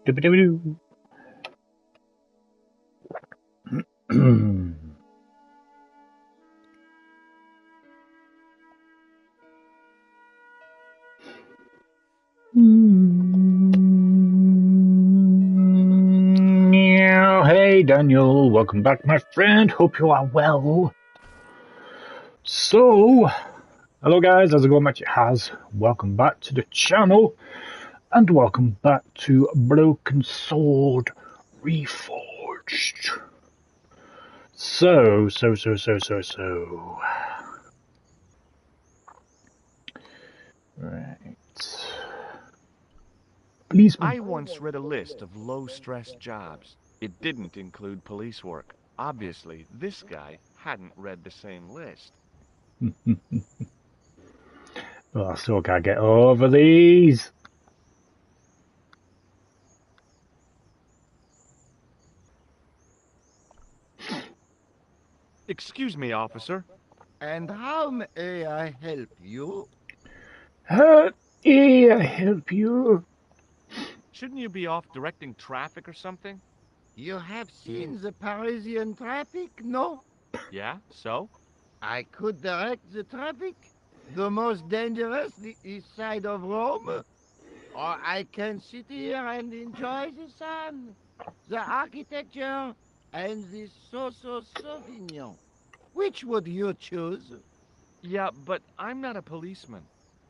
Doo-ba-doo-ba-doo. Hey Daniel, welcome back my friend, hope you are well. So, hello guys, how's it going, HatCHeTHaZ? Welcome back to the channel, and welcome back to Broken Sword Reforged. So. Right. Policeman. I once read a list of low-stress jobs. It didn't include police work. Obviously, this guy hadn't read the same list. Well, I still can't get over these. Excuse me, officer. And how may I help you? How may I help you? Shouldn't you be off directing traffic or something? You have seen the Parisian traffic, no? Yeah, so? I could direct the traffic. The most dangerous, the east side of Rome. Or I can sit here and enjoy the sun, the architecture, and the Sauvignon. Which would you choose? Yeah, but I'm not a policeman.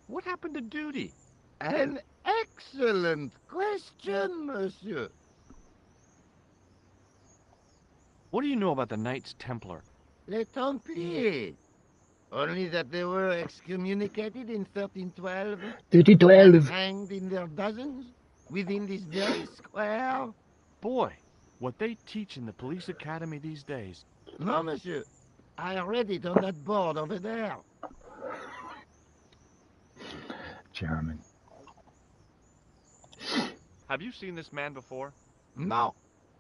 What happened to duty? An excellent question, monsieur. What do you know about the Knights Templar? Les Templiers. Only that they were excommunicated in 1312. 1312. And hanged in their dozens within this very square. Boy, what they teach in the police academy these days. No, monsieur. I read it on that board over there. German. Have you seen this man before? No.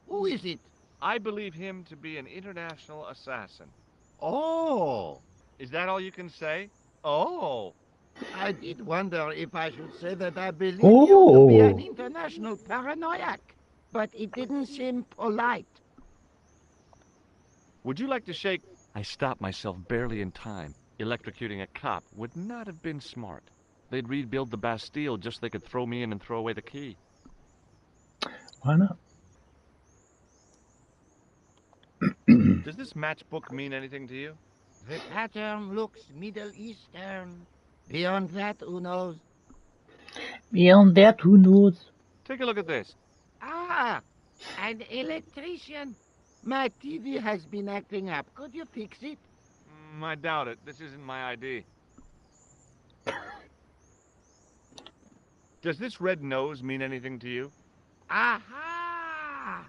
Who is it? I believe him to be an international assassin. Oh. Is that all you can say? Oh. I did wonder if I should say that I believe you to be an international paranoiac. But it didn't seem polite. Would you like to shake? I stopped myself barely in time. Electrocuting a cop would not have been smart. They'd rebuild the Bastille just so they could throw me in and throw away the key. Why not? Does this matchbook mean anything to you? The pattern looks Middle Eastern. Beyond that, who knows? Beyond that, who knows? Take a look at this. Ah, an electrician. My TV has been acting up. Could you fix it? I doubt it. This isn't my ID. Does this red nose mean anything to you? Aha!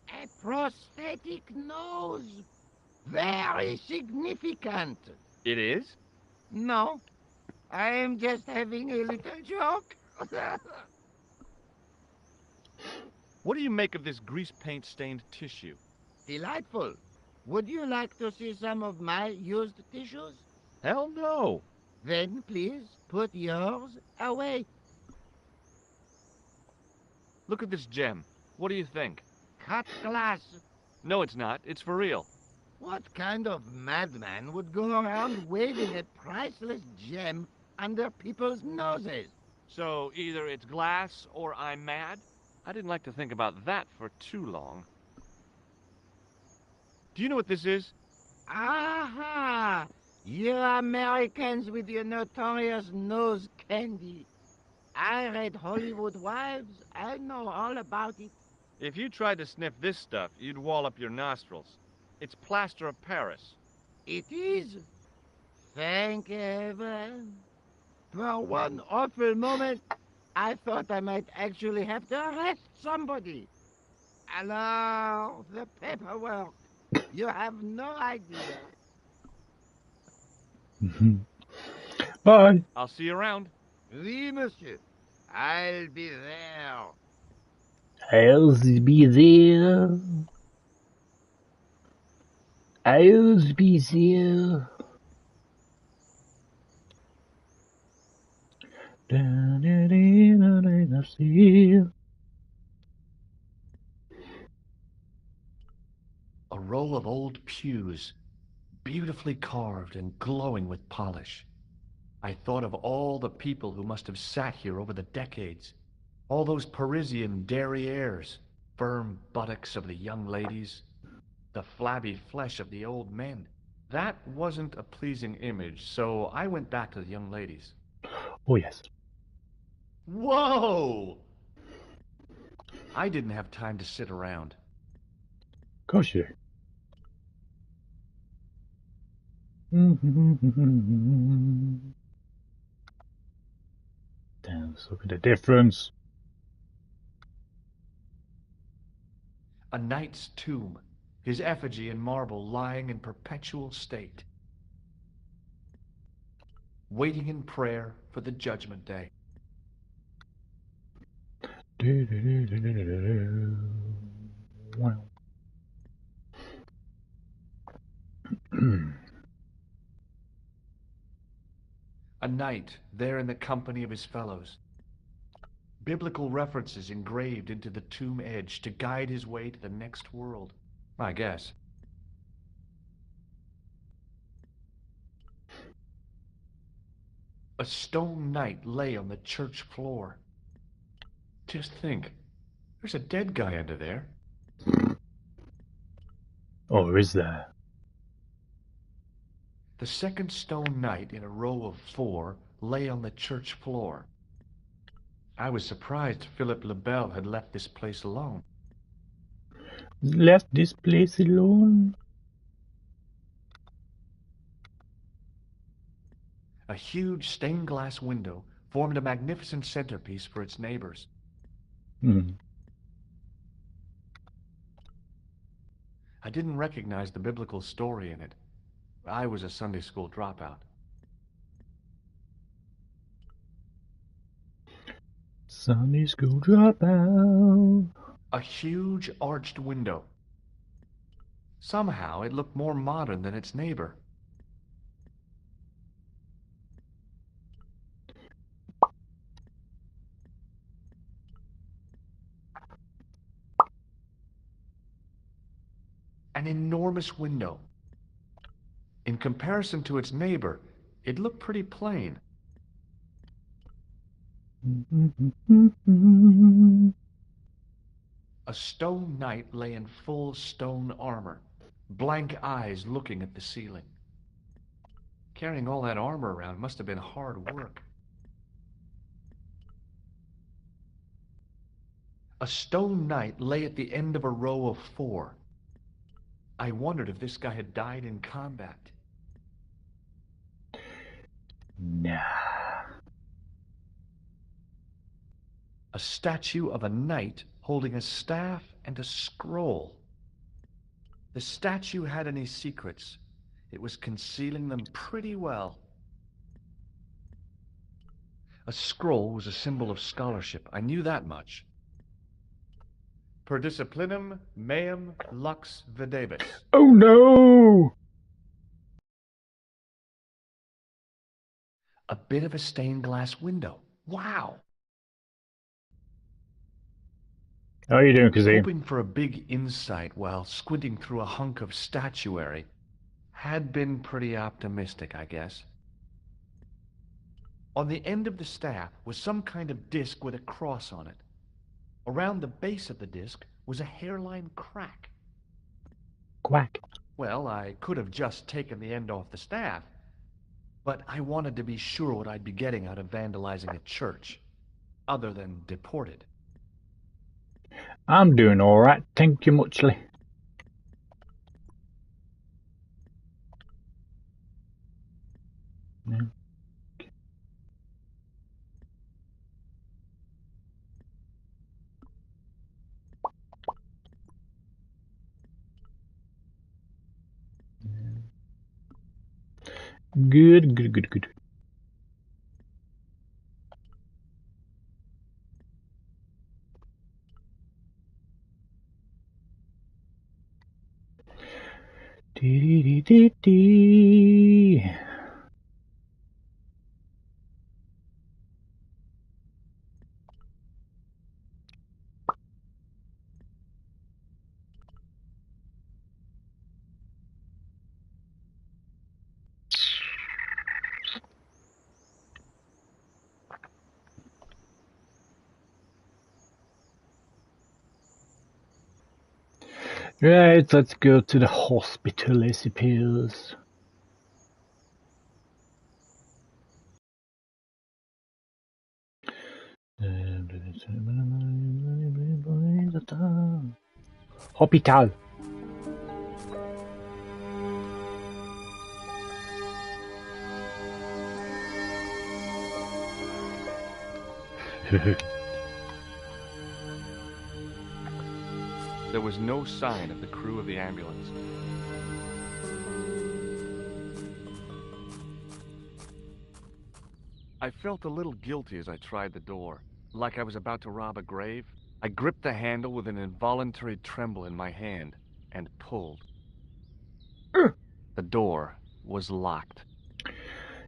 A prosthetic nose. Very significant. It is? No, I am just having a little joke. What do you make of this grease paint stained tissue? Delightful. Would you like to see some of my used tissues? Hell no. Then please put yours away. Look at this gem. What do you think? Cut glass. No, it's not. It's for real. What kind of madman would go around waving a priceless gem under people's noses? So either it's glass or I'm mad? I didn't like to think about that for too long. Do you know what this is? Aha! You Americans with your notorious nose candy. I read Hollywood Wives. I know all about it. If you tried to sniff this stuff, you'd wall up your nostrils. It's plaster of Paris. It is. Thank heaven. For one awful moment, I thought I might actually have to arrest somebody. Alors, the paperwork. You have no idea. Bye. I'll see you around. Oui, monsieur. I'll be there. I'll be there. I'll be there. row of old pews, beautifully carved and glowing with polish. I thought of all the people who must have sat here over the decades. All those Parisian derrieres, firm buttocks of the young ladies, the flabby flesh of the old men. That wasn't a pleasing image, so I went back to the young ladies. Oh, yes. Whoa! I didn't have time to sit around. Of course you do. Let's look at the difference. A knight's tomb, his effigy in marble lying in perpetual state, waiting in prayer for the judgment day. Wow. A knight there in the company of his fellows. Biblical references engraved into the tomb edge to guide his way to the next world, I guess. A stone knight lay on the church floor. Just think, there's a dead guy under there. Oh, is there? The second stone knight in a row of 4 lay on the church floor. I was surprised Philip le Bel had left this place alone. Left this place alone? A huge stained glass window formed a magnificent centerpiece for its neighbors. I didn't recognize the biblical story in it. I was a Sunday school dropout. Sunday school dropout. A huge arched window. Somehow it looked more modern than its neighbor. An enormous window. In comparison to its neighbor, it looked pretty plain. A stone knight lay in full stone armor, blank eyes looking at the ceiling. Carrying all that armor around must have been hard work. A stone knight lay at the end of a row of 4. I wondered if this guy had died in combat. Nah. A statue of a knight holding a staff and a scroll. The statue had any secrets. It was concealing them pretty well. A scroll was a symbol of scholarship. I knew that much. Per disciplinum meum lux videbis. Oh no! A bit of a stained glass window. Wow! How are you doing, Kazim? Hoping for a big insight while squinting through a hunk of statuary had been pretty optimistic, I guess. On the end of the staff was some kind of disc with a cross on it. Around the base of the disc was a hairline crack. Quack. Well, I could have just taken the end off the staff, but I wanted to be sure what I'd be getting out of vandalizing a church, other than deported. I'm doing alright, thank you muchly. Yeah. Good, good, good, good. Dee dee dee dee. Right, let's go to the hospital, I suppose. Hospital. There was no sign of the crew of the ambulance. I felt a little guilty as I tried the door, like I was about to rob a grave. I gripped the handle with an involuntary tremble in my hand and pulled. The door was locked.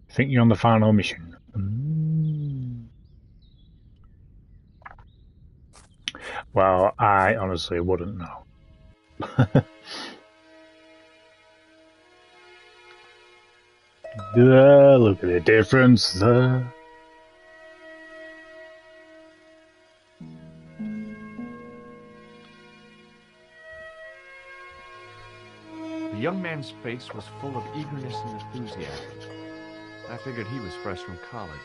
Think you're on the final mission. Well, I honestly wouldn't know. Look at the difference there. The young man's face was full of eagerness and enthusiasm. I figured he was fresh from college.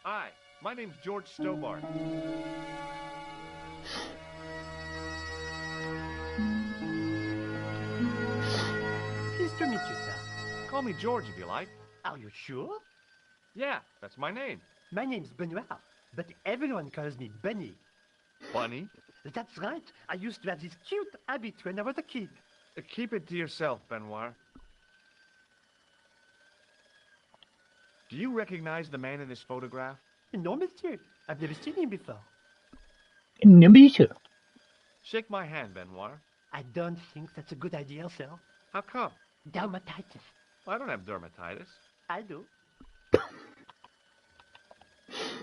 Hi, my name's George Stobart. Pleased to meet you, sir. Call me George if you like. Are you sure? Yeah, that's my name. My name's Benoit, but everyone calls me Bunny. Bunny? That's right. I used to have this cute habit when I was a kid. Keep it to yourself, Benoit. Do you recognize the man in this photograph? No, monsieur. I've never seen him before. No, monsieur. Shake my hand, Benoit. I don't think that's a good idea, sir. How come? Dermatitis. I don't have dermatitis. I do.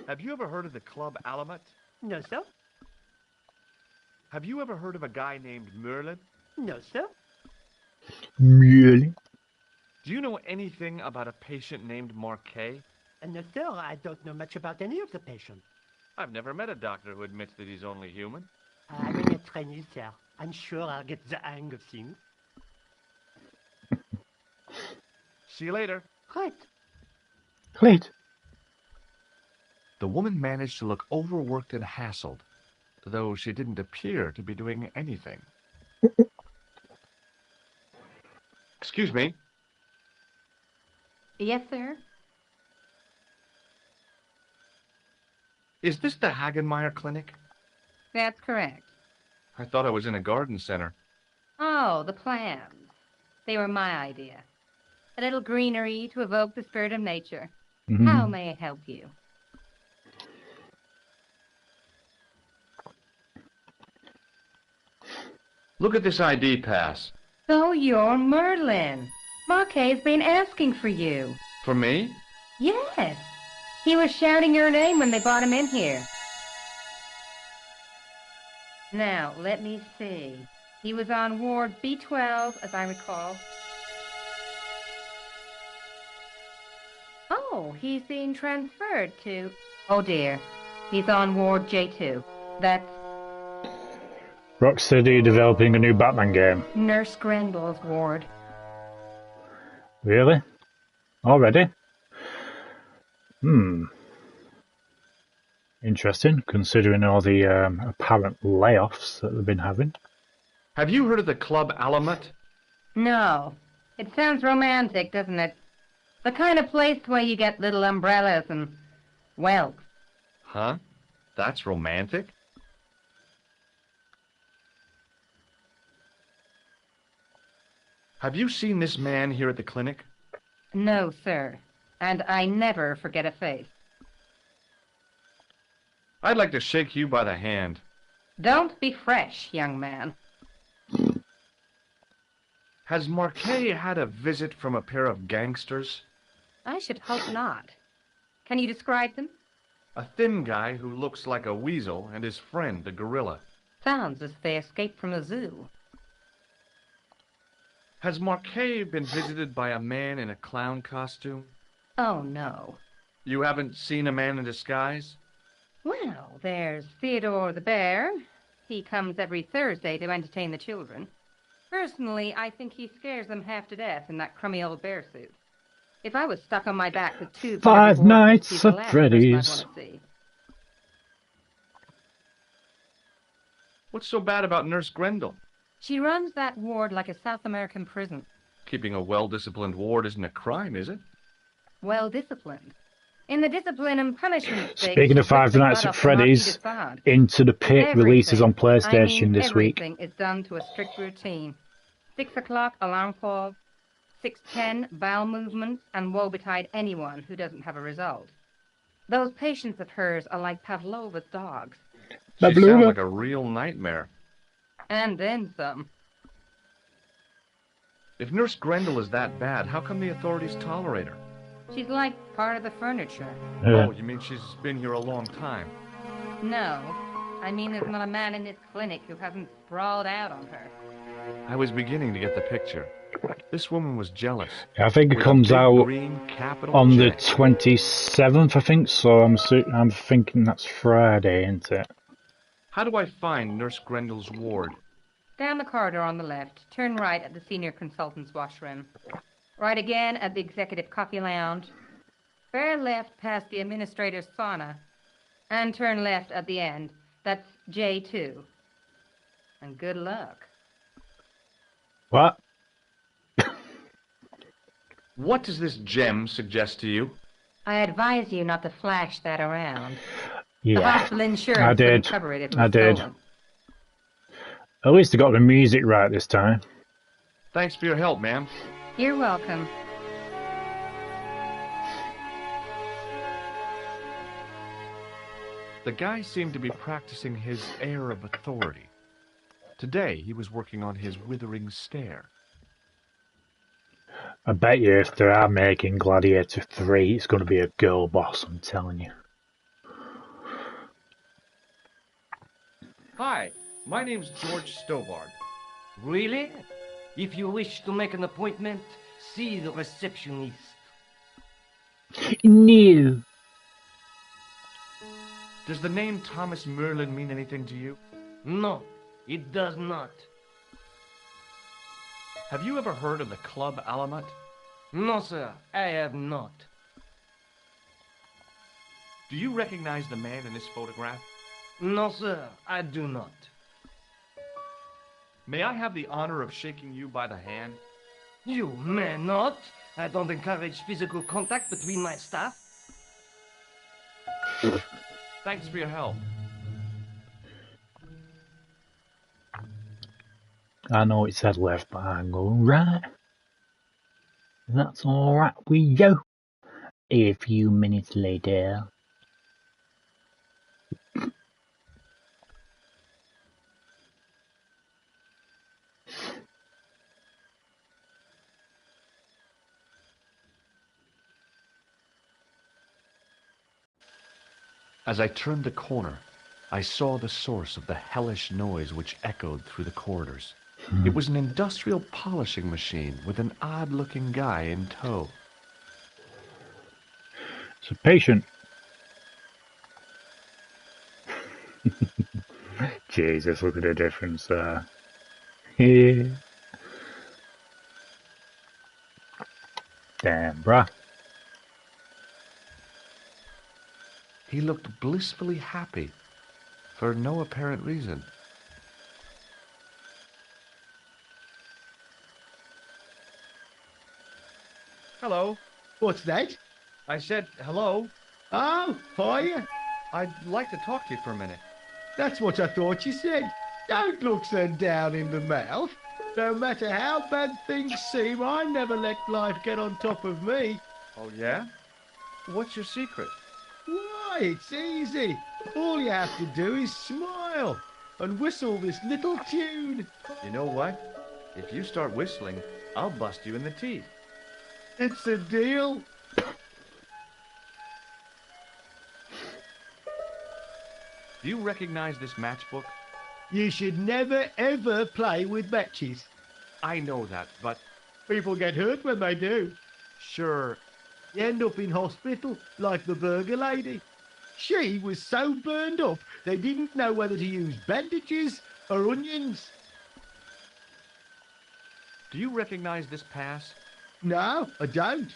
Have you ever heard of the Club Alamet? No, sir. Have you ever heard of a guy named Merlin? No, sir. Really? Do you know anything about a patient named Marquet? No, sir. I don't know much about any of the patients. I've never met a doctor who admits that he's only human. I'm only a trainee, sir. I'm sure I'll get the hang of things. See you later. Right. Great. The woman managed to look overworked and hassled, though she didn't appear to be doing anything. Excuse me. Yes, sir. Is this the Hagenmeyer Clinic? That's correct. I thought I was in a garden center. Oh, the plants. They were my idea. A little greenery to evoke the spirit of nature. How may I help you? Look at this ID pass. So you're Merlin. Marquet's been asking for you. For me? Yes. He was shouting your name when they brought him in here. Now, let me see. He was on Ward B12, as I recall. Oh, he's being transferred to... Oh, dear. He's on Ward J2. That's Rocksteady developing a new Batman game. Nurse Grendel's ward. Really? Already? Interesting, considering all the apparent layoffs that they've been having. Have you heard of the Club Alamet? No. It sounds romantic, doesn't it? The kind of place where you get little umbrellas and whelks. Huh? That's romantic? Have you seen this man here at the clinic? No, sir. And I never forget a face. I'd like to shake you by the hand. Don't be fresh, young man. Has Marquet had a visit from a pair of gangsters? I should hope not. Can you describe them? A thin guy who looks like a weasel and his friend, the gorilla. Sounds as if they escaped from a zoo. Has Marquet been visited by a man in a clown costume? Oh, no. You haven't seen a man in disguise? Well, there's Theodore the bear. He comes every Thursday to entertain the children. Personally, I think he scares them half to death in that crummy old bear suit. If I was stuck on my back with tubes Five every Nights he's the at last Freddy's. person I'd want to see. What's so bad about Nurse Grendel? She runs that ward like a South American prison. Keeping a well-disciplined ward isn't a crime, is it? Well-disciplined. In the discipline and punishment stakes, Speaking of Five Nights at Freddy's, Into the Pit releases on PlayStation this week. Everything is done to a strict routine. 6 o'clock, alarm call. 6:10, bowel movements, and woe betide anyone who doesn't have a result. Those patients of hers are like Pavlova's dogs. She sounds like a real nightmare. And then some. If Nurse Grendel is that bad, how come the authorities tolerate her? She's like part of the furniture. Oh, you mean she's been here a long time? No. I mean there's not a man in this clinic who hasn't sprawled out on her. I was beginning to get the picture. This woman was jealous. I think it comes out on the 27th, I think, so I'm thinking that's Friday, isn't it? How do I find Nurse Grendel's ward? Down the corridor on the left, turn right at the senior consultant's washroom. Right again at the executive coffee lounge. Bear left past the administrator's sauna. And turn left at the end. That's J2. And good luck. What? What does this gem suggest to you? I advise you not to flash that around. Yeah, the hospital insurance I did. Cover it if it I was did. stolen. At least I got the music right this time. Thanks for your help, ma'am. You're welcome. The guy seemed to be practicing his air of authority. Today, he was working on his withering stare. I bet you if they are making Gladiator 3, it's going to be a girl boss, I'm telling you. Hi, my name's George Stovard. Really? If you wish to make an appointment, see the receptionist. No. Does the name Thomas Merlin mean anything to you? No, it does not. Have you ever heard of the Club Alamat? No, sir, I have not. Do you recognize the man in this photograph? No, sir, I do not. May I have the honor of shaking you by the hand? You may not. I don't encourage physical contact between my staff. Thanks for your help. I know it said left, but I'm going right. That's alright with you. A few minutes later. As I turned the corner, I saw the source of the hellish noise which echoed through the corridors. It was an industrial polishing machine with an odd-looking guy in tow. It's a patient. Jesus, look at the difference there. Yeah. Damn, bruh. He looked blissfully happy, for no apparent reason. Hello. What's that? I said hello. Oh, hiya. I'd like to talk to you for a minute. That's what I thought you said. Don't look so down in the mouth. No matter how bad things seem, I never let life get on top of me. Oh, yeah? What's your secret? Why, it's easy. All you have to do is smile and whistle this little tune. You know what? If you start whistling, I'll bust you in the teeth. It's a deal. Do you recognize this matchbook? You should never, ever play with matches. I know that, but... People get hurt when they do. Sure. You end up in hospital like the burger lady. She was so burned up they didn't know whether to use bandages or onions. Do you recognize this pass? No, I don't.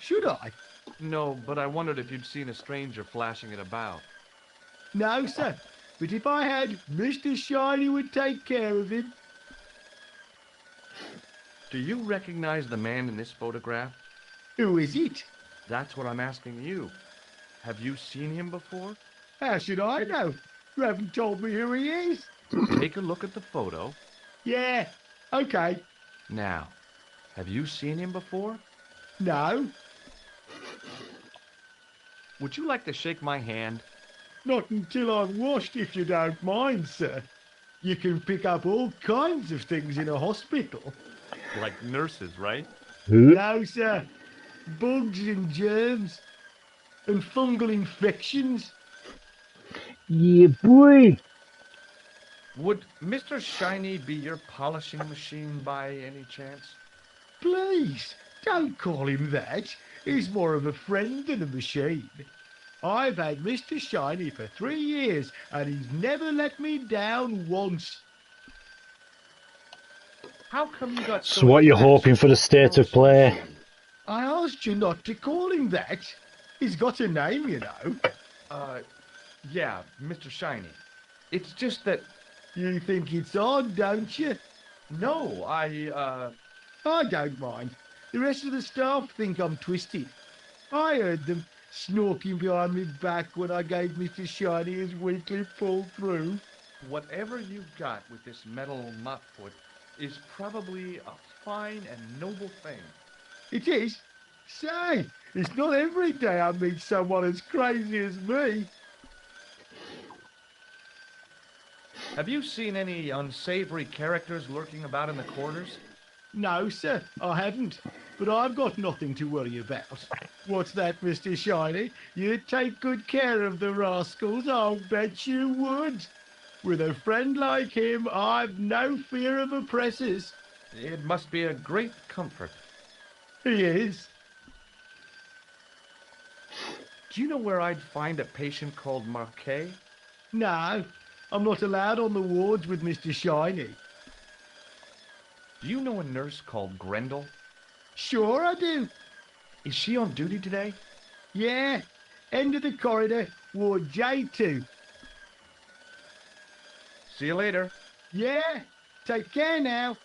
Should I? No, but I wondered if you'd seen a stranger flashing it about. No, sir. But if I had, Mr. Shiny would take care of him. Do you recognize the man in this photograph? Who is it? That's what I'm asking you. Have you seen him before? How should I know? You haven't told me who he is. Take a look at the photo. Yeah, okay. Now, have you seen him before? No, Would you like to shake my hand? not until I'm washed, if you don't mind, sir. You can pick up all kinds of things in a hospital. Like nurses, right? No, sir. Bugs and germs. And fungal infections. Yeah, boy. Would Mr. Shiny be your polishing machine by any chance? Please, don't call him that. He's more of a friend than a machine. I've had Mr. Shiny for 3 years, and he's never let me down once. How come you got So what you hoping for the state of play? I asked you not to call him that. He's got a name, you know. Yeah, Mr. Shiny. It's just that... You think it's odd, don't you? No, I don't mind. The rest of the staff think I'm twisted. I heard them snorking behind me back when I gave Mr. Shiny his weekly pull through. Whatever you've got with this metal mop-foot is probably a fine and noble thing. It is? Say, it's not every day I meet someone as crazy as me. Have you seen any unsavory characters lurking about in the quarters? No, sir, I haven't. But I've got nothing to worry about. What's that, Mr. Shiny? You'd take good care of the rascals, I'll bet you would. With a friend like him, I've no fear of oppressors. It must be a great comfort. He is. Do you know where I'd find a patient called Marquet? No, I'm not allowed on the wards with Mr. Shiny. Do you know a nurse called Grendel? Sure I do. Is she on duty today? Yeah, end of the corridor, ward J2. See you later. Yeah, take care now.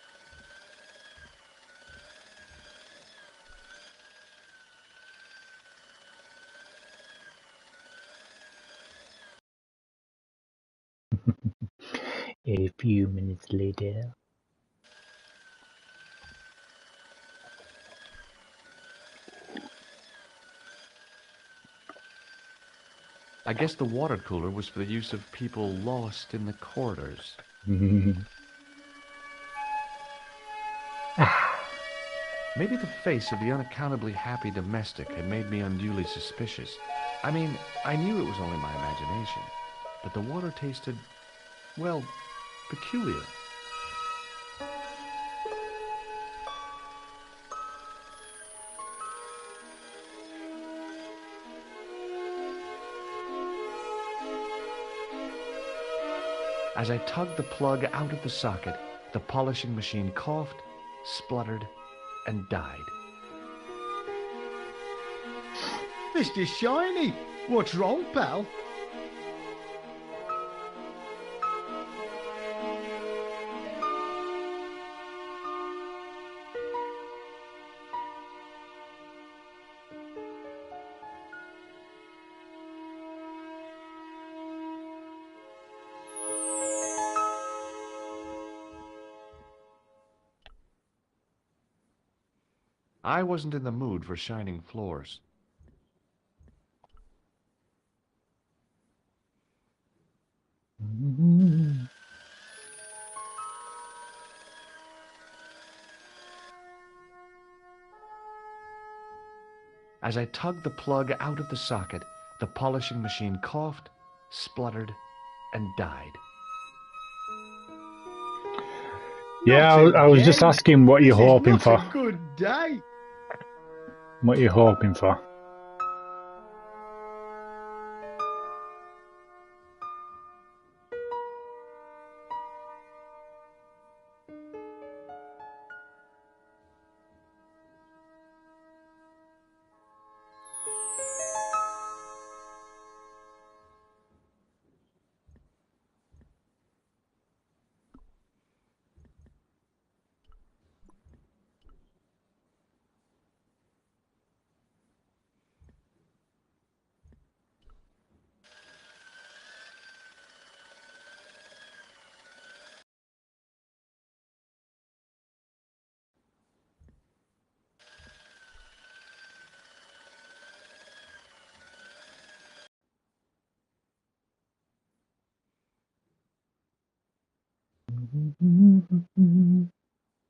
A few minutes later. I guess the water cooler was for the use of people lost in the corridors. Maybe the face of the unaccountably happy domestic had made me unduly suspicious. I mean, I knew it was only my imagination, but the water tasted, well, peculiar. As I tugged the plug out of the socket, the polishing machine coughed, spluttered, and died. Mr. Shiny, what's wrong, pal? I wasn't in the mood for shining floors. As I tugged the plug out of the socket, the polishing machine coughed, spluttered, and died. Yeah, I was just asking what you're hoping for. Good day. What you're hoping for.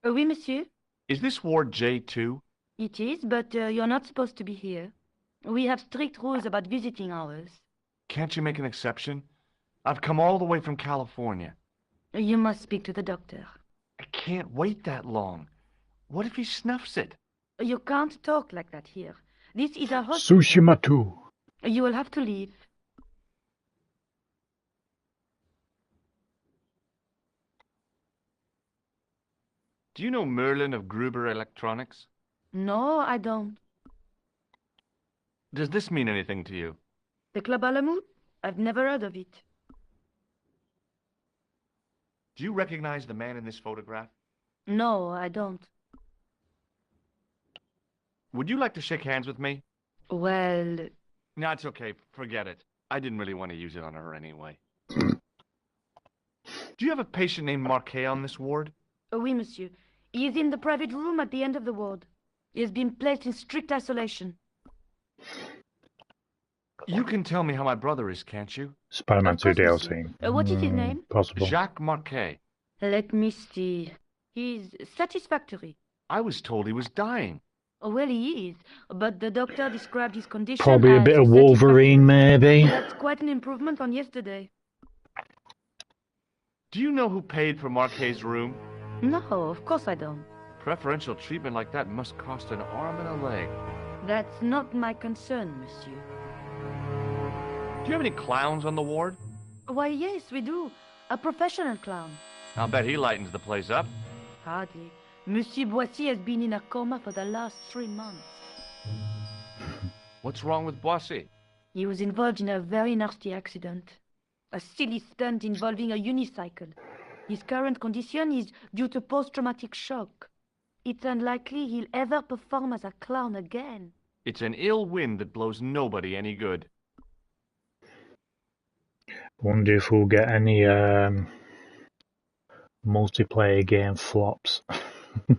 Oui, monsieur. Is this Ward J2? It is, but you're not supposed to be here. We have strict rules about visiting hours. Can't you make an exception? I've come all the way from California. You must speak to the doctor. I can't wait that long. What if he snuffs it? You can't talk like that here. This is a hospital. Sushimatu. You will have to leave. Do you know Merlin of Gruber Electronics? No, I don't. Does this mean anything to you? The Club Alamut? I've never heard of it. Do you recognize the man in this photograph? No, I don't. Would you like to shake hands with me? Well, No, it's okay. Forget it. I didn't really want to use it on her anyway. Do you have a patient named Marquet on this ward? oui, monsieur. He is in the private room at the end of the ward. He has been placed in strict isolation. You can tell me how my brother is, can't you? Spider-Man Of 2 course, DLC. monsieur. What is his name? Possible. Jacques Marquet. Let me see. He's satisfactory. I was told he was dying. Well, he is, but the doctor described his condition Probably a as bit of satisfactory. Wolverine, maybe. That's quite an improvement on yesterday. Do you know who paid for Marquet's room? No, of course I don't. Preferential treatment like that must cost an arm and a leg. That's not my concern, monsieur. Do you have any clowns on the ward? Why, yes, we do. A professional clown. I'll bet he lightens the place up. Hardly. Monsieur Boissy has been in a coma for the last 3 months. What's wrong with Boissy? He was involved in a very nasty accident. A silly stunt involving a unicycle. His current condition is due to post-traumatic shock. It's unlikely he'll ever perform as a clown again. It's an ill wind that blows nobody any good. Wonder if we'll get any multiplayer game flops.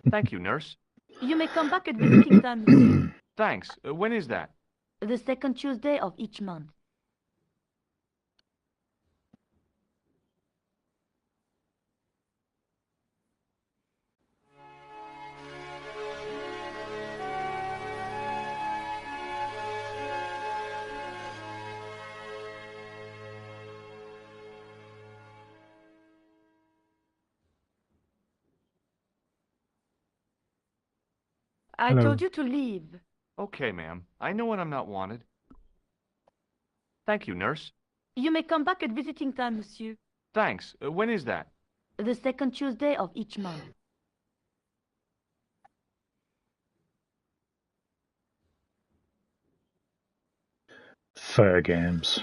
Thank you, nurse. You may come back at visiting time, monsieur. Thanks. When is that? The second Tuesday of each month. I Hello. told you to leave. Okay, ma'am. I know when I'm not wanted. Thank you, nurse. You may come back at visiting time, monsieur. Thanks. When is that? The second Tuesday of each month. Fair games.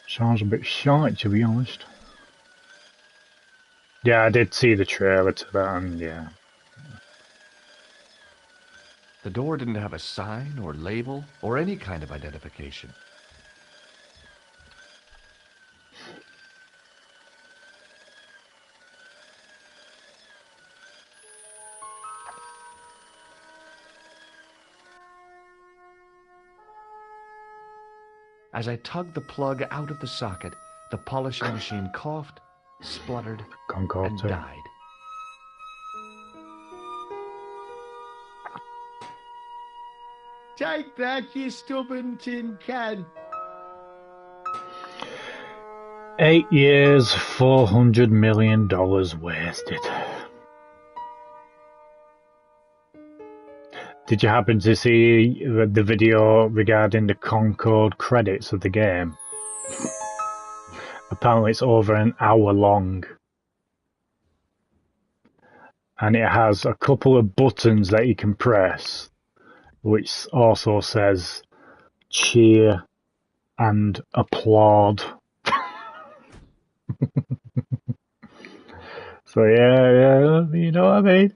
Sounds a bit shite, to be honest. Yeah, I did see the trailer to that, and yeah. The door didn't have a sign or label or any kind of identification. As I tugged the plug out of the socket, the polishing machine coughed, spluttered, Concord and 2. died. Take that, you stubborn tin can. 8 years, $400 million wasted. Did you happen to see the video regarding the Concord credits of the game? Apparently it's over an hour long. And it has a couple of buttons that you can press, which also says cheer and applaud. So yeah, you know what I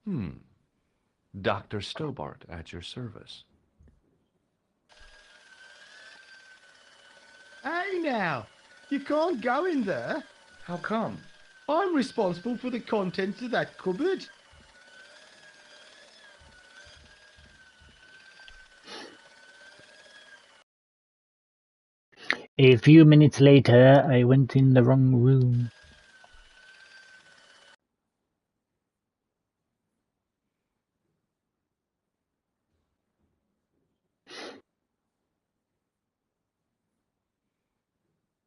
mean? Dr. Stobart at your service. Hey now, you can't go in there. How come? I'm responsible for the contents of that cupboard. A few minutes later, I went in the wrong room.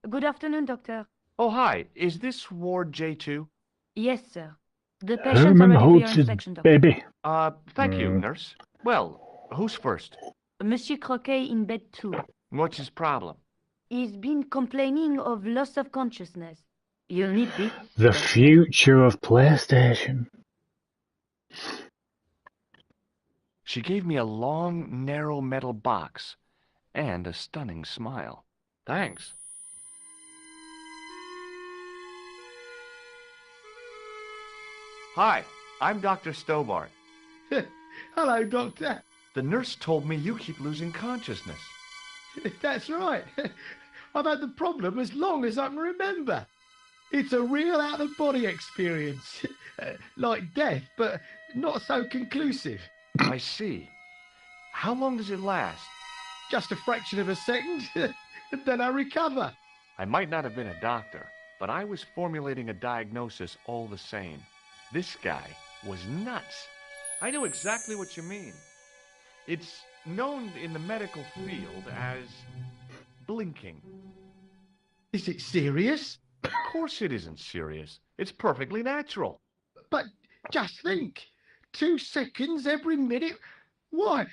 Good afternoon, doctor. Oh, hi. Is this Ward J2? Yes, sir. The patients are Herman ready for your holds his inspection, doctor. baby. Thank you, nurse. Well, who's first? Monsieur Croquet in bed 2. What's his problem? He's been complaining of loss of consciousness. You'll need this. The future of PlayStation. She gave me a long, narrow metal box and a stunning smile. Thanks. Hi, I'm Dr. Stobart. Hello, Doctor. The nurse told me you keep losing consciousness. That's right. I've had the problem as long as I can remember. It's a real out-of-body experience. Like death, but not so conclusive. I see. How long does it last? Just a fraction of a second, and then I recover. I might not have been a doctor, but I was formulating a diagnosis all the same. This guy was nuts. I know exactly what you mean. It's known in the medical field as blinking. Is it serious? Of course it isn't serious. It's perfectly natural. But just think, 2 seconds every minute? Why,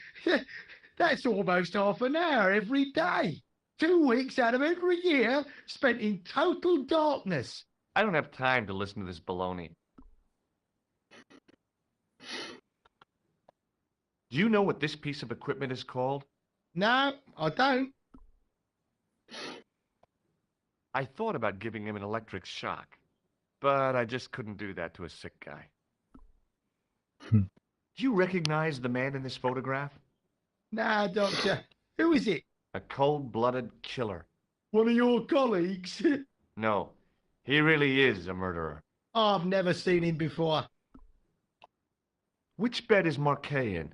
that's almost half an hour every day. 2 weeks out of every year spent in total darkness. I don't have time to listen to this baloney. Do you know what this piece of equipment is called? No, I don't. I thought about giving him an electric shock, but I just couldn't do that to a sick guy. Do you recognize the man in this photograph? Nah, Doctor. Who is it? A cold-blooded killer. One of your colleagues? No, he really is a murderer. I've never seen him before. Which bed is Marquet in?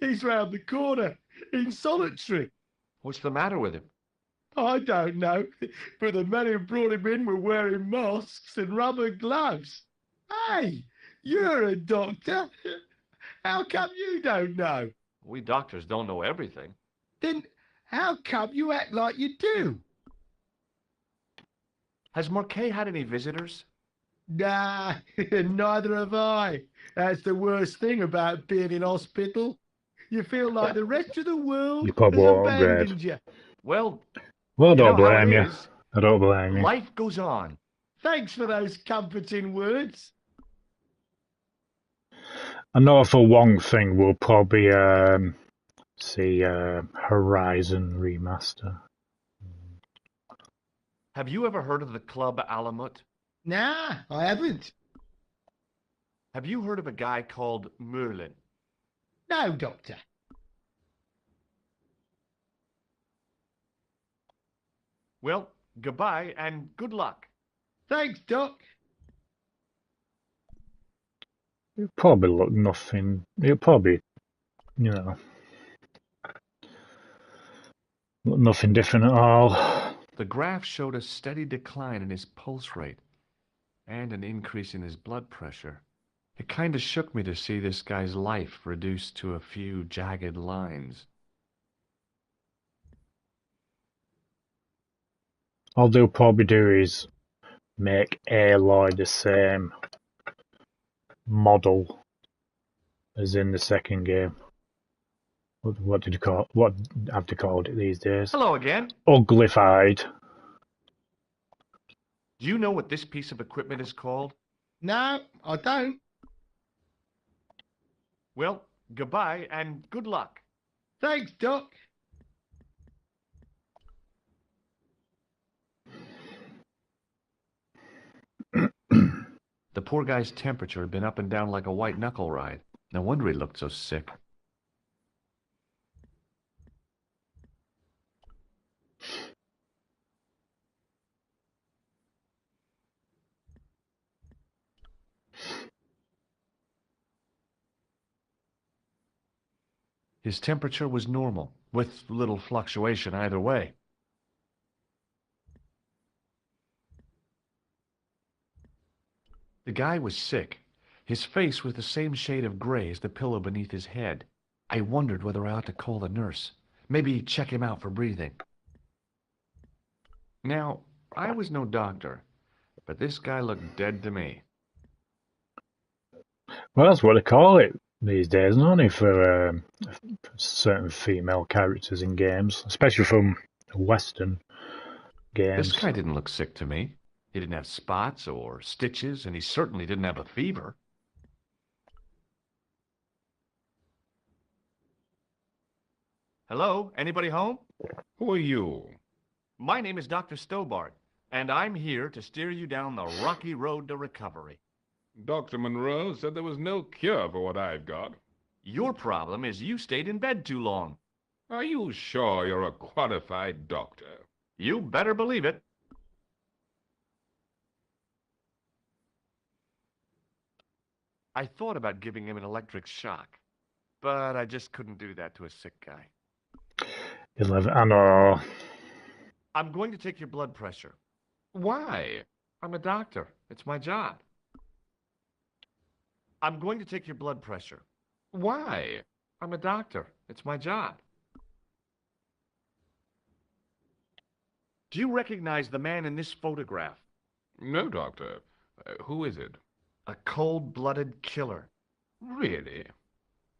He's round the corner, in solitary. What's the matter with him? I don't know, but the men who brought him in were wearing masks and rubber gloves. Hey, you're a doctor. How come you don't know? We doctors don't know everything. Then how come you act like you do? Has Marquet had any visitors? Nah, neither have I. That's the worst thing about being in hospital. You feel like the rest of the world You has probably won't, abandoned you. Well, Well, you know don't how blame it you. is. I don't blame you. Life goes on. Thanks for those comforting words. I know for one thing we'll probably see Horizon remaster. Have you ever heard of the Club Alamut? Nah, I haven't. Have you heard of a guy called Merlin? No, Doctor. Well, goodbye and good luck. Thanks, Doc. It'll probably look nothing. It'll probably, you know, look nothing different at all. The graph showed a steady decline in his pulse rate and an increase in his blood pressure. It kind of shook me to see this guy's life reduced to a few jagged lines. All they'll probably do is make Aloy the same model as in the second game. What did you call? What have they called it these days? Hello again. Uglified. Do you know what this piece of equipment is called? No, I don't. Well, goodbye and good luck. Thanks, Doc. The poor guy's temperature had been up and down like a white knuckle ride. No wonder he looked so sick. His temperature was normal, with little fluctuation either way. The guy was sick. His face was the same shade of gray as the pillow beneath his head. I wondered whether I ought to call the nurse. Maybe check him out for breathing. Now, I was no doctor, but this guy looked dead to me. Well, that's what they call it these days, not only for certain female characters in games, especially from Western games. This guy didn't look sick to me. He didn't have spots or stitches, and he certainly didn't have a fever. Hello? Anybody home? Who are you? My name is Dr. Stobart, and I'm here to steer you down the rocky road to recovery. Dr. Monroe said there was no cure for what I've got. Your problem is you stayed in bed too long. Are you sure you're a qualified doctor? You better believe it. I thought about giving him an electric shock, but I just couldn't do that to a sick guy. 11. I know. I'm going to take your blood pressure. Why? I'm a doctor. It's my job. I'm going to take your blood pressure. Why? I'm a doctor. It's my job. Do you recognize the man in this photograph? No, doctor. Who is it? A cold-blooded killer. Really?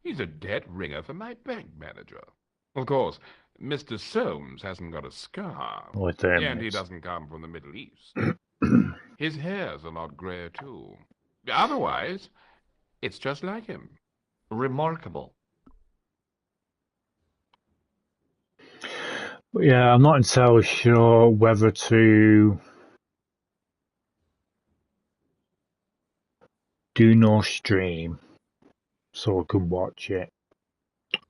He's a dead ringer for my bank manager. Of course, Mr. Soames hasn't got a scar. And he doesn't come from the Middle East. His hair's a lot grayer, too. Otherwise, it's just like him. Remarkable. Yeah, I'm not entirely sure whether to do no stream so I could watch it,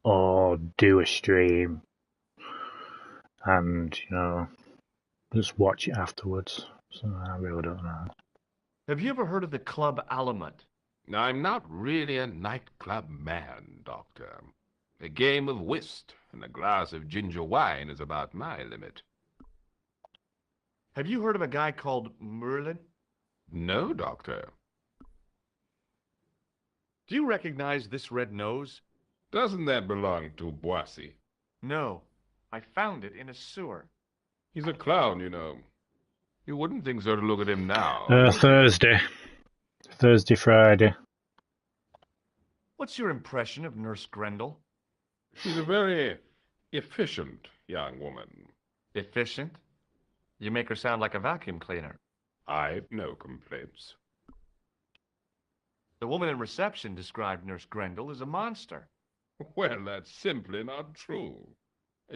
or do a stream and, just watch it afterwards. So I really don't know. Have you ever heard of the Club Alamut? I'm not really a nightclub man, Doctor. A game of whist and a glass of ginger wine is about my limit. Have you heard of a guy called Merlin? No, Doctor. Do you recognize this red nose? Doesn't that belong to Boissy? No. I found it in a sewer. He's a clown, you know. You wouldn't think so to look at him now. Thursday, Friday. What's your impression of Nurse Grendel? She's a very efficient young woman. Efficient? You make her sound like a vacuum cleaner. I've no complaints. The woman in reception described Nurse Grendel as a monster. Well, that's simply not true.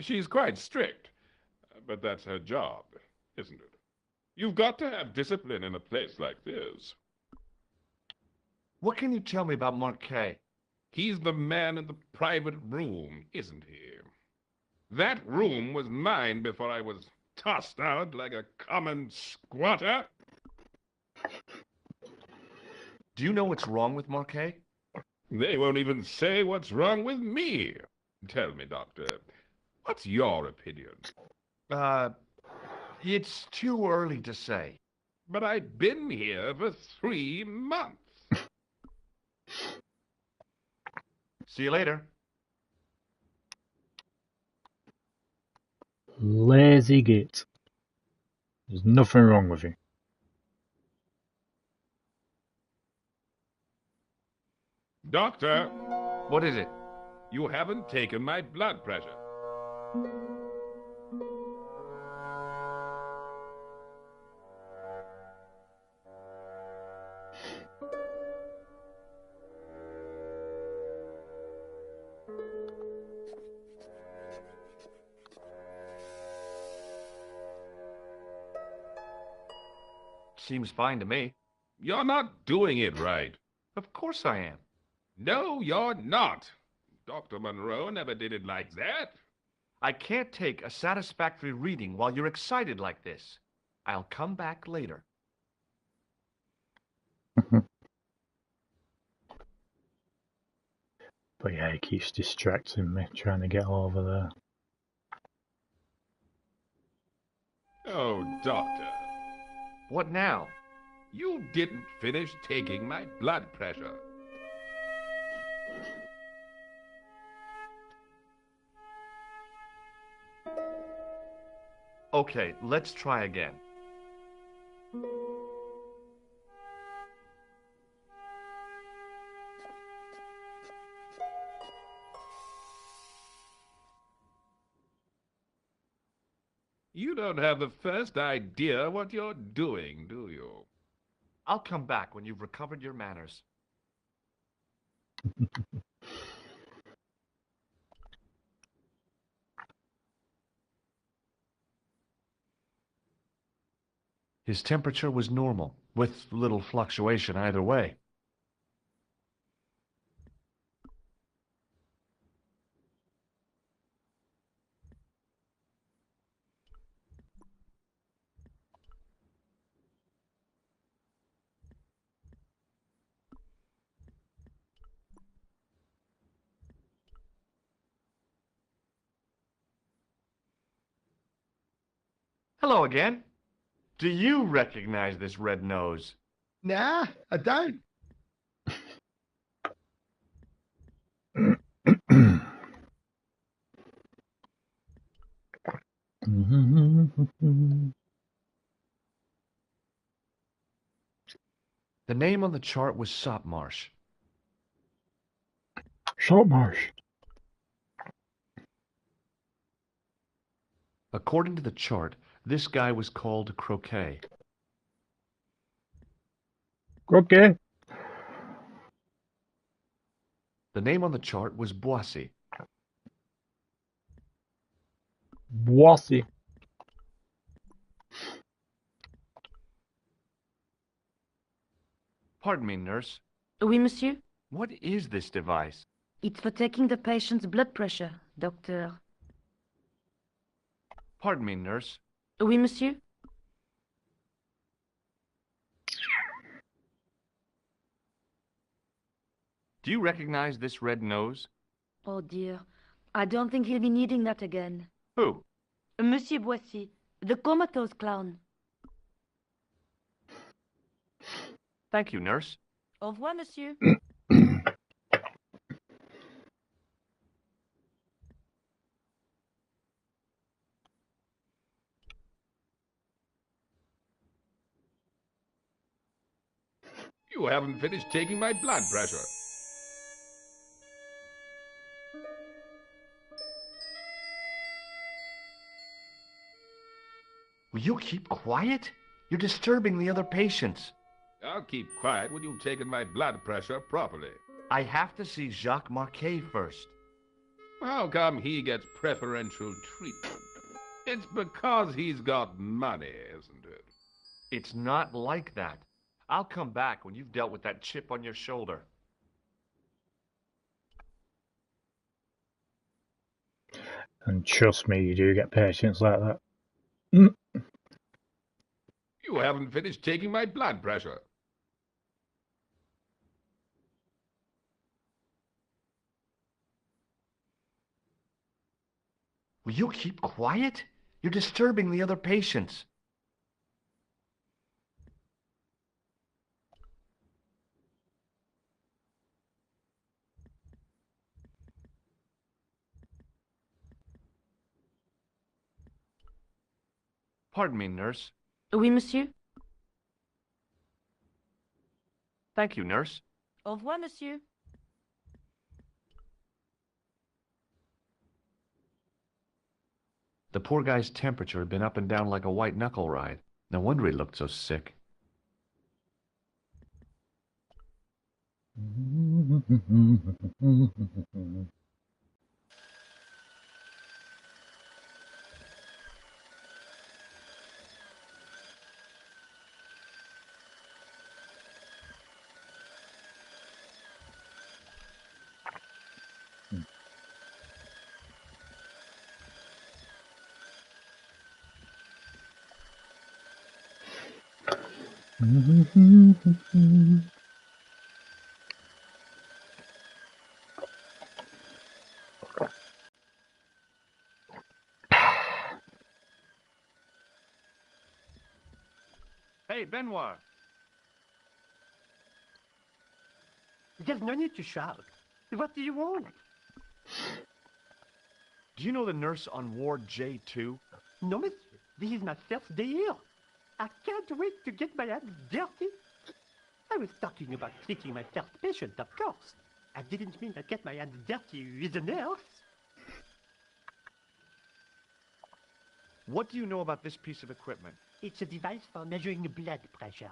She's quite strict, but that's her job, isn't it? You've got to have discipline in a place like this. What can you tell me about Marquet? He's the man in the private room, isn't he? That room was mine before I was tossed out like a common squatter. Do you know what's wrong with Marquet? They won't even say what's wrong with me. Tell me, Doctor, what's your opinion? It's too early to say. But I've been here for 3 months. See you later. Lazy git. There's nothing wrong with you. Doctor, What is it? you haven't taken my blood pressure. Seems fine to me. You're not doing it right. Of course I am. No, you're not. Dr. Monroe never did it like that. I can't take a satisfactory reading while you're excited like this. I'll come back later. But yeah, he keeps distracting me, trying to get over there. Oh, Doctor. What now? You didn't finish taking my blood pressure. Okay, let's try again. You don't have the first idea what you're doing, do you? I'll come back when you've recovered your manners. His temperature was normal, with little fluctuation either way. Hello again. Do you recognize this red nose? Nah, I don't. The name on the chart was Saltmarsh. Saltmarsh. According to the chart, this guy was called Croquet. Okay. The name on the chart was Boissy. Boissy. Pardon me, nurse. Oui, monsieur? What is this device? It's for taking the patient's blood pressure, doctor. Pardon me, nurse. Oui, monsieur? Do you recognize this red nose? Oh, dear. I don't think he'll be needing that again. Who? Monsieur Boissy, the comatose clown. Thank you, nurse. Au revoir, monsieur. You haven't finished taking my blood pressure. Will you keep quiet? You're disturbing the other patients. I'll keep quiet when you've taken my blood pressure properly. I have to see Jacques Marquet first. How come he gets preferential treatment? It's because he's got money, isn't it? It's not like that. I'll come back when you've dealt with that chip on your shoulder. And trust me, you do get patients like that. You haven't finished taking my blood pressure. Will you keep quiet? You're disturbing the other patients. Pardon me, nurse. Oui, monsieur? Thank you, nurse. Au revoir, monsieur. The poor guy's temperature had been up and down like a white knuckle ride. No wonder he looked so sick. Hey, Benoit. There's no need to shout. What do you want? Do you know the nurse on Ward J2? No, monsieur. This is my first day here. I can't wait to get my hands dirty. I was talking about treating my first patient, of course. I didn't mean I'd get my hands dirty with a nurse. What do you know about this piece of equipment? It's a device for measuring blood pressure.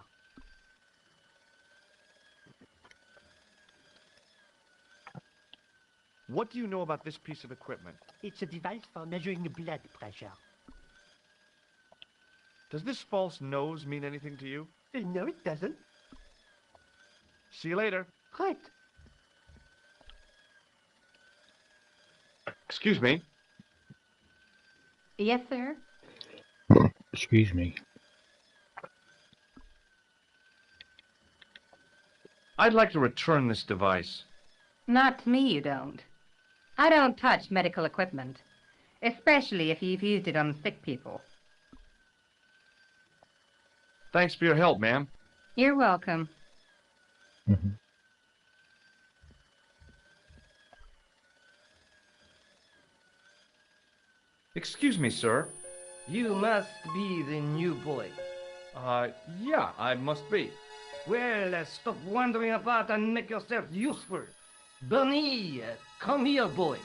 What do you know about this piece of equipment? It's a device for measuring blood pressure. Does this false nose mean anything to you? No, it doesn't. See you later. Right. Excuse me. Yes, sir? Excuse me. I'd like to return this device. Not to me, you don't. I don't touch medical equipment, especially if you've used it on sick people. Thanks for your help, ma'am. You're welcome. Excuse me, sir. You must be the new boy. Yeah, I must be. Well, stop wandering about and make yourself useful. Bernie, come here, boy.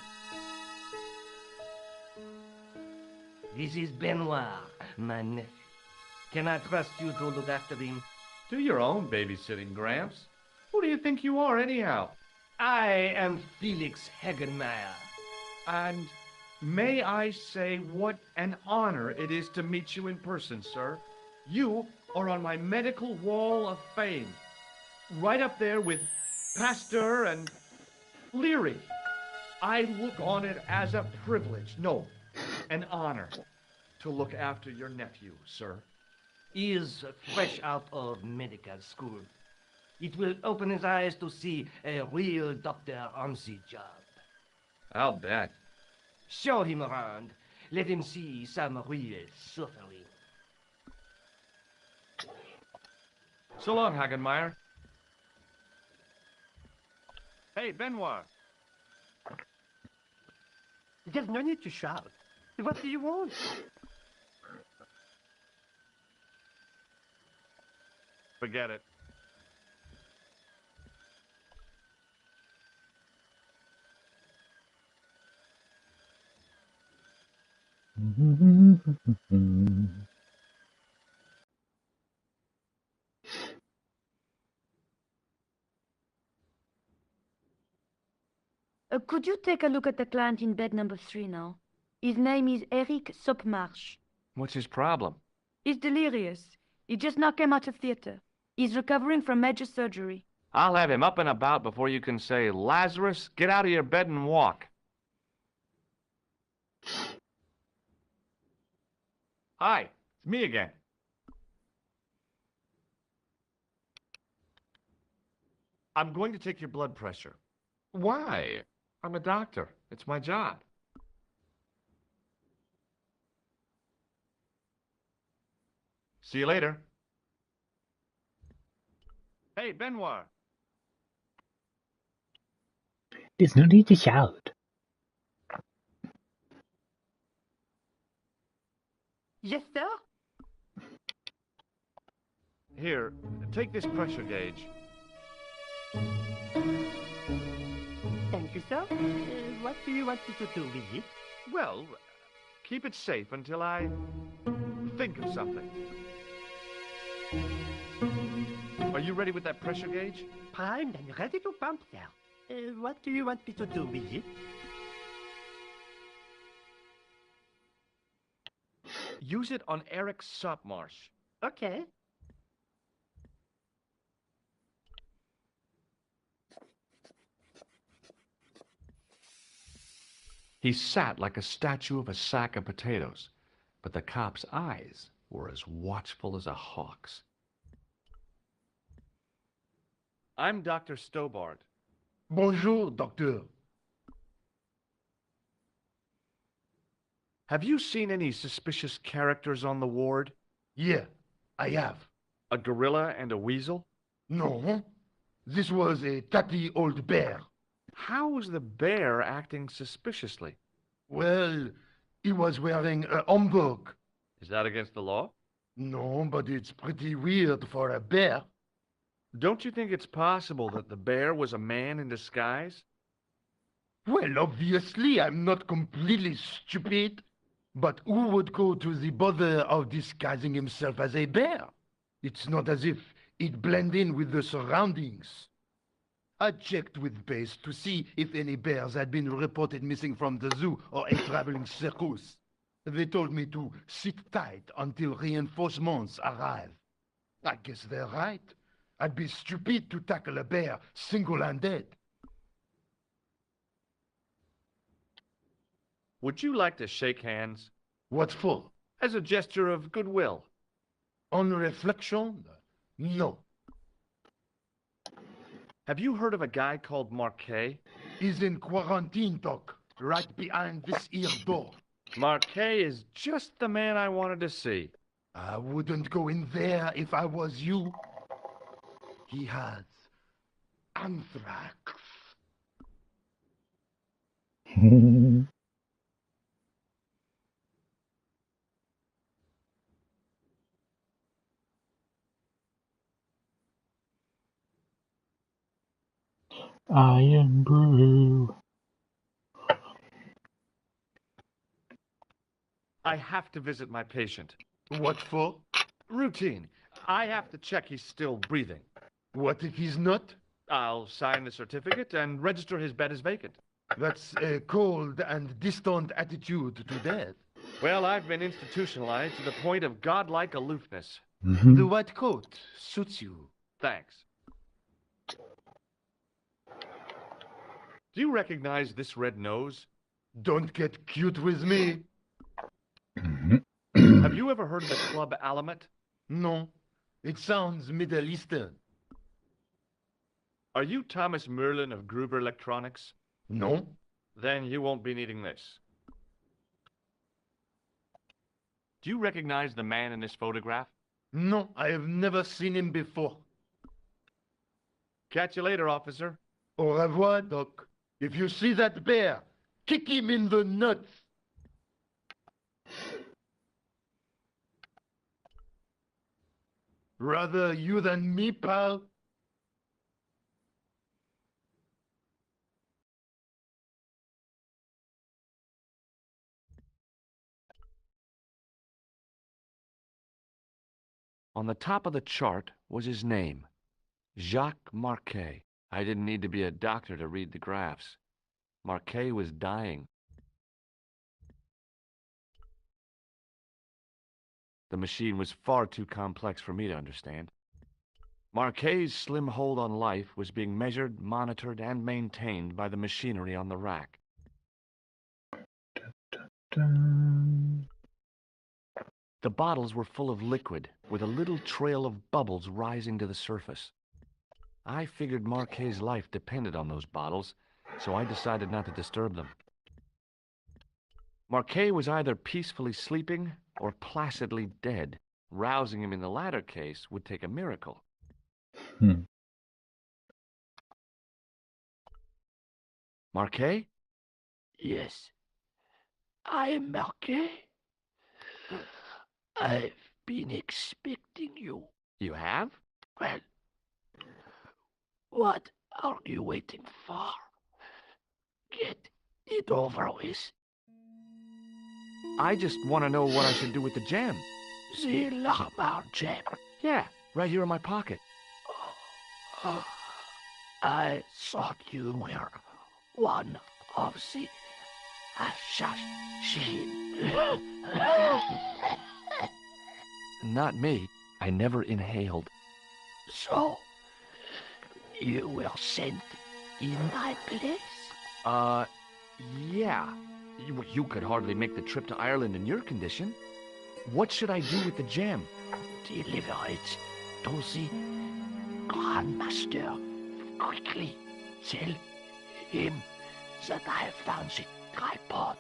This is Benoit, my nephew. Can I trust you to look after him? Do your own babysitting, Gramps. Who do you think you are, anyhow? I am Felix Hagenmeyer. And may I say what an honor it is to meet you in person, sir. You are on my medical wall of fame. Right up there with Pasteur and Leary. I look on it as a privilege, no, an honor, to look after your nephew, sir. He is fresh out of medical school. It will open his eyes to see a real doctor on the job. I'll bet. Show him around. Let him see some real suffering. So long, Hagenmeyer. Hey, Benoit. There's no need to shout. What do you want? Forget it. Could you take a look at the client in bed number 3 now? His name is Eric Sopmarsh. What's his problem? He's delirious. He just now came out of theater. He's recovering from major surgery. I'll have him up and about before you can say, Lazarus, get out of your bed and walk. Hi, it's me again. I'm going to take your blood pressure. Why? I'm a doctor. It's my job. See you later. Hey, Benoit. There's no need to shout. Yes, sir? Here, take this pressure gauge. Thank you, sir. What do you want me to do with it? Well, keep it safe until I think of something. Are you ready with that pressure gauge? Primed and ready to pump, sir. What do you want me to do with it? Use it on Eric Sopmarsh. Okay. He sat like a statue of a sack of potatoes, but the cop's eyes were as watchful as a hawk's. I'm Dr. Stobart. Bonjour, docteur. Have you seen any suspicious characters on the ward? Yeah, I have. A gorilla and a weasel? No. This was a tatty old bear. How was the bear acting suspiciously? Well, he was wearing a homburg. Is that against the law? No, but it's pretty weird for a bear. Don't you think it's possible that the bear was a man in disguise? Well, obviously, I'm not completely stupid. But who would go to the bother of disguising himself as a bear? It's not as if he'd blend in with the surroundings. I checked with base to see if any bears had been reported missing from the zoo or a traveling circus. They told me to sit tight until reinforcements arrive. I guess they're right. I'd be stupid to tackle a bear single-handed. Would you like to shake hands? What for? As a gesture of goodwill. On reflection, no. Have you heard of a guy called Marquet? He's in quarantine, Doc, right behind this here door. Marquet is just the man I wanted to see. I wouldn't go in there if I was you. He has anthrax. Iron Brew. I have to visit my patient. What for? Routine. I have to check he's still breathing. What if he's not? I'll sign the certificate and register his bed as vacant. That's a cold and distant attitude to death. Well, I've been institutionalized to the point of godlike aloofness. The white coat suits you. Thanks. Do you recognize this red nose? Don't get cute with me. Have you ever heard of the Club Alamet? No. It sounds Middle Eastern. Are you Thomas Merlin of Gruber Electronics? No. Then you won't be needing this. Do you recognize the man in this photograph? No, I have never seen him before. Catch you later, officer. Au revoir, Doc. If you see that bear, kick him in the nuts. Rather you than me, pal. On the top of the chart was his name, Jacques Marquet. I didn't need to be a doctor to read the graphs. Marquet was dying. The machine was far too complex for me to understand. Marquet's slim hold on life was being measured, monitored, and maintained by the machinery on the rack. The bottles were full of liquid, with a little trail of bubbles rising to the surface. I figured Marquet's life depended on those bottles, so I decided not to disturb them. Marquet was either peacefully sleeping or placidly dead. Rousing him in the latter case would take a miracle. Marquet? Yes. I am Marquet. I've been expecting you. You have? Well, what are you waiting for? Get it over with. I just want to know what I should do with the gem. The Lamar gem? Yeah, right here in my pocket. I thought you were one of the assassins. Not me. I never inhaled. So, you were sent in my place? Yeah. You could hardly make the trip to Ireland in your condition. What should I do with the gem? Deliver it to the Grandmaster. Quickly. Tell him that I have found the tripod.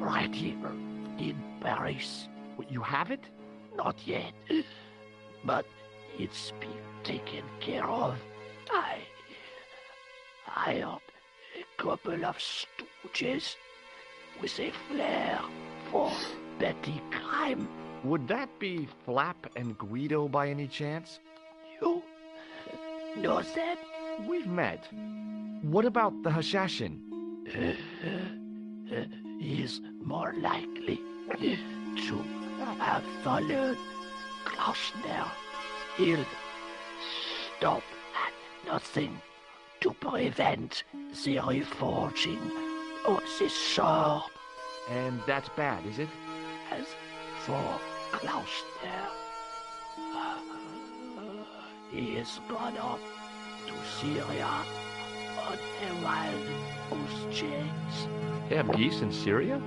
Right here in Paris. You have it? Not yet. But it's been taken care of. I hired a couple of stooges with a flair for petty crime. Would that be Flap and Guido by any chance? You know them? We've met. What about the Hashashin? He's more likely to have followed Klausner. He'll stop at nothing to prevent the reforging of the sword. And that's bad, is it? As for Klausner, he has gone off to Syria on a wild goose chase. They have geese in Syria?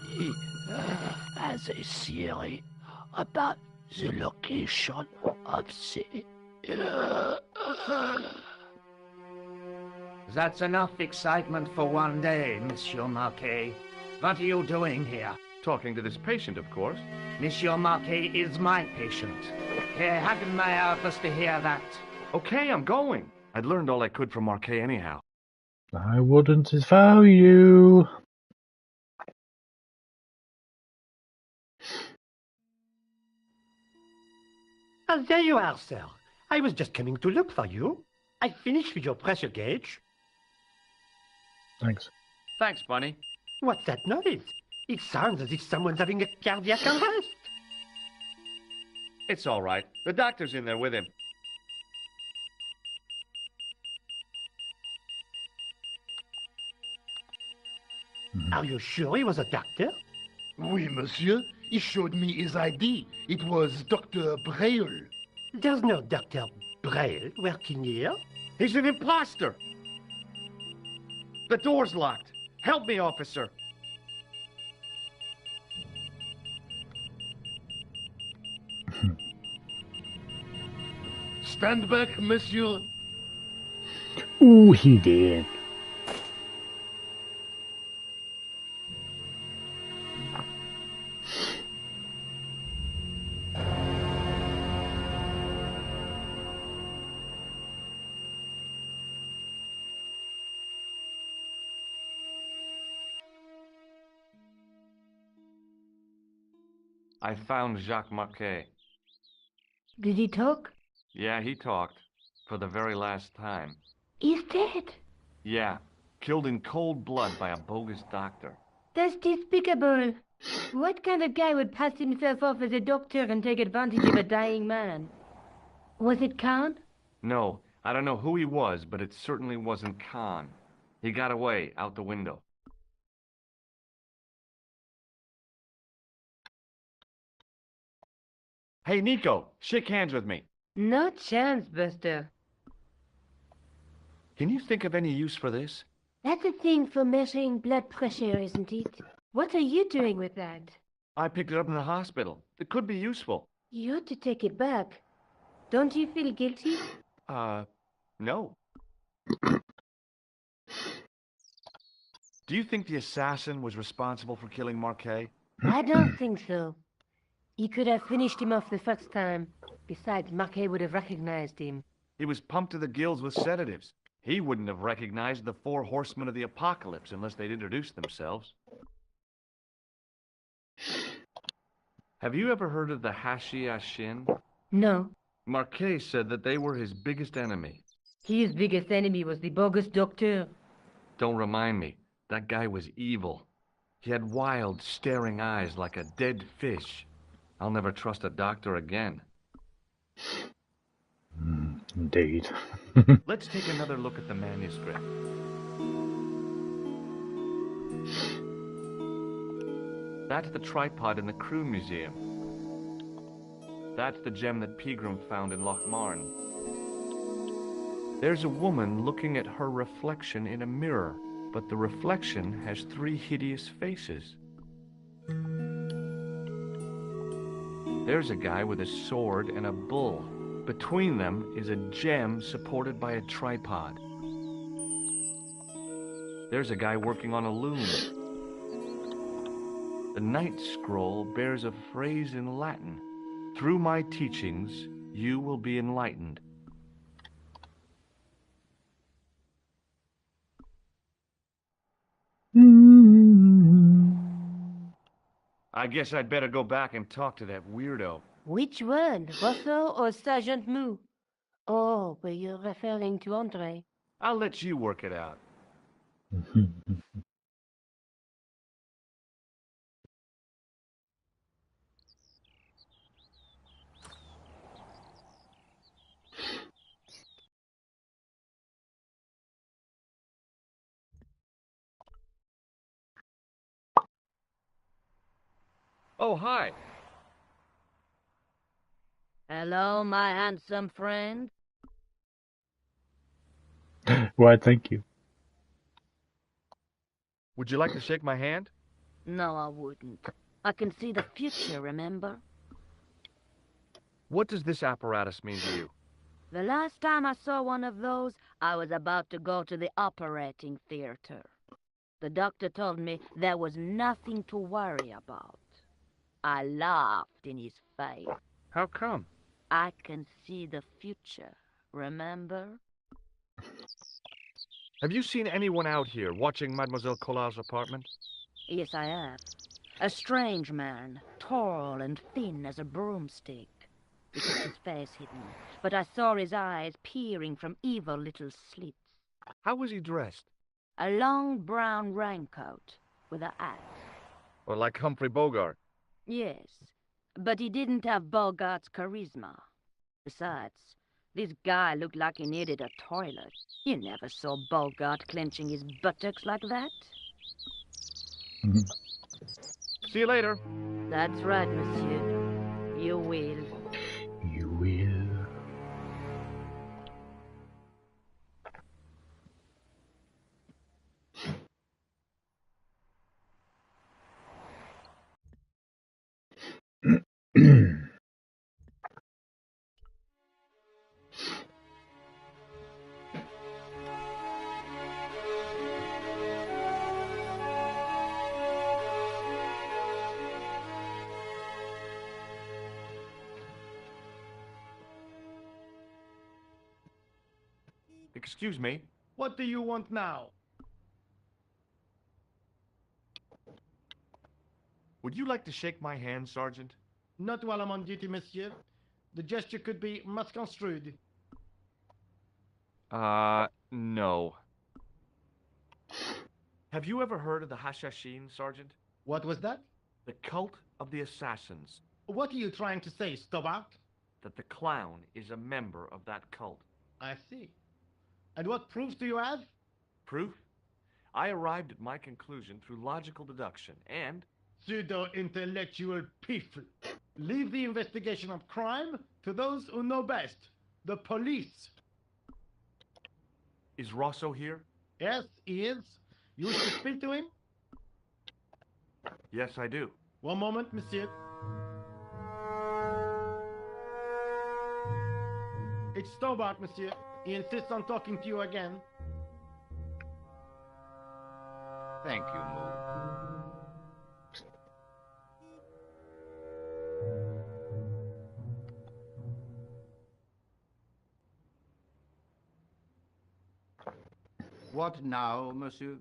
He has a theory about the location of the... That's enough excitement for one day, Monsieur Marquet. What are you doing here? Talking to this patient, of course. Monsieur Marquet is my patient. HatCHeTHaZ was to hear that. Okay, I'm going. I'd learned all I could from Marquet anyhow. I wouldn't disavow you. Ah, there you are, sir. I was just coming to look for you. I finished with your pressure gauge. Thanks. Thanks, Bunny. What's that noise? It sounds as if someone's having a cardiac arrest. It's all right. The doctor's in there with him. Are you sure he was a doctor? Oui, monsieur. He showed me his ID. It was Dr. Braille. There's no Dr. Braille working here. He's an imposter. The door's locked. Help me, officer. Stand back, monsieur. Ooh, he did. I found Jacques Marquet. Did he talk? Yeah, he talked. For the very last time. He's dead. Yeah, killed in cold blood by a bogus doctor. That's despicable. What kind of guy would pass himself off as a doctor and take advantage of a dying man? Was it Khan? No, I don't know who he was, but it certainly wasn't Khan. He got away, out the window. Hey, Nico, shake hands with me. No chance, Buster. Can you think of any use for this? That's a thing for measuring blood pressure, isn't it? What are you doing with that? I picked it up in the hospital. It could be useful. You ought to take it back. Don't you feel guilty? No. Do you think the assassin was responsible for killing Marquet? I don't think so. He could have finished him off the first time. Besides, Marquet would have recognized him. He was pumped to the gills with sedatives. He wouldn't have recognized the 4 horsemen of the apocalypse unless they'd introduced themselves. Have you ever heard of the HatCHeTHaZ? No. Marquet said that they were his biggest enemy. His biggest enemy was the bogus doctor. Don't remind me. That guy was evil. He had wild, staring eyes like a dead fish. I'll never trust a doctor again. Indeed. Let's take another look at the manuscript. That's the tripod in the Crew Museum. That's the gem that Pegram found in Lochmarn. There's a woman looking at her reflection in a mirror, but the reflection has 3 hideous faces. There's a guy with a sword and a bull. Between them is a gem supported by a tripod. There's a guy working on a loom. The Night Scroll bears a phrase in Latin. Through my teachings, You will be enlightened. I guess I'd better go back and talk to that weirdo. Which one, Rosso or Sergeant Moo? Oh, were you referring to Andre? I'll let you work it out. Oh, hi. Hello, my handsome friend. Why, thank you. Would you like to shake my hand? No, I wouldn't. I can see the future, remember? What does this apparatus mean to you? The last time I saw one of those, I was about to go to the operating theater. The doctor told me there was nothing to worry about. I laughed in his face. How come? I can see the future, remember? Have you seen anyone out here watching Mademoiselle Collard's apartment? Yes, I have. A strange man, tall and thin as a broomstick. He kept his face hidden, but I saw his eyes peering from evil little slits. How was he dressed? A long brown raincoat with a hat. Or like Humphrey Bogart? Yes, but he didn't have Bogart's charisma. Besides, this guy looked like he needed a toilet. You never saw Bogart clenching his buttocks like that. See you later. That's right, monsieur. You will. You will. Excuse me. What do you want now? Would you like to shake my hand, Sergeant? Not while I'm on duty, monsieur. The gesture could be misconstrued. No. Have you ever heard of the Hashashin, Sergeant? What was that? The cult of the assassins. What are you trying to say, Stobart? That the clown is a member of that cult. I see. And what proofs do you have? Proof? I arrived at my conclusion through logical deduction and... Pseudo-intellectual people. Leave the investigation of crime to those who know best. The police. Is Rosso here? Yes, he is. You wish to speak to him? Yes, I do. One moment, monsieur. It's Stobart, monsieur. He insists on talking to you again. Thank you, Moo. What now, monsieur?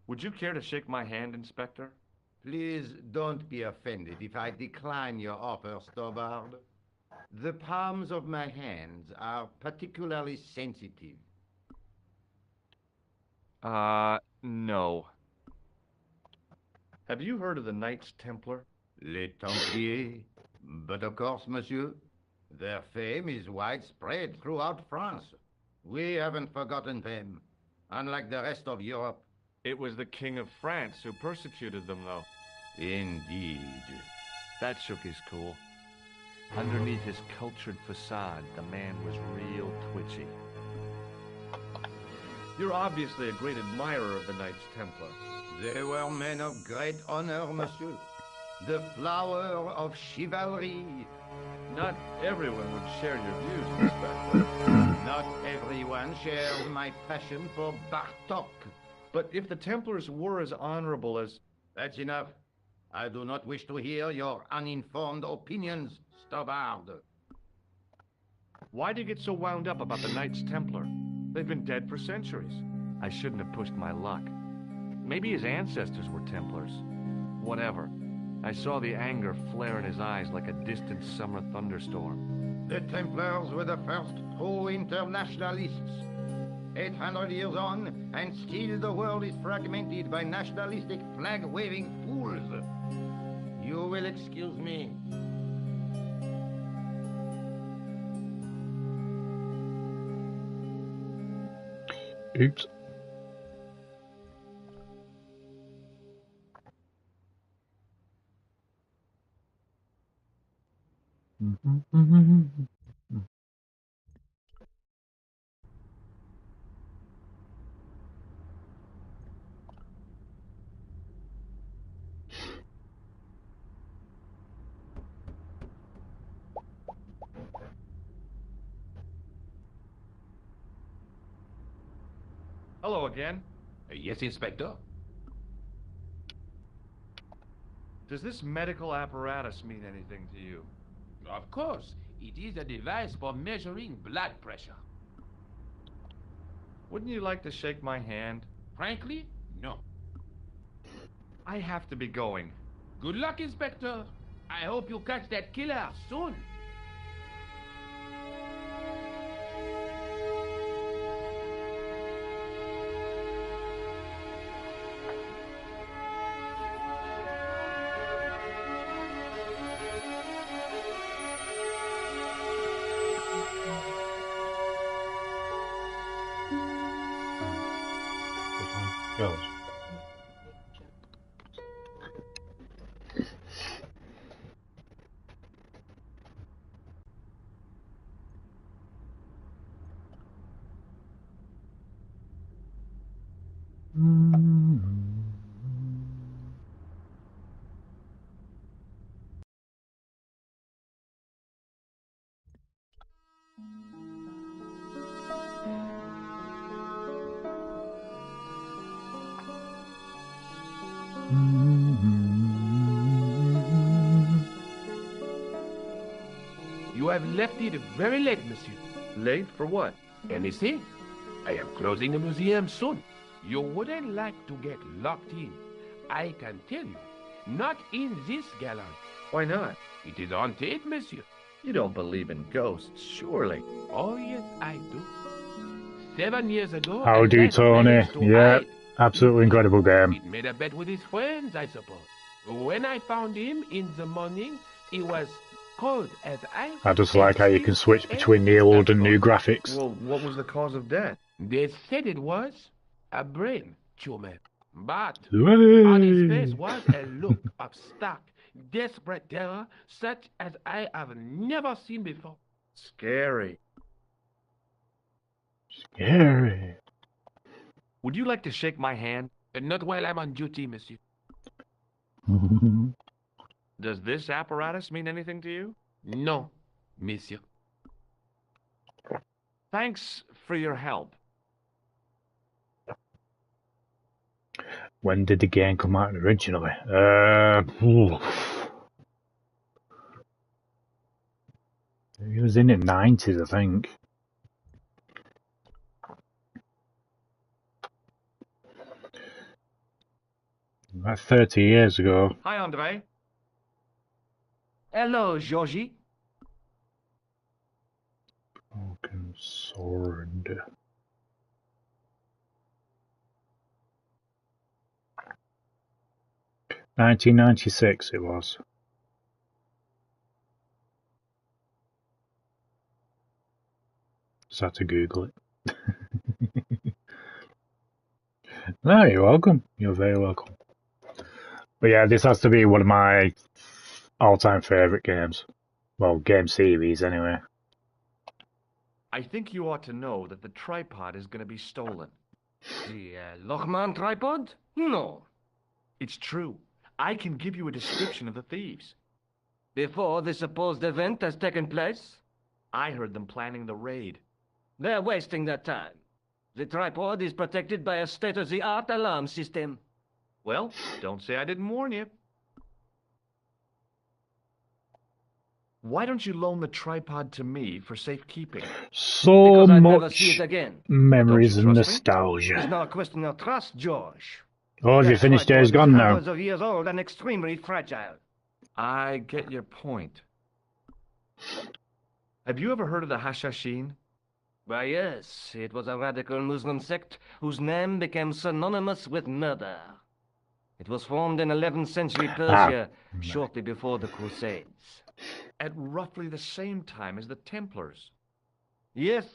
Would you care to shake my hand, Inspector? Please don't be offended if I decline your offer, Stobart. The palms of my hands are particularly sensitive. No. Have you heard of the Knights Templar? Les Templiers. But of course, monsieur, their fame is widespread throughout France. We haven't forgotten them, unlike the rest of Europe. It was the King of France who persecuted them, though. Indeed. That shook his cool. Underneath his cultured facade, the man was real twitchy. You're obviously a great admirer of the Knights Templar. They were men of great honor, monsieur. The flower of chivalry. Not everyone would share your views, Inspector. Not everyone shares my passion for Bartok. But if the Templars were as honorable as... That's enough. I do not wish to hear your uninformed opinions, Stobbard. Why do you get so wound up about the Knights Templar? They've been dead for centuries. I shouldn't have pushed my luck. Maybe his ancestors were Templars. Whatever. I saw the anger flare in his eyes like a distant summer thunderstorm. The Templars were the first true internationalists. 800 years on, and still the world is fragmented by nationalistic flag-waving fools. You will excuse me. Oops. Hello again. Yes, Inspector? Does this medical apparatus mean anything to you? Of course. It is a device for measuring blood pressure. Wouldn't you like to shake my hand? Frankly, no. I have to be going. Good luck, Inspector. I hope you catch that killer soon. Goes. You have left it very late, monsieur. Late for what? Anything? I am closing the museum soon. You wouldn't like to get locked in. I can tell you. Not in this gallery. Why not? It is haunted, monsieur. You don't believe in ghosts, surely. Oh, yes, I do. 7 years ago... How do, Tony? Yeah, absolutely incredible game. He made a bet with his friends, I suppose. When I found him in the morning, he was cold as ice. I just like how you can switch between the old and new graphics. Well, what was the cause of death? They said it was a brain tumor. But Hey. on his face was a look of stark, desperate terror such as I have never seen before. Scary. Scary. Would you like to shake my hand? Not while I'm on duty, monsieur. Does this apparatus mean anything to you? No, monsieur. Thanks for your help. When did the game come out originally? It was in the 90s, I think. About 30 years ago. Hi, Andre. Hello, Georgie. Broken sword. $1996 it was. Just had to Google it. No, you're welcome. You're very welcome. But yeah, this has to be one of my all-time favourite games. Well, game series anyway. I think you ought to know that the tripod is going to be stolen. The Lochman tripod? No. It's true. I can give you a description of the thieves. Before the supposed event has taken place? I heard them planning the raid. They're wasting their time. The tripod is protected by a state-of-the-art alarm system. Well, don't say I didn't warn you. Why don't you loan the tripod to me for safekeeping? So Because I'd never much see it again. memories and It's nostalgia. not a question of trust, George. Oh, have you That finished tripod Days is Gone now? hundreds of years old and extremely fragile. I get your point. Have you ever heard of the Hashashin? Why, yes, it was a radical Muslim sect whose name became synonymous with murder. It was formed in 11th century Persia, shortly before the Crusades. At roughly the same time as the Templars. Yes,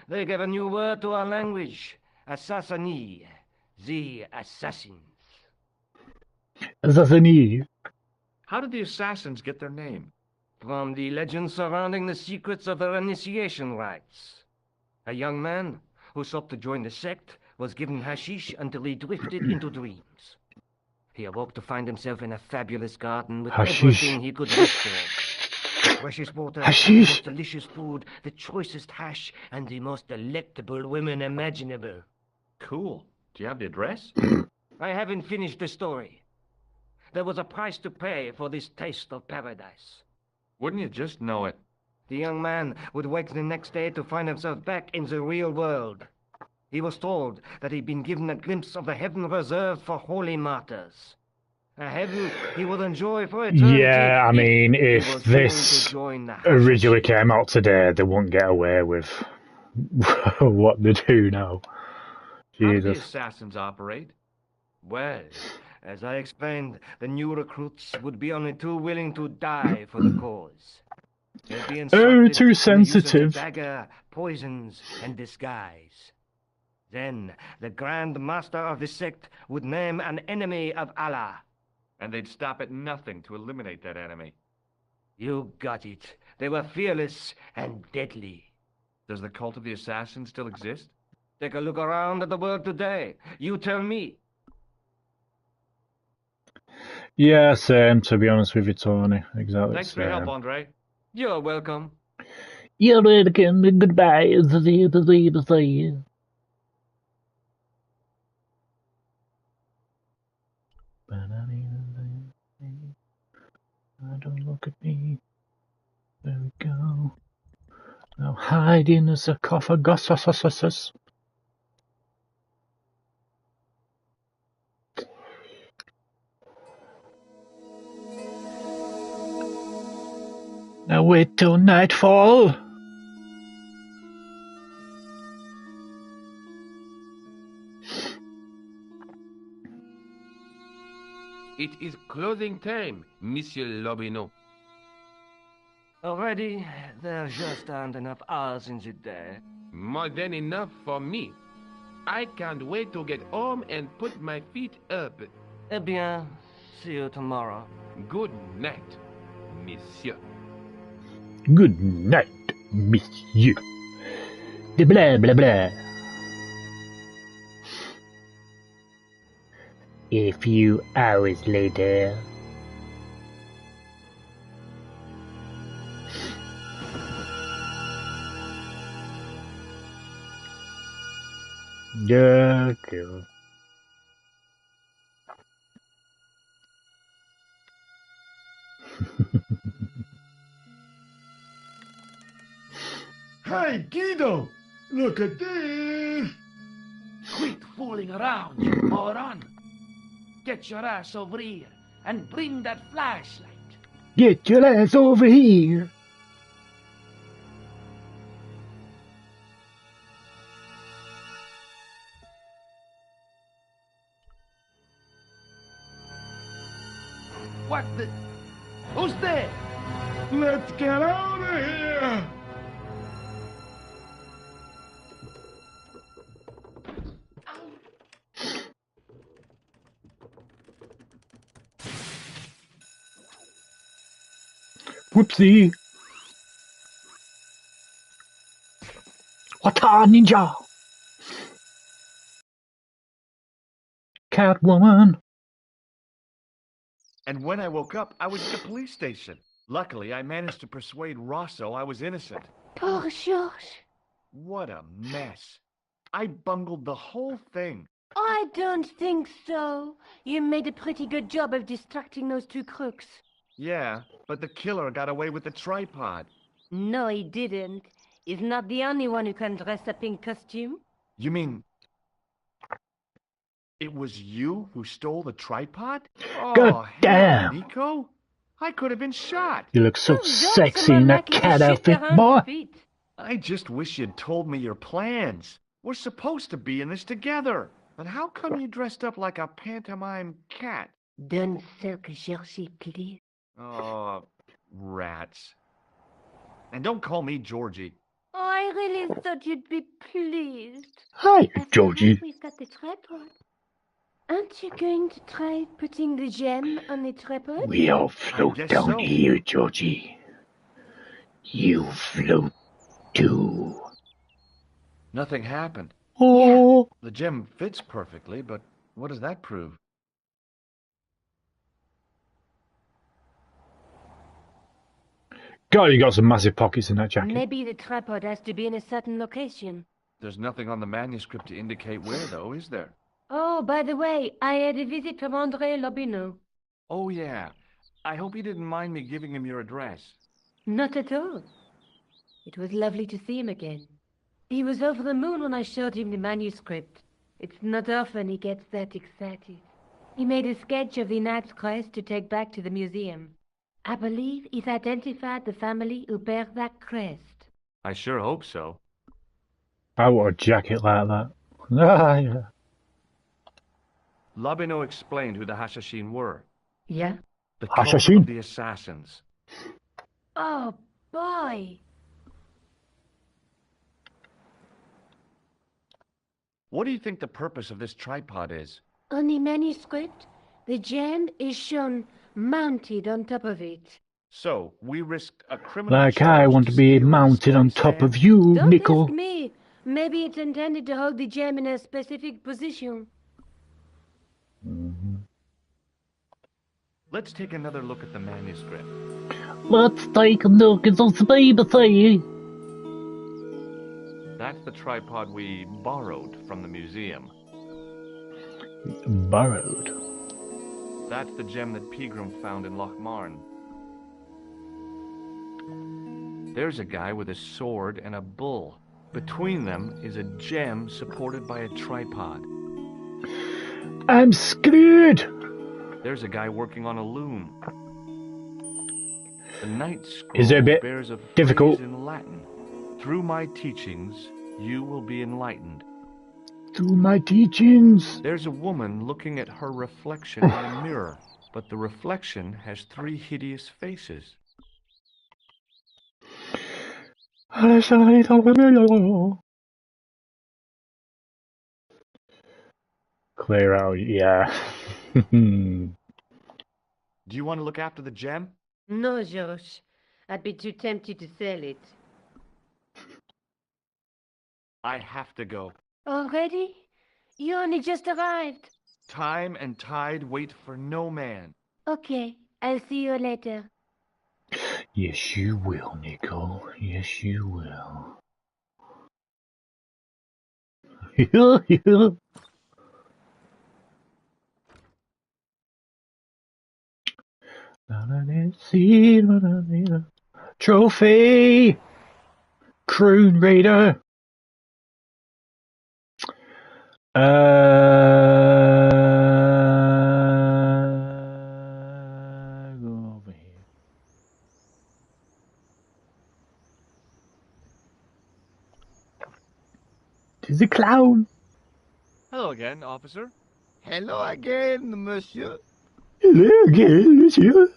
they gave a new word to our language, Assassini, the assassins. Assassini. How did the assassins get their name? From the legends surrounding the secrets of their initiation rites. A young man who sought to join the sect was given hashish until he drifted into dreams. He awoke to find himself in a fabulous garden with everything he could wish for. The freshest water, the most delicious food, the choicest hash, and the most delectable women imaginable. Cool. Do you have the address? I haven't finished the story. There was a price to pay for this taste of paradise. Wouldn't you just know it? The young man would wake the next day to find himself back in the real world. He was told that he'd been given a glimpse of the heaven reserved for holy martyrs. A heaven he would enjoy for eternity. Yeah, I mean, if this originally came out today, they wouldn't get away with what they do now. Jesus. How do the assassins operate? Well, as I explained, the new recruits would be only too willing to die for the cause. They'd be instructed too sensitive. In the use of dagger, poisons, and disguise. Then the Grand Master of the sect would name an enemy of Allah. And they'd stop at nothing to eliminate that enemy. You got it. They were fearless and deadly. Does the cult of the assassins still exist? Take a look around at the world today. You tell me. Yeah, same, to be honest with you, Tony. Exactly. Thanks for your help, Andre. You're welcome. You're welcome. Goodbye. Don't look at me. There we go. Now hide in a sarcophagus. Now wait till nightfall. It is closing time, Monsieur Lobineau. Already, there just aren't enough hours in the day. More than enough for me. I can't wait to get home and put my feet up. Eh bien, see you tomorrow. Good night, Monsieur. Good night, Monsieur. Blah, blah, blah. A few hours later. Yeah, cool. Hey, Guido! Look at this! Quit fooling around, you moron! Get your ass over here and bring that flashlight. Get your ass over here! What the? Who's there? Let's get out of here! Whoopsie. Wata ninja. Catwoman. And when I woke up, I was at the police station. Luckily, I managed to persuade Rosso I was innocent. Poor George. What a mess. I bungled the whole thing. I don't think so. You made a pretty good job of distracting those two crooks. Yeah, but the killer got away with the tripod. No, he didn't. He's not the only one who can dress up in costume. You mean it was you who stole the tripod? God Oh, damn! hell, Nico. I could have been shot. You look so sexy in that cat outfit, boy. I just wish you'd told me your plans. We're supposed to be in this together. But how come you dressed up like a pantomime cat? Don't chercher, please. Oh, rats. And don't call me Georgie. Oh, I really thought you'd be pleased. Hi, Georgie. We've got the tripod. Aren't you going to try putting the gem on the tripod? We all float down here, Georgie. You float too. Nothing happened. Oh. The gem fits perfectly, but what does that prove? God, you got some massive pockets in that jacket. Maybe the tripod has to be in a certain location. There's nothing on the manuscript to indicate where, though, is there? Oh, by the way, I had a visit from André Lobineau. Oh, yeah. I hope you didn't mind me giving him your address. Not at all. It was lovely to see him again. He was over the moon when I showed him the manuscript. It's not often he gets that excited. He made a sketch of the knight's crest to take back to the museum. I believe he's identified the family who bear that crest. I sure hope so. I want a jacket like that. Ah, yeah. Lobineau explained who the Hashashin were. Yeah? The cult Hashashin? of the assassins. Oh, boy! What do you think the purpose of this tripod is? On the manuscript, the gem is shown mounted on top of it. So, we risked a criminal Like I want to be mounted on top of you, Don't Nickel. ask me. Maybe it's intended to hold the gem in a specific position. Let's take another look at the manuscript. Let's take a look at those baby. That's the tripod we borrowed from the museum. Borrowed? That's the gem that Pegram found in Lochmarn. There's a guy with a sword and a bull. Between them is a gem supported by a tripod. I'm screwed! There's a guy working on a loom. The night scroll Is it a bit bears a difficult? phrase in Latin. Through my teachings, you will be enlightened. Through my teachings. There's a woman looking at her reflection in a mirror, but the reflection has 3 hideous faces. Clear out, yeah. Do you want to look after the gem? No, Josh. I'd be too tempted to sell it. I have to go. Already? You only just arrived. Time and tide wait for no man. Okay, I'll see you later. Yes, you will, Nico. Yes, you will. Trophy! Croon Raider! Go over here. Tis a clown! Hello again, officer. Hello again, monsieur. Hello again, monsieur.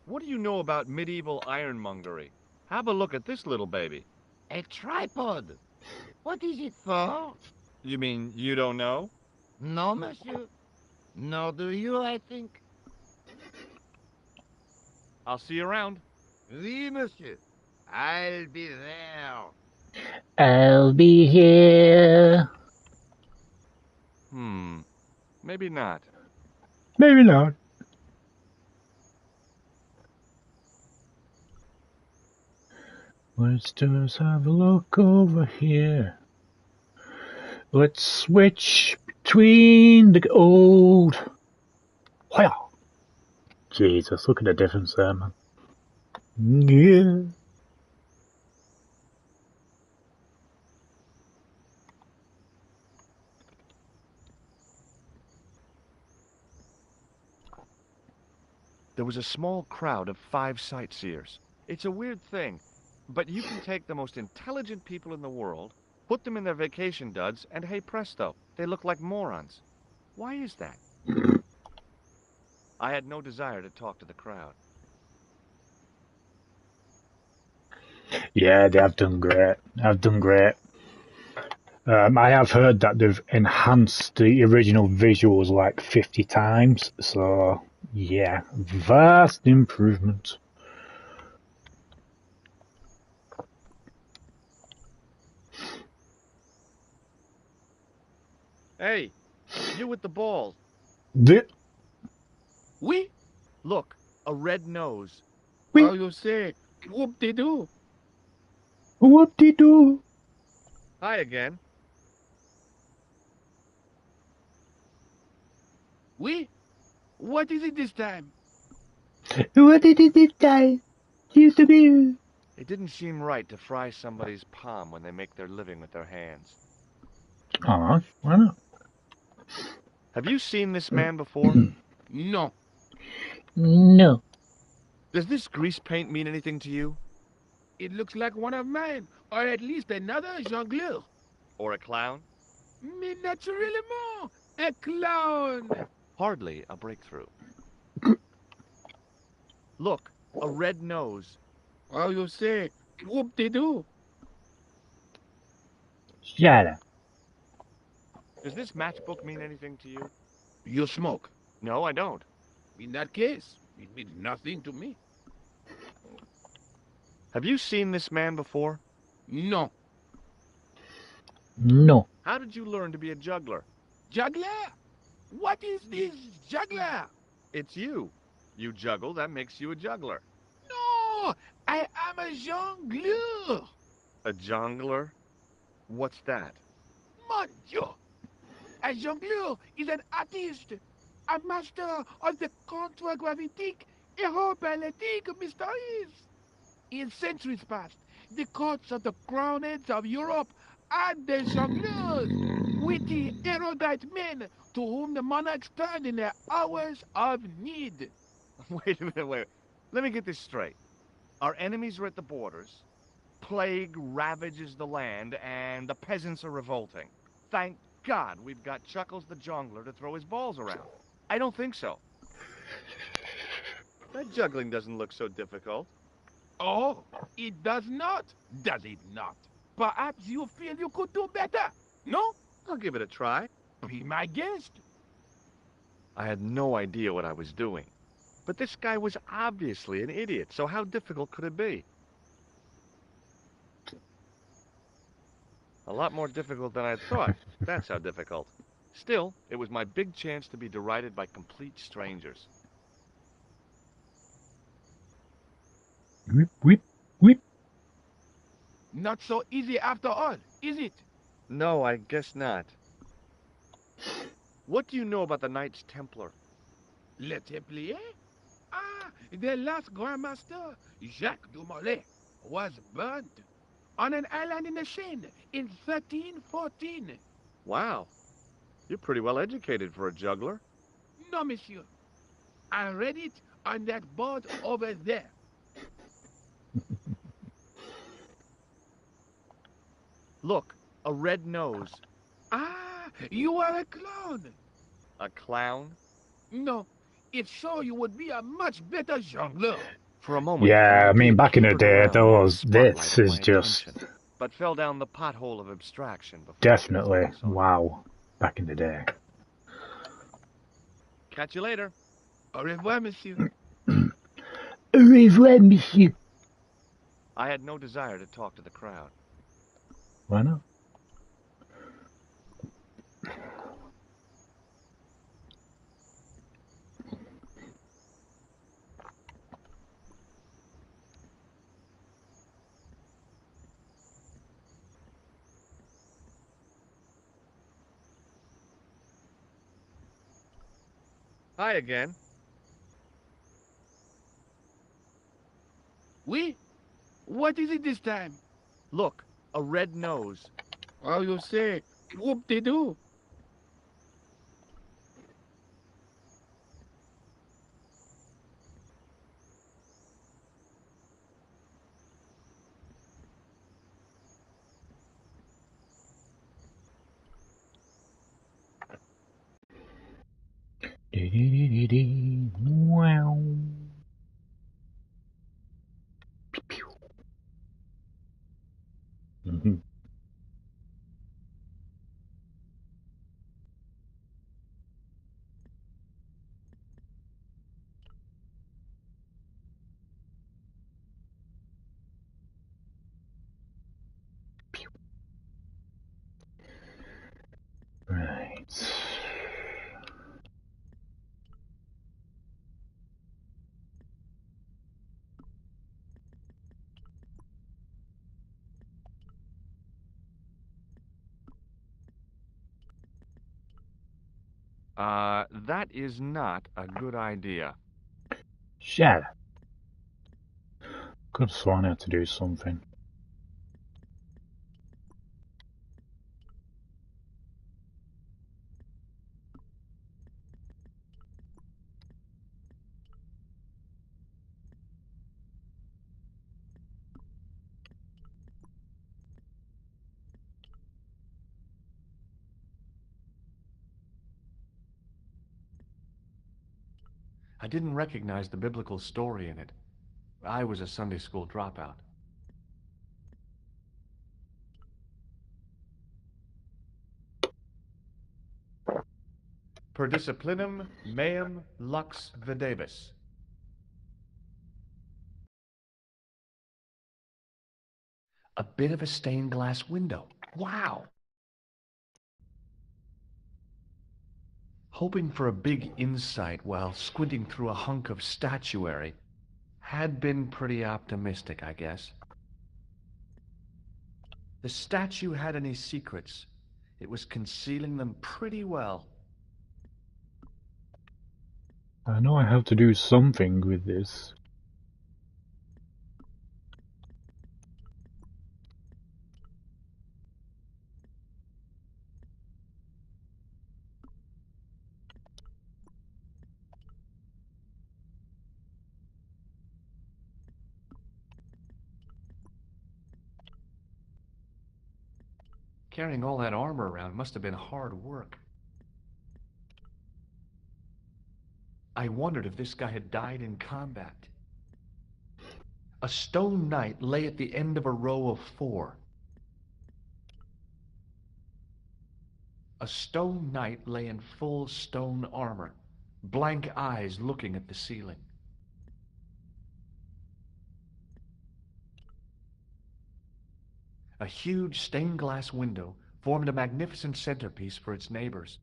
What do you know about medieval ironmongery? Have a look at this little baby. A tripod. What is it for? You mean you don't know? No, monsieur. Nor do you, I think. I'll see you around. Oui, monsieur. I'll be there. I'll be here. Maybe not. Maybe not. Let's just have a look over here. Let's switch between the old. Hiya. Jesus, look at the difference there, man. Yeah. There was a small crowd of 5 sightseers. It's a weird thing, but you can take the most intelligent people in the world, put them in their vacation duds, and hey presto, they look like morons. Why is that? I had no desire to talk to the crowd. Yeah, they have done great. I've done great. I have heard that they've enhanced the original visuals like 50 times, so yeah, vast improvement. Hey, you with the balls. Oui? Look, a red nose. How you say? Whoop-de-doo. Whoop-de-doo. Hi again. Oui? What is it this time? What is it this time? Seems to be. It didn't seem right to fry somebody's palm when they make their living with their hands. Why not? Have you seen this man before? No. No. Does this grease paint mean anything to you? It looks like one of mine, or at least another jongleur. Or a clown? Mais naturellement, a clown. Hardly a breakthrough. Look, a red nose. How you say? Whoop-de-doo. Shut up. Does this matchbook mean anything to you? You smoke? No, I don't. In that case, it means nothing to me. Have you seen this man before? No. No. How did you learn to be a juggler? Juggler? What is this juggler? It's you. You juggle, that makes you a juggler. No, I am a jongleur. A jongler? What's that? Mon Dieu. A jongleur is an artist, a master of the contragravitic aeroballetic mysteries. In centuries past, the courts of the crowned heads of Europe had the jongleurs, witty, erudite men to whom the monarchs turned in their hours of need. Wait a minute, wait. Let me get this straight. Our enemies are at the borders, plague ravages the land, and the peasants are revolting. Thank God we've got Chuckles the Jongler to throw his balls around. I don't think so. That juggling doesn't look so difficult. Oh, it does not, does it not? Perhaps you feel you could do better, no? I'll give it a try. Be my guest. I had no idea what I was doing. But this guy was obviously an idiot, so how difficult could it be? A lot more difficult than I thought. That's how difficult. Still, it was my big chance to be derided by complete strangers. Whip, whip, whip. Not so easy after all, is it? No, I guess not. What do you know about the Knights Templar? Le Templier? Ah, the last Grand Master, Jacques Dumoulin, was burnt on an island in the Seine in 1314. Wow. You're pretty well educated for a juggler. No, monsieur. I read it on that board over there. Look, a red nose. Ah, you are a clown. A clown? No, it so you would be a much better jongleur. For a moment, Yeah, I mean, back in the day, this this is just but fell down the pothole of abstraction before definitely wow. Back in the day. Catch you later. Au revoir, monsieur. Au revoir, monsieur. I had no desire to talk to the crowd. Why not? Hi again. Oui? What is it this time? Look, a red nose. Oh, you say, whoop-de-doo. Wow. Mm-hmm. Right. That is not a good idea. Shut up. Could have sworn I had to do something. I didn't recognize the biblical story in it. I was a Sunday school dropout. Per disciplinum meum lux videbis. A bit of a stained glass window. Wow! Hoping for a big insight while squinting through a hunk of statuary had been pretty optimistic, I guess. The statue had any secrets. It was concealing them pretty well. I know I have to do something with this. Carrying all that armor around must have been hard work. I wondered if this guy had died in combat. A stone knight lay at the end of a row of 4. A stone knight lay in full stone armor, blank eyes looking at the ceiling. A huge stained glass window formed a magnificent centerpiece for its neighbors.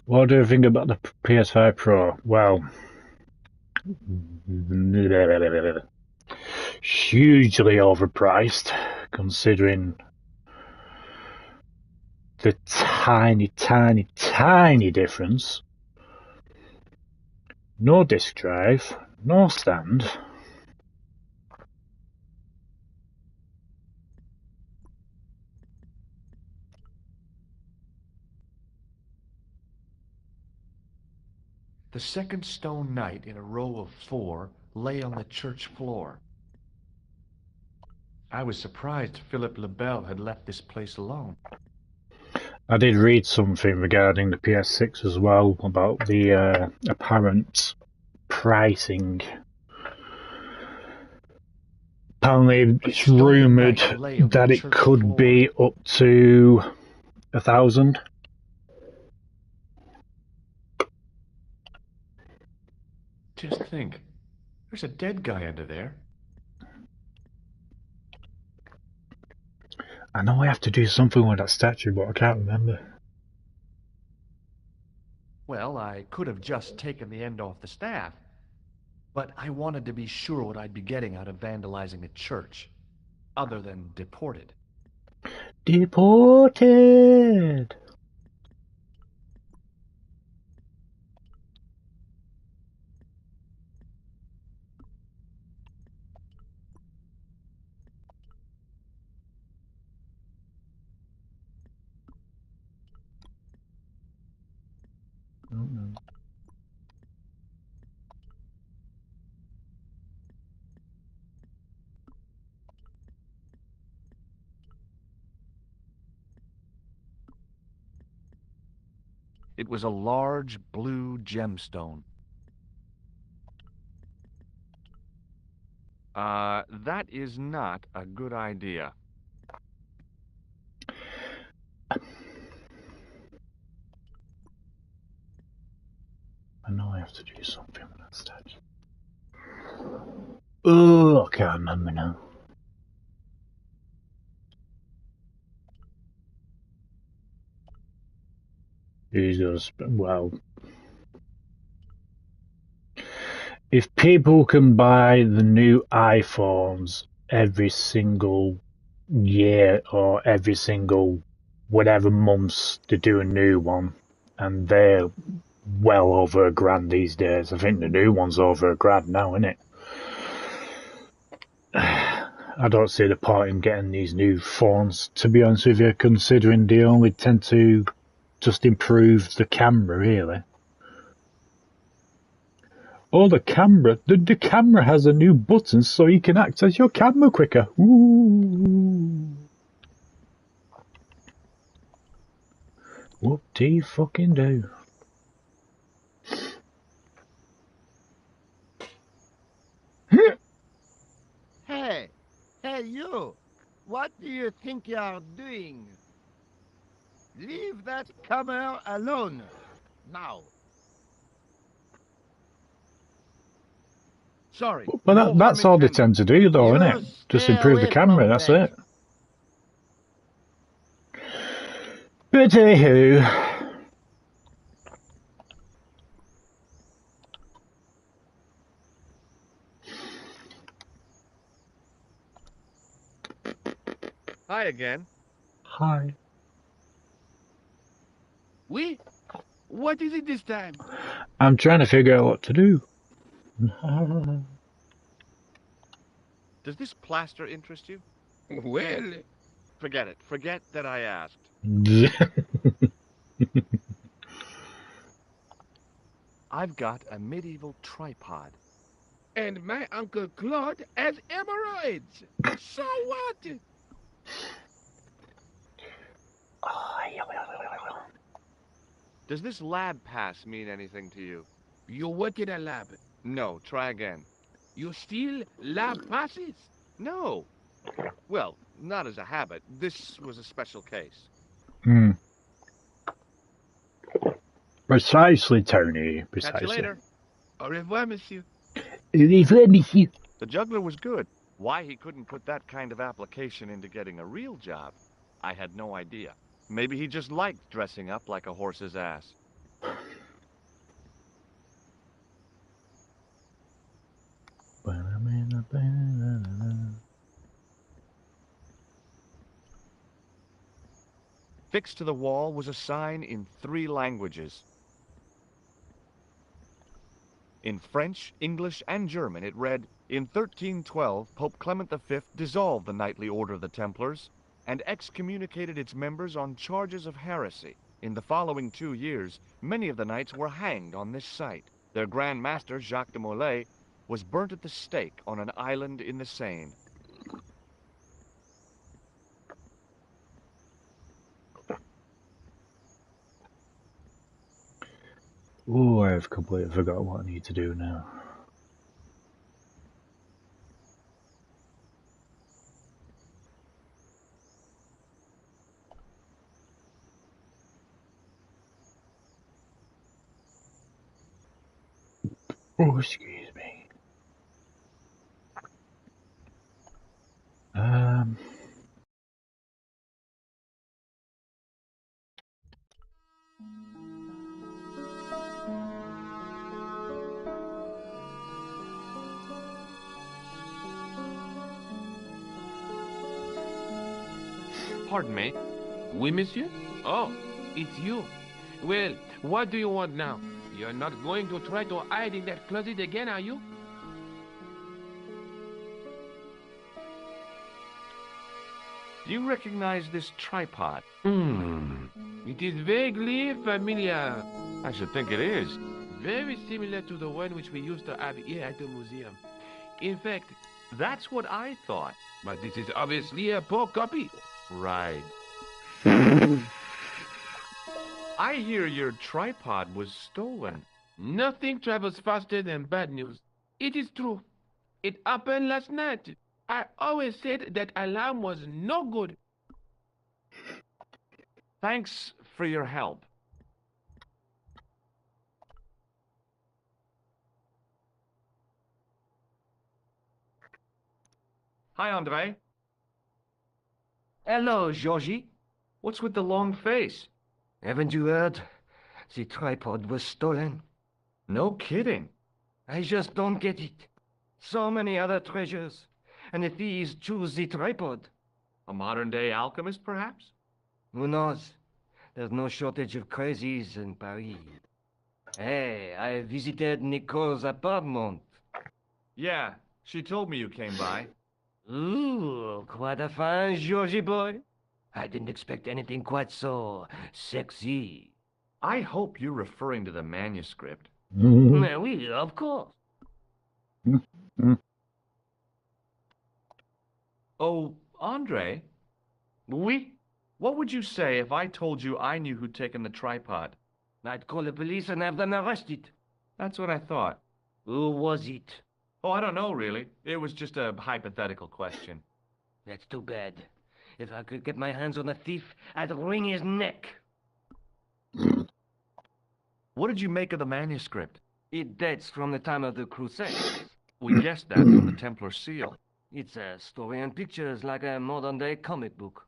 What do you think about the PS5 Pro? Well, hugely overpriced, considering the tiny, tiny, tiny difference. No disk drive, no stand. The second stone knight in a row of 4 lay on the church floor. I was surprised Philip Lebel had left this place alone. I did read something regarding the PS6 as well, about the apparent pricing. Apparently it's rumoured that it could be up to 1,000. Just think, there's a dead guy under there. I know I have to do something with that statue, but I can't remember. Well, I could have just taken the end off the staff, but I wanted to be sure what I'd be getting out of vandalizing a church, other than deported. Deported! It was a large blue gemstone. That is not a good idea. I know I have to do something with that statue. Oh, I can't remember now. Jesus, well, if people can buy the new iPhones every single year or every single whatever months to do a new one, and they're well over $1,000 these days. I think the new one's over $1,000 now, isn't it? I don't see the point in getting these new phones, to be honest with you, considering they only tend to just improve the camera, really. Oh, the camera. The camera has a new button so you can access your camera quicker. Ooh. Whoop-dee-fucking do. Hey, you! What do you think you are doing? Leave that camera alone, now. Sorry. Well, that's all they tend to do, though, isn't it? Just improve the camera, that's it. But hey-ho. Hi again. Hi. Oui? What is it this time? I'm trying to figure out what to do. Does this plaster interest you? Well... Forget it. Forget that I asked. I've got a medieval tripod. And my Uncle Claude has hemorrhoids. So what? Does this lab pass mean anything to you? You work in a lab. No, try again. You steal lab passes? No. Well, not as a habit. This was a special case. Precisely, Tony. Precisely. Catch you later. Au revoir, monsieur. Au revoir, monsieur. The juggler was good. Why he couldn't put that kind of application into getting a real job, I had no idea. Maybe he just liked dressing up like a horse's ass. Fixed to the wall was a sign in 3 languages. In French, English, and German it read, "In 1312, Pope Clement V dissolved the Knightly Order of the Templars and excommunicated its members on charges of heresy. In the following 2 years, many of the knights were hanged on this site. Their Grand Master, Jacques de Molay, was burnt at the stake on an island in the Seine." Oh, I've completely forgot what I need to do now. Oh, excuse me. Pardon me. Oui, monsieur? Oh, it's you. Well, what do you want now? You're not going to try to hide in that closet again, are you? Do you recognize this tripod? It is vaguely familiar. I should think it is. Very similar to the one which we used to have here at the museum. In fact, That's what I thought. but this is obviously a poor copy. Right. I hear your tripod was stolen. Nothing travels faster than bad news. It is true. It happened last night. I always said that alarm was no good. Thanks for your help. Hi, Andre. Hello, Georgie. What's with the long face? Haven't you heard? The tripod was stolen. No kidding. I just don't get it. So many other treasures, and the thieves choose the tripod. A modern-day alchemist, perhaps? Who knows? There's no shortage of crazies in Paris. Hey, I visited Nicole's apartment. Yeah, she told me you came by. Ooh, quite a fine Georgie boy. I didn't expect anything quite so sexy. I hope you're referring to the manuscript. Oui, of course. Oh, Andre? Oui? What would you say if I told you I knew who'd taken the tripod? I'd call the police and have them arrested. That's what I thought. Who was it? Oh, I don't know, really. It was just a hypothetical question. That's too bad. If I could get my hands on the thief, I'd wring his neck. What did you make of the manuscript? It dates from the time of the Crusades. We guessed that from the Templar seal. It's a story and pictures like a modern-day comic book.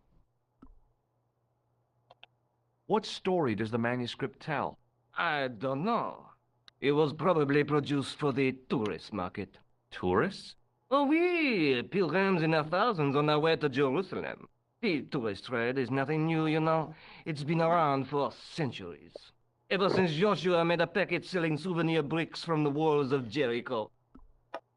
What story does the manuscript tell? I don't know. It was probably produced for the tourist market. Tourists? Oh, oui, pilgrims in their thousands on their way to Jerusalem. The tourist trade is nothing new, you know. It's been around for centuries. Ever since Joshua made a packet selling souvenir bricks from the walls of Jericho.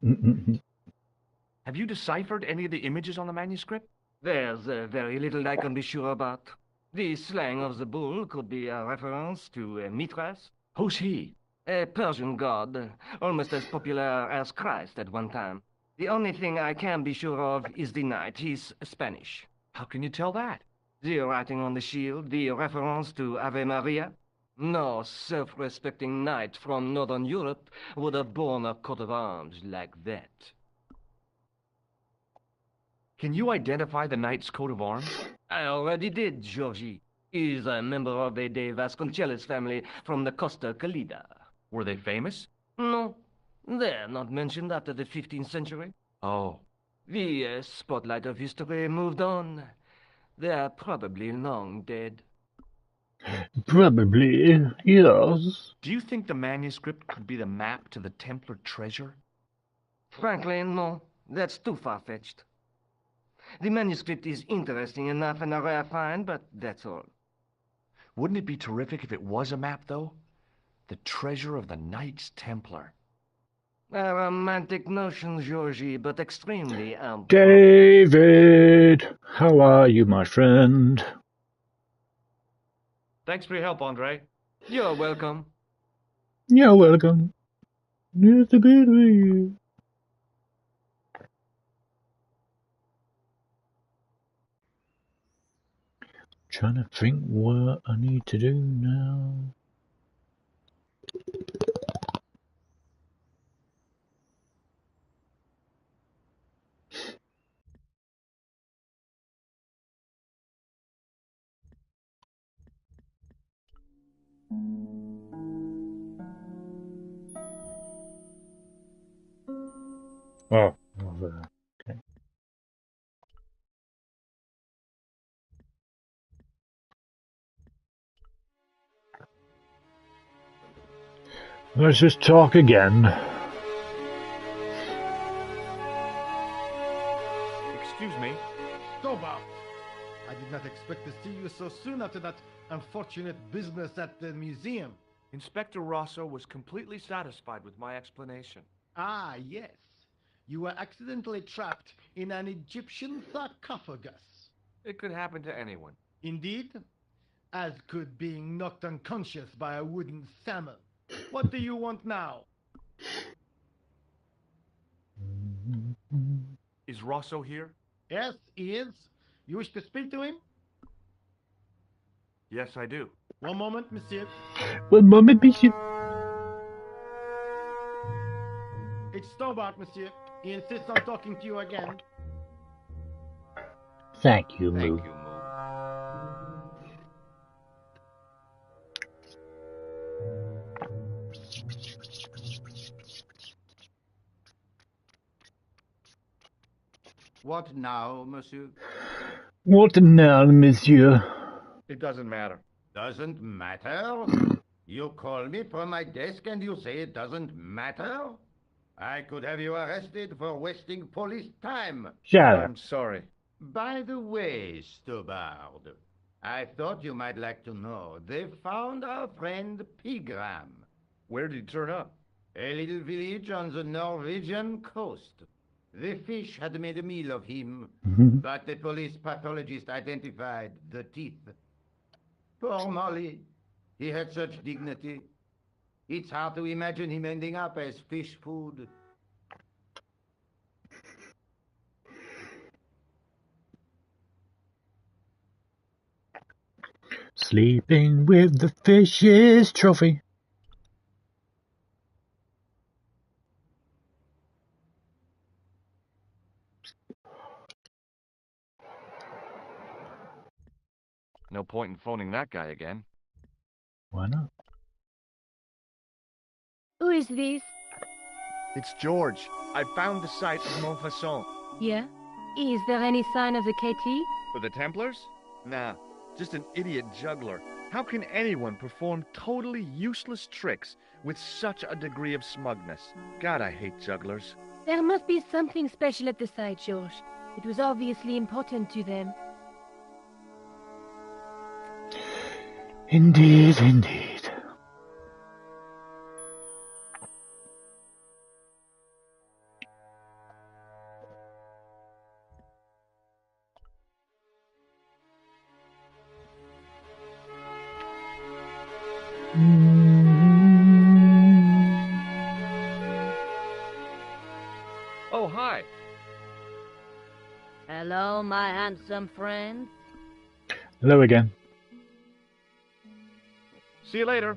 Have you deciphered any of the images on the manuscript? There's very little I can be sure about. The slang of the bull could be a reference to Mithras. Who's he? A Persian god, almost as popular as Christ at one time. The only thing I can be sure of is the knight. He's Spanish. How can you tell that? The writing on the shield, the reference to Ave Maria. No self-respecting knight from Northern Europe would have borne a coat of arms like that. Can you identify the knight's coat of arms? I already did, Georgie. He's a member of the De Vasconcelos family from the Costa Calida. Were they famous? No, they're not mentioned after the 15th century. Oh. The spotlight of history moved on. They're probably long dead. Probably, yes. Do you think the manuscript could be the map to the Templar treasure? Frankly, no. That's too far-fetched. The manuscript is interesting enough and a rare find, but that's all. Wouldn't it be terrific if it was a map, though? The treasure of the Knights Templar. A romantic notion, Georgie, but extremely improbable. David, how are you, my friend? Thanks for your help, Andre. You're welcome. You're welcome. It's a good for you. Trying to think what I need to do now. Oh, over there. Okay. Let's just talk again. Excuse me. Toba! I did not expect to see you so soon after that unfortunate business at the museum. Inspector Rosso was completely satisfied with my explanation. Ah, yes. You were accidentally trapped in an Egyptian sarcophagus. It could happen to anyone. Indeed, as could being knocked unconscious by a wooden salmon. What do you want now? Is Rosso here? Yes, he is. You wish to speak to him? Yes, I do. One moment, monsieur. One moment, monsieur. It's Stobart, monsieur. He insists on talking to you again. Thank you, Moo. Thank you, Moo. What now, monsieur? What now, monsieur? It doesn't matter. Doesn't matter? You call me from my desk and you say it doesn't matter? I could have you arrested for wasting police time. Shut up. I'm sorry. By the way, Stubard, I thought you might like to know they found our friend Pigram. Where did he turn up? A little village on the Norwegian coast. The fish had made a meal of him, but the police pathologist identified the teeth. Poor Molly. He had such dignity. It's hard to imagine him ending up as fish food. Sleeping with the fishes trophy. No point in phoning that guy again. Why not? Who is this? It's George. I found the site of Montfaucon. Yeah? Is there any sign of the KT? For the Templars? Nah, just an idiot juggler. How can anyone perform totally useless tricks with such a degree of smugness? God, I hate jugglers. There must be something special at the site, George. It was obviously important to them. Indeed, indeed. Oh, hi. Hello, my handsome friend. Hello again. See you later.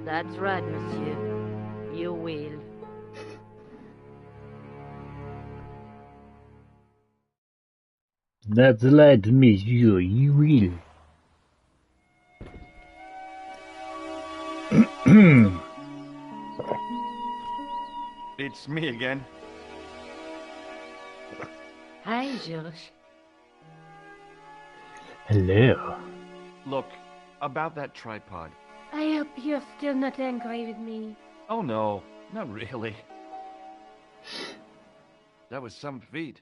That's right, monsieur. You will. That's right, monsieur. You will. It's me again. Hi, George. Hello. Look, about that tripod. I hope you're still not angry with me. Oh no, not really. That was some feat.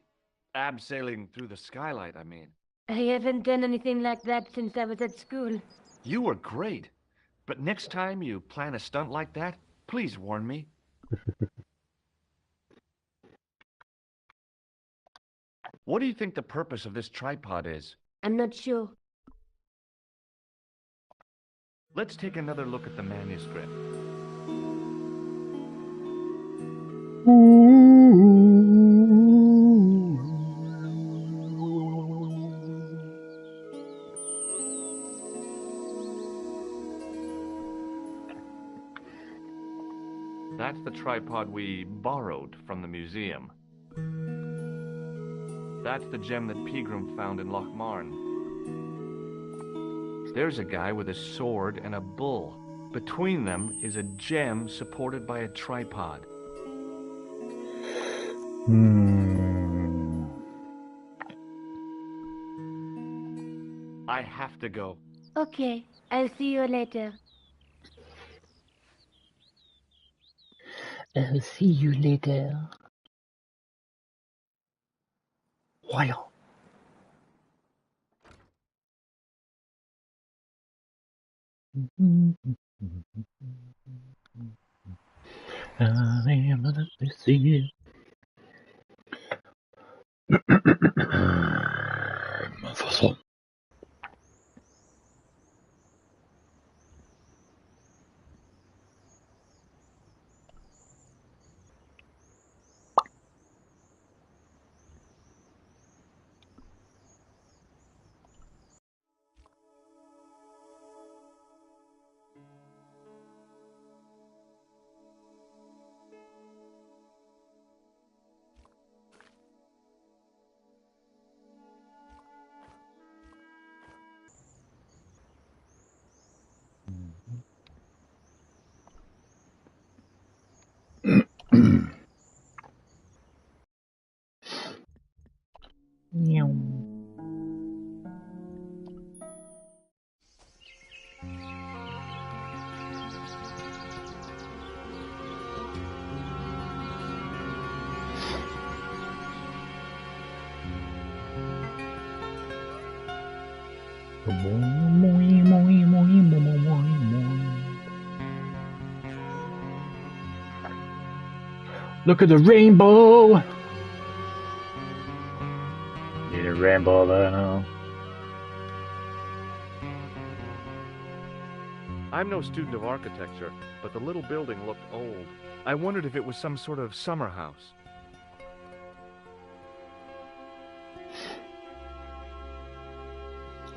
Abseiling through the skylight, I mean. I haven't done anything like that since I was at school. You were great. But next time you plan a stunt like that, please warn me. What do you think the purpose of this tripod is? I'm not sure. Let's take another look at the manuscript. That's the tripod we borrowed from the museum. That's the gem that Pegram found in Lochmarn. There's a guy with a sword and a bull. Between them is a gem supported by a tripod. I have to go. Okay, I'll see you later. I'll see you later. Wow. I am gonna see you. Façon. Look at the rainbow! Need a rainbow there now. I'm no student of architecture, but the little building looked old. I wondered if it was some sort of summer house.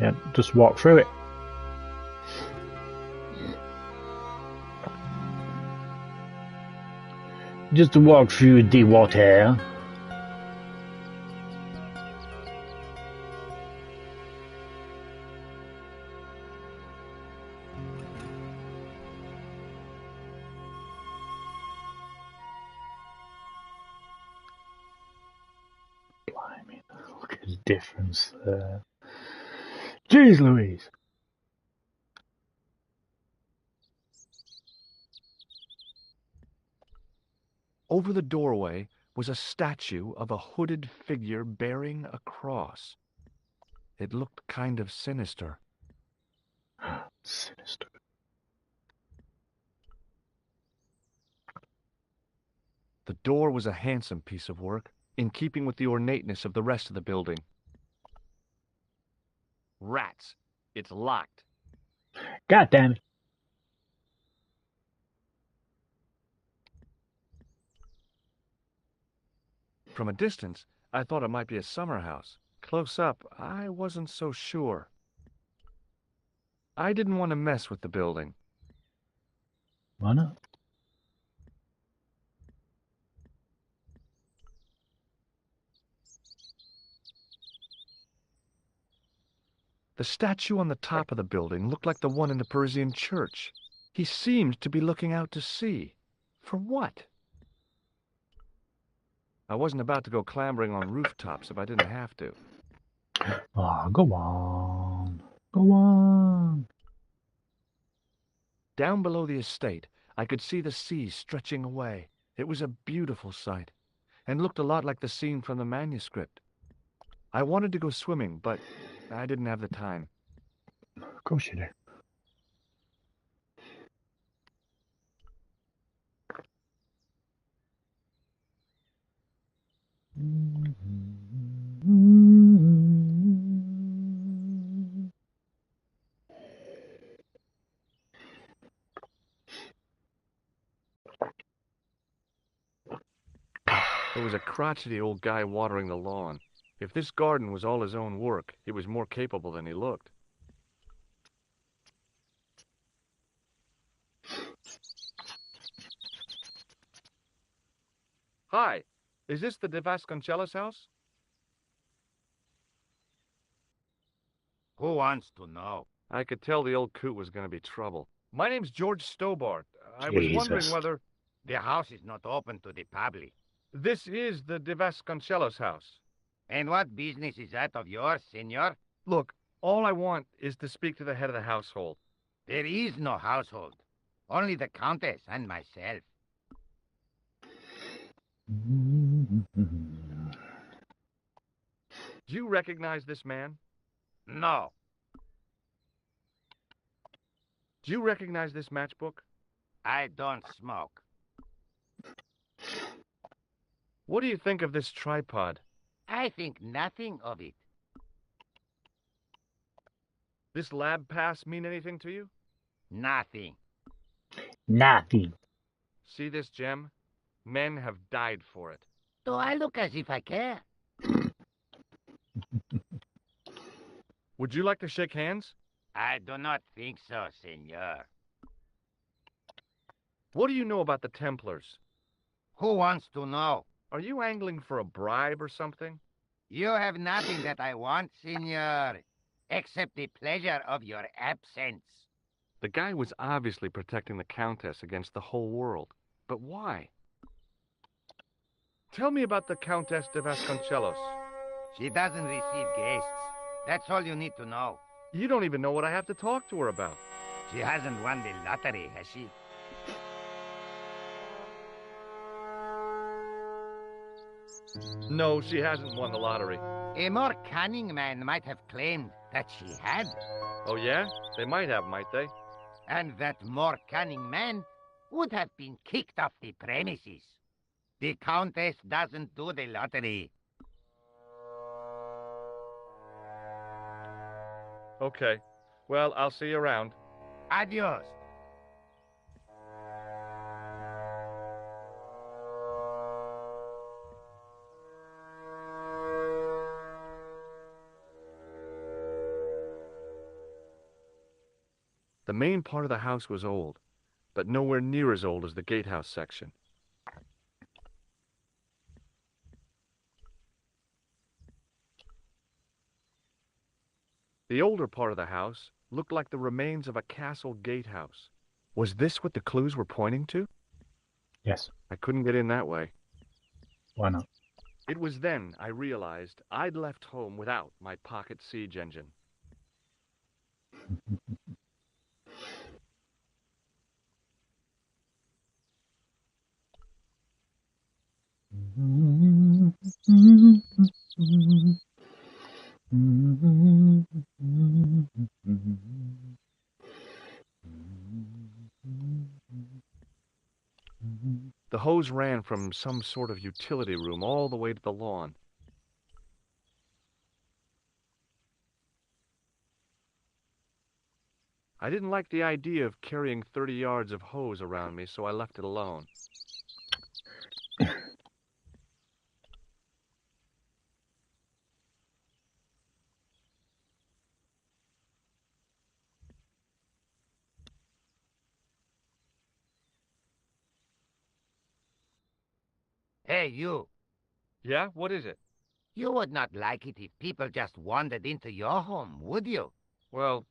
Yeah, just walk through it. Just to walk through the water. Blimey, look at the difference there. Jeez Louise! Over the doorway was a statue of a hooded figure bearing a cross. It looked kind of sinister. Sinister. The door was a handsome piece of work, in keeping with the ornateness of the rest of the building. Rats! It's locked. God damn it. From a distance, I thought it might be a summer house. Close up, I wasn't so sure. I didn't want to mess with the building. Why not? The statue on the top of the building looked like the one in the Parisian church. He seemed to be looking out to sea. For what? I wasn't about to go clambering on rooftops if I didn't have to. Oh, go on. Go on. Down below the estate, I could see the sea stretching away. It was a beautiful sight, and looked a lot like the scene from the manuscript. I wanted to go swimming, but I didn't have the time. Of course you do. There was a crotchety old guy watering the lawn. If this garden was all his own work, he was more capable than he looked. Hi, is this the Vasconcelos house? Who wants to know? I could tell the old coot was going to be trouble. My name's George Stobart. I was wondering whether... The house is not open to the public. This is the Vasconcelos house. And what business is that of yours, senor? Look, all I want is to speak to the head of the household. There is no household. Only the Countess and myself. Do you recognize this man? No. Do you recognize this matchbook? I don't smoke. What do you think of this tripod? I think nothing of it. This lab pass mean anything to you? Nothing. Nothing. See this gem? Men have died for it. Do I look as if I care? Would you like to shake hands? I do not think so, senor. What do you know about the Templars? Who wants to know? Are you angling for a bribe or something? You have nothing that I want, senor, except the pleasure of your absence. The guy was obviously protecting the Countess against the whole world. But why? Tell me about the Countess de Vasconcelos. She doesn't receive guests. That's all you need to know. You don't even know what I have to talk to her about. She hasn't won the lottery, has she? No, she hasn't won the lottery. A more cunning man might have claimed that she had. Oh, yeah? They might have, might they? And that more cunning man would have been kicked off the premises. The Countess doesn't do the lottery. Okay. Well, I'll see you around. Adios. The main part of the house was old, but nowhere near as old as the gatehouse section. The older part of the house looked like the remains of a castle gatehouse. Was this what the clues were pointing to? Yes. I couldn't get in that way. Why not? It was then I realized I'd left home without my pocket siege engine. The hose ran from some sort of utility room all the way to the lawn. I didn't like the idea of carrying 30 yards of hose around me, so I left it alone. Hey, you. Yeah? What is it? You would not like it if people just wandered into your home, would you? Well,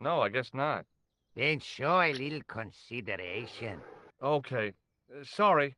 no, I guess not. Then show a little consideration. Okay. Sorry.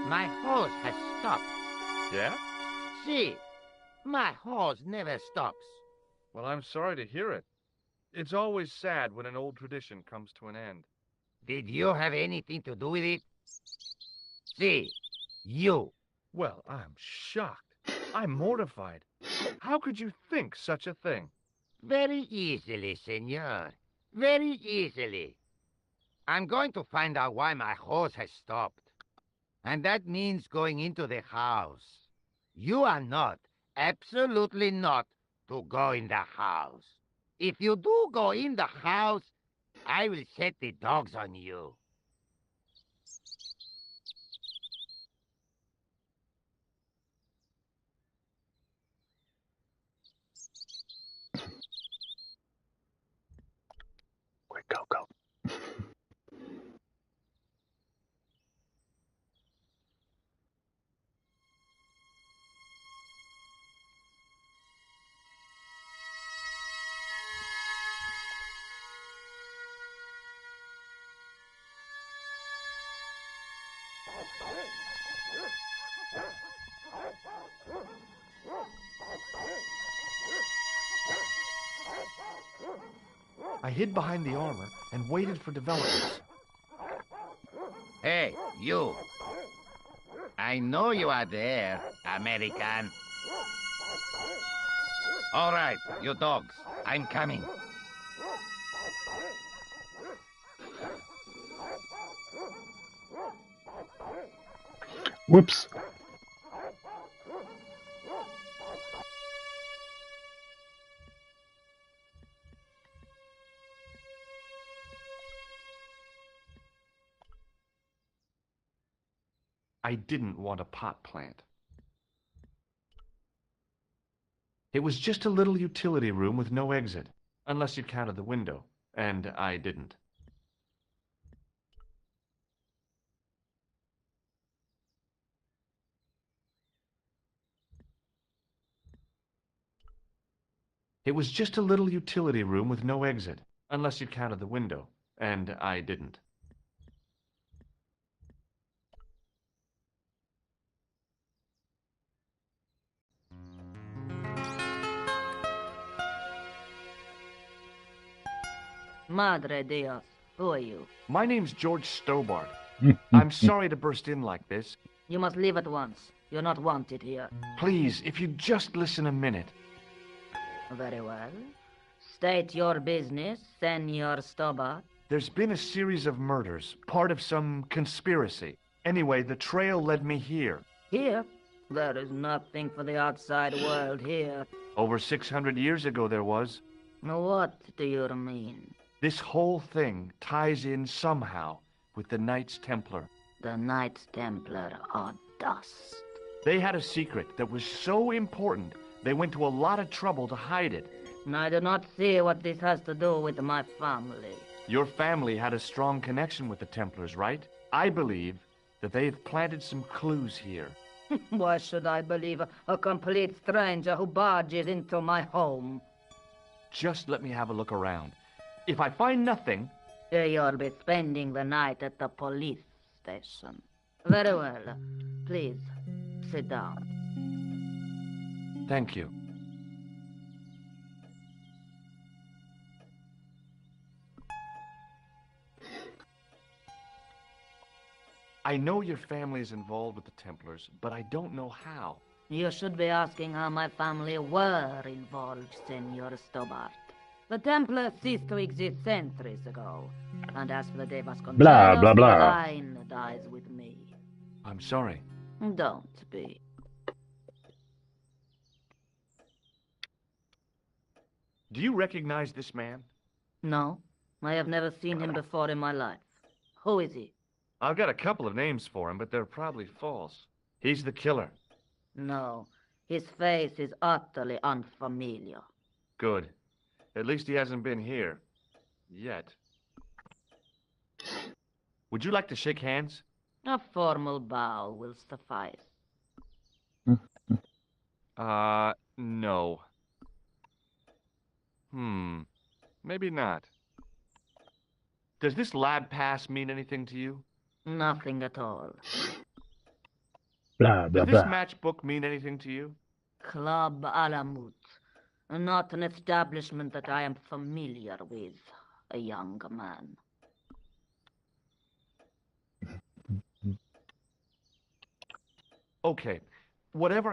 My hose has stopped. Yeah? See, my hose never stops. Well, I'm sorry to hear it. It's always sad when an old tradition comes to an end. Did you have anything to do with it? See, you. Well, I'm shocked. I'm mortified. How could you think such a thing? Very easily, senor. Very easily. I'm going to find out why my hose has stopped. And that means going into the house. You are not, absolutely not, to go in the house. If you do go in the house, I will set the dogs on you. Quick, go, go. I hid behind the armor and waited for developments. Hey, you. I know you are there, American. All right, you dogs. I'm coming. Whoops. I didn't want a pot plant. It was just a little utility room with no exit, unless you counted the window, and I didn't. It was just a little utility room with no exit, unless you counted the window, and I didn't. Madre Dios, who are you? My name's George Stobart. I'm sorry to burst in like this. You must leave at once. You're not wanted here. Please, if you'd just listen a minute. Very well. State your business, Senor Stobart. There's been a series of murders, part of some conspiracy. Anyway, the trail led me here. Here? There is nothing for the outside world here. Over 600 years ago there was. What do you mean? This whole thing ties in somehow with the Knights Templar. The Knights Templar are dust. They had a secret that was so important, they went to a lot of trouble to hide it. I do not see what this has to do with my family. Your family had a strong connection with the Templars, right? I believe that they've planted some clues here. Why should I believe a complete stranger who barges into my home? Just let me have a look around. If I find nothing... You'll be spending the night at the police station. Very well. Please, sit down. Thank you. I know your family is involved with the Templars, but I don't know how. You should be asking how my family were involved, Senor Stobart. The Templars ceased to exist centuries ago, and as for the De Vasconcelos, blah, blah, blah. the line dies with me. I'm sorry. Don't be. Do you recognize this man? No, I have never seen him before in my life. Who is he? I've got a couple of names for him, but they're probably false. He's the killer. No, his face is utterly unfamiliar. Good. At least he hasn't been here. Yet. Would you like to shake hands? A formal bow will suffice. No. Maybe not. Does this lab pass mean anything to you? Nothing at all. Blah, blah, Does this blah. matchbook mean anything to you? Club Alamut. Not an establishment that I am familiar with, a young man. Okay, whatever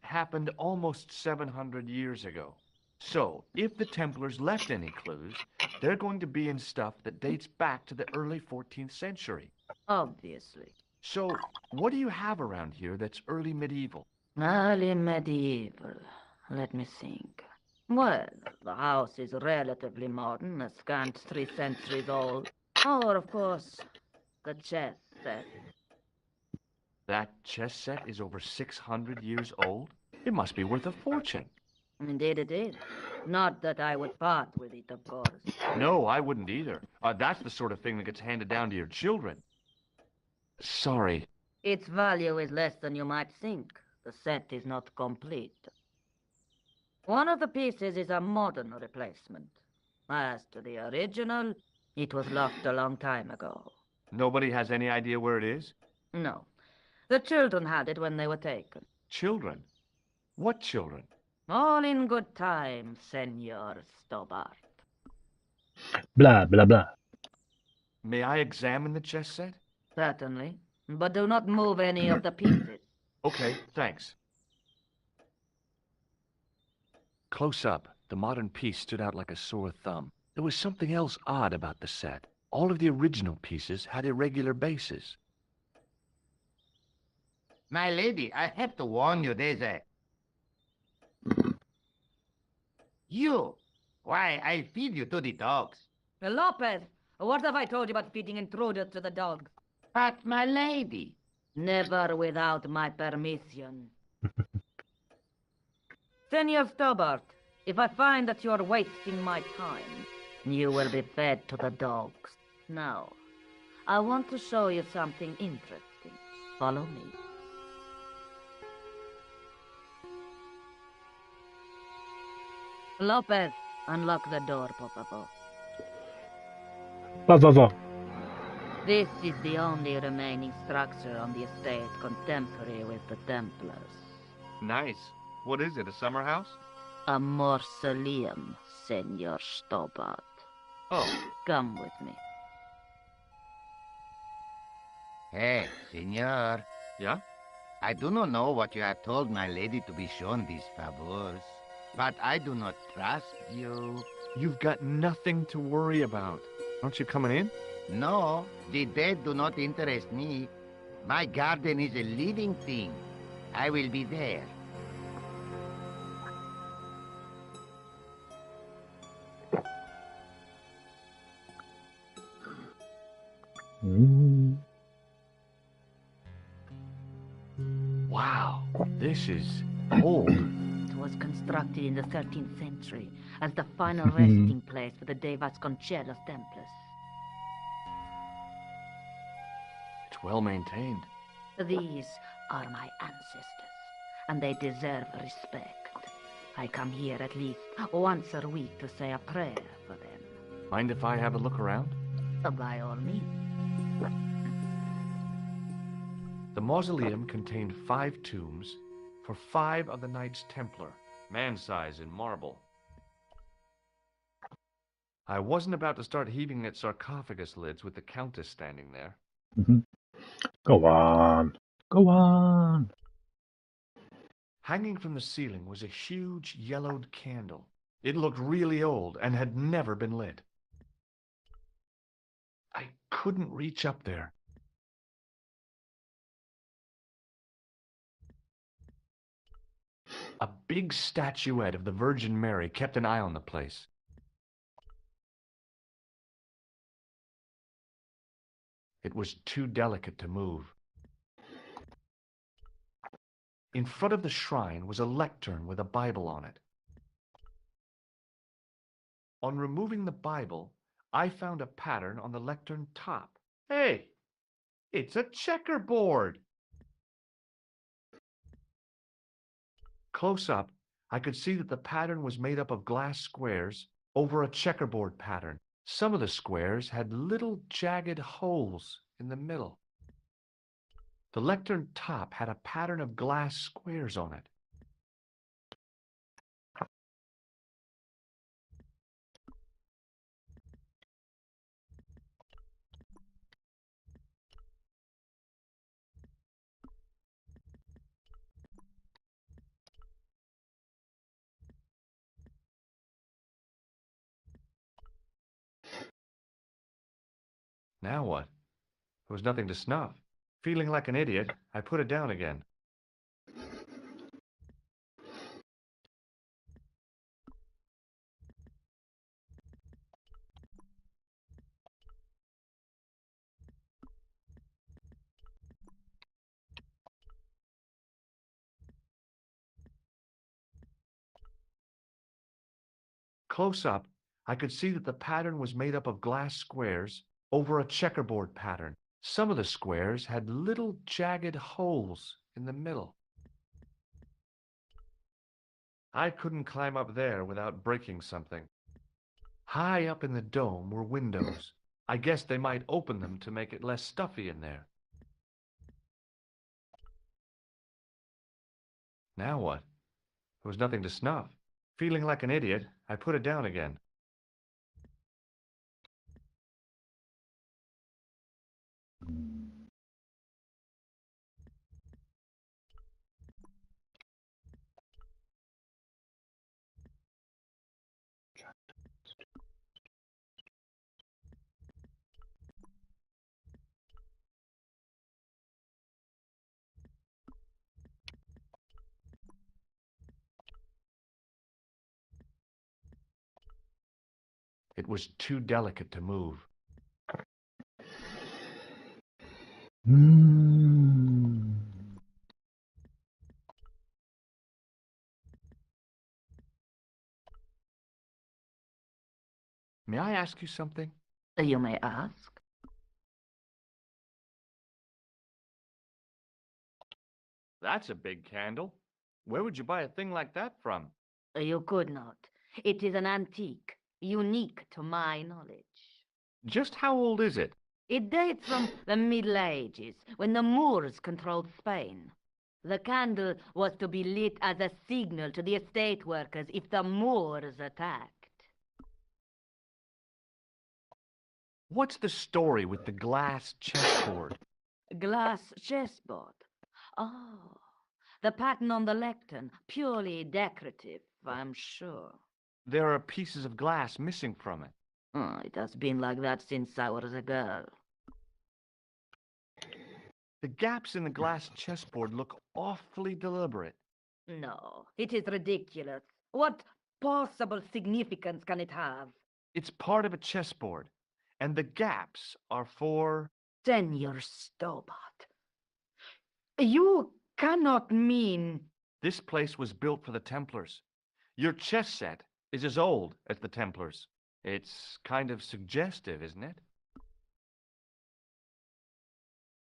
happened almost 700 years ago. So, if the Templars left any clues, they're going to be in stuff that dates back to the early 14th century. Obviously. So, what do you have around here that's early medieval? Early medieval. Let me think. Well, the house is relatively modern, a scant 3 centuries old. Or, of course, the chess set. That chess set is over 600 years old? It must be worth a fortune. Indeed it is. Not that I would part with it, of course. No, I wouldn't either. That's the sort of thing that gets handed down to your children. Sorry. Its value is less than you might think. The set is not complete. One of the pieces is a modern replacement. As to the original, it was lost a long time ago. Nobody has any idea where it is? No. The children had it when they were taken. Children? What children? All in good time, Senor Stobart. Blah, blah, blah. May I examine the chess set? Certainly. But do not move any of the pieces. Okay, thanks. Close up, the modern piece stood out like a sore thumb. There was something else odd about the set. All of the original pieces had irregular bases. My lady, I have to warn you, there's a... You! Why, I'll feed you to the dogs. Lopez, what have I told you about feeding intruders to the dogs? But, my lady... Never without my permission. Senor Stobart, if I find that you're wasting my time, you will be fed to the dogs. Now, I want to show you something interesting. Follow me. Lopez, unlock the door, por favor. Por favor. This is the only remaining structure on the estate contemporary with the Templars. Nice. What is it, a summer house? A mausoleum, Senor Stobart. Oh. Come with me. Hey, senor. Yeah? I do not know what you have told my lady to be shown these favors, but I do not trust you. You've got nothing to worry about. Aren't you coming in? No, the dead do not interest me. My garden is a living thing. I will be there. Wow, this is old. It was constructed in the 13th century as the final resting place for the De Vasconcelos Templars. It's well maintained. These are my ancestors, and they deserve respect. I come here at least once a week to say a prayer for them. Mind if I have a look around? By all means. The mausoleum contained 5 tombs for 5 of the Knights Templar, man-size in marble. I wasn't about to start heaving at sarcophagus lids with the Countess standing there. Go on. Go on. Hanging from the ceiling was a huge yellowed candle. It looked really old and had never been lit. I couldn't reach up there. A big statuette of the Virgin Mary kept an eye on the place. It was too delicate to move. In front of the shrine was a lectern with a Bible on it. On removing the Bible, I found a pattern on the lectern top. Hey, it's a checkerboard! Close up, I could see that the pattern was made up of glass squares over a checkerboard pattern. Some of the squares had little jagged holes in the middle. The lectern top had a pattern of glass squares on it. Now what? There was nothing to snuff. Feeling like an idiot, I put it down again. Close up, I could see that the pattern was made up of glass squares over a checkerboard pattern. Some of the squares had little jagged holes in the middle. I couldn't climb up there without breaking something. High up in the dome were windows. I guess they might open them to make it less stuffy in there. Now what? There was nothing to snuff. Feeling like an idiot, I put it down again. It was too delicate to move. May I ask you something? You may ask. That's a big candle. Where would you buy a thing like that from? You could not. It is an antique, unique to my knowledge. Just how old is it? It dates from the Middle Ages, when the Moors controlled Spain. The candle was to be lit as a signal to the estate workers if the Moors attacked. What's the story with the glass chessboard? Glass chessboard. Oh, the pattern on the lectern, purely decorative, I'm sure. There are pieces of glass missing from it. Oh, it has been like that since I was a girl. The gaps in the glass chessboard look awfully deliberate. No, it is ridiculous. What possible significance can it have? It's part of a chessboard, and the gaps are for... Senor Stobart. You cannot mean... This place was built for the Templars. Your chess set is as old as the Templars. It's kind of suggestive, isn't it?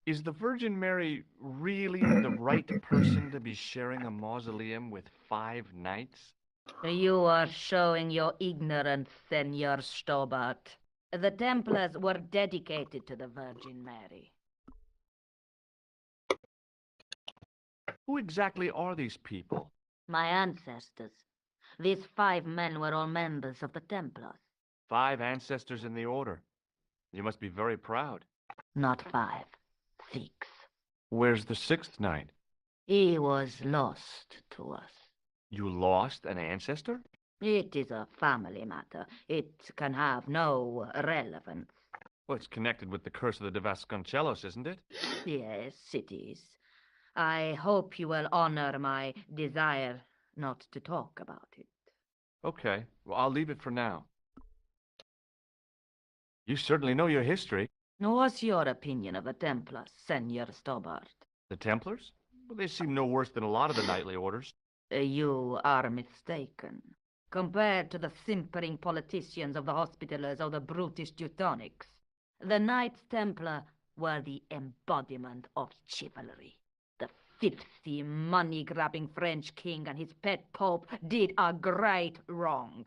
Is the Virgin Mary really the right person to be sharing a mausoleum with 5 knights? You are showing your ignorance, Senor Stobart. The Templars were dedicated to the Virgin Mary. Who exactly are these people? My ancestors. These 5 men were all members of the Templars. 5 ancestors in the order. You must be very proud. Not 5. 6. Where's the 6th knight? He was lost to us. You lost an ancestor? It is a family matter. It can have no relevance. Well, it's connected with the curse of the Vasconcelos, isn't it? Yes, it is. I hope you will honor my desire not to talk about it. Okay, well, I'll leave it for now. You certainly know your history. What's your opinion of the Templars, Senor Stobart? The Templars? Well, they seem no worse than a lot of the knightly orders. You are mistaken. Compared to the simpering politicians of the Hospitallers or the brutish Teutonics, the Knights Templar were the embodiment of chivalry. The filthy, money-grabbing French king and his pet pope did a great wrong.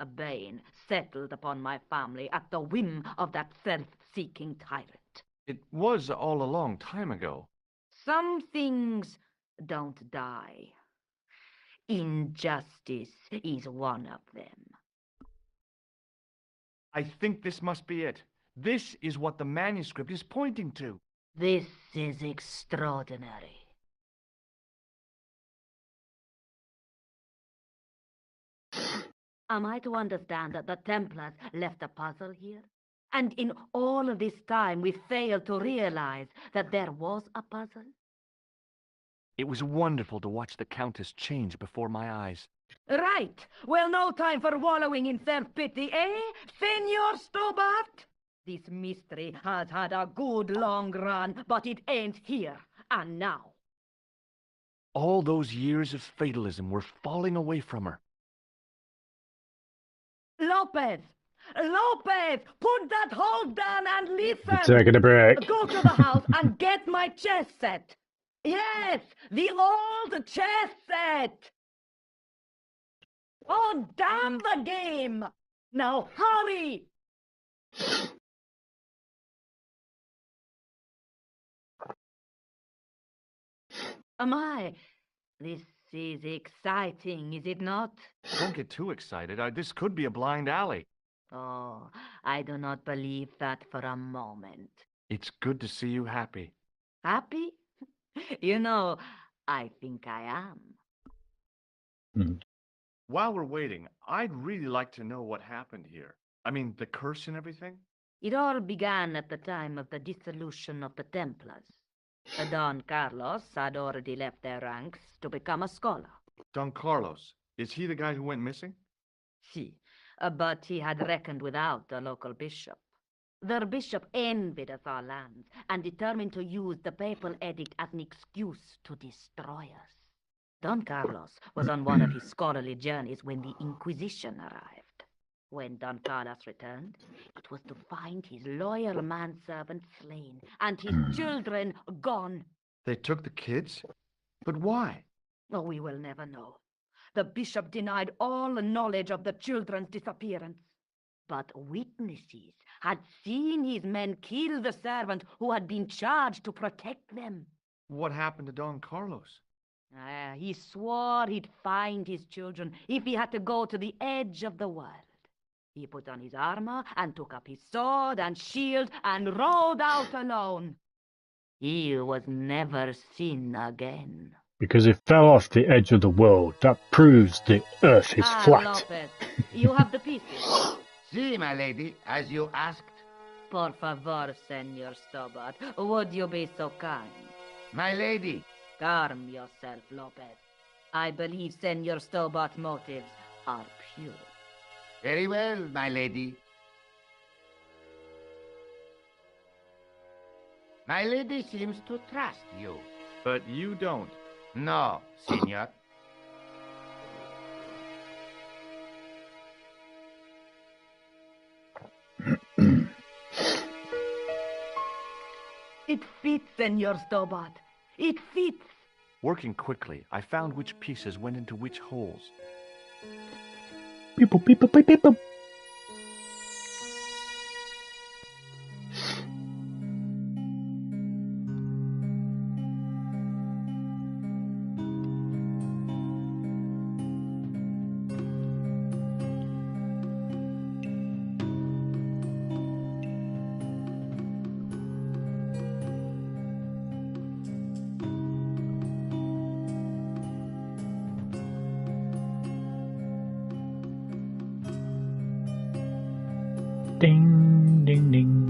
A bane settled upon my family at the whim of that self-seeking tyrant. It was all a long time ago. Some things don't die. Injustice is one of them. I think this must be it. This is what the manuscript is pointing to. This is extraordinary. Am I to understand that the Templars left a puzzle here? And in all of this time we failed to realize that there was a puzzle? It was wonderful to watch the Countess change before my eyes. Right. Well, no time for wallowing in self-pity, eh, Senor Stobart? This mystery has had a good long run, but it ends here and now. All those years of fatalism were falling away from her. Lopez! Lopez! Put that hold down and listen! Taking a break. Go to the house and get my chess set! Yes! The old chess set! Oh, damn the game! Now hurry! This is exciting, is it not? Don't get too excited. This could be a blind alley. Oh, I do not believe that for a moment. It's good to see you happy. Happy? You know, I think I am. While we're waiting, I'd really like to know what happened here. I mean, the curse and everything. It all began at the time of the dissolution of the Templars. Don Carlos had already left their ranks to become a scholar. Don Carlos, is he the guy who went missing? Si. But he had reckoned without the local bishop. The bishop envied us our lands and determined to use the papal edict as an excuse to destroy us. Don Carlos was on one of his scholarly journeys when the Inquisition arrived. When Don Carlos returned, it was to find his loyal manservant slain and his children gone. They took the kids? But why? Oh, we will never know. The bishop denied all knowledge of the children's disappearance. But witnesses had seen his men kill the servant who had been charged to protect them. What happened to Don Carlos? He swore he'd find his children if he had to go to the edge of the world. He put on his armor and took up his sword and shield and rode out alone. He was never seen again. Because he fell off the edge of the world, that proves the earth is flat. Lopez, you have the pieces. Si, my lady, as you asked. Por favor, Senor Stobart, would you be so kind? My lady. Calm yourself, Lopez. I believe Senor Stobart's motives are pure. Very well, my lady. My lady seems to trust you. But you don't. No, senor. It fits, Senor Stobart. It fits. Working quickly, I found which pieces went into which holes. Beep, beep, beep, beep, beep. Ding, ding, ding.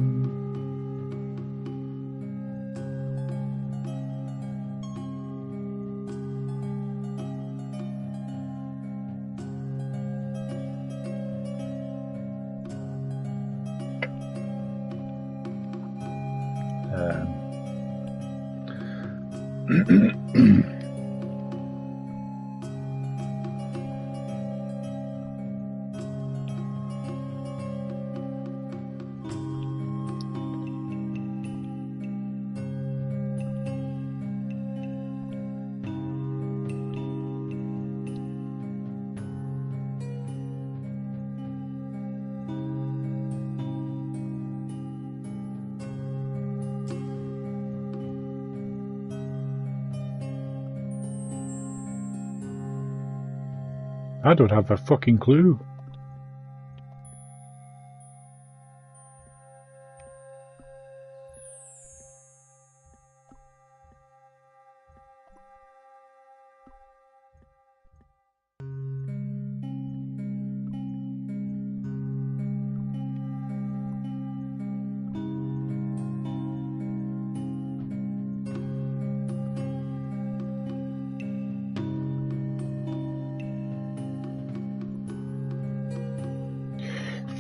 I don't have a fucking clue.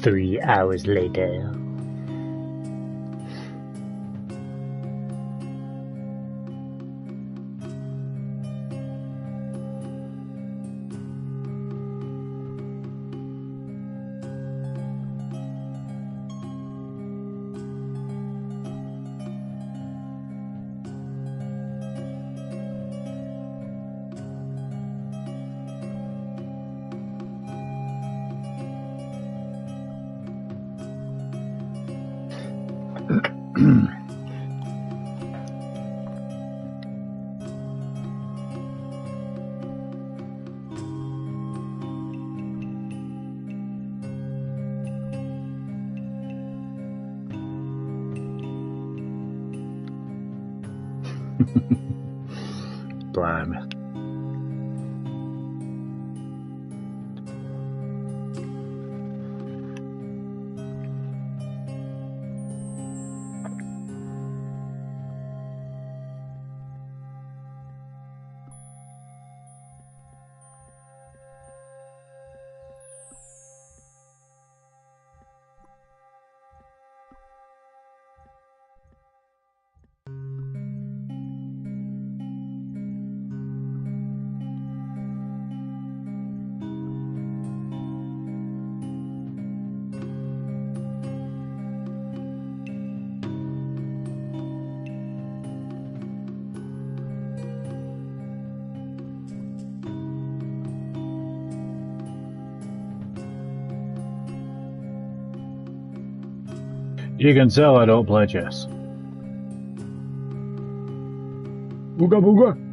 Three hours later. Blimey. You can tell I don't play chess. Booga booga!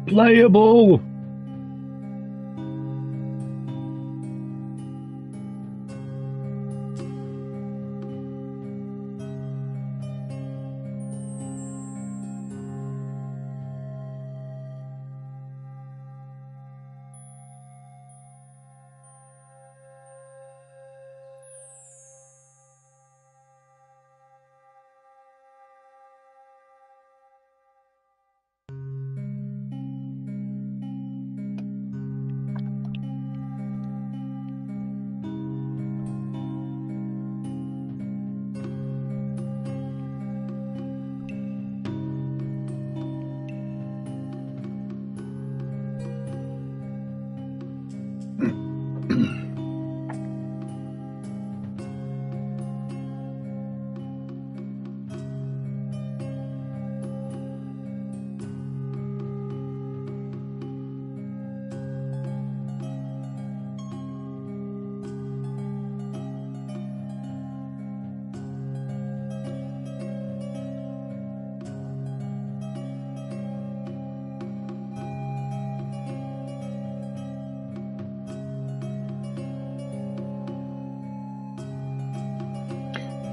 Playable!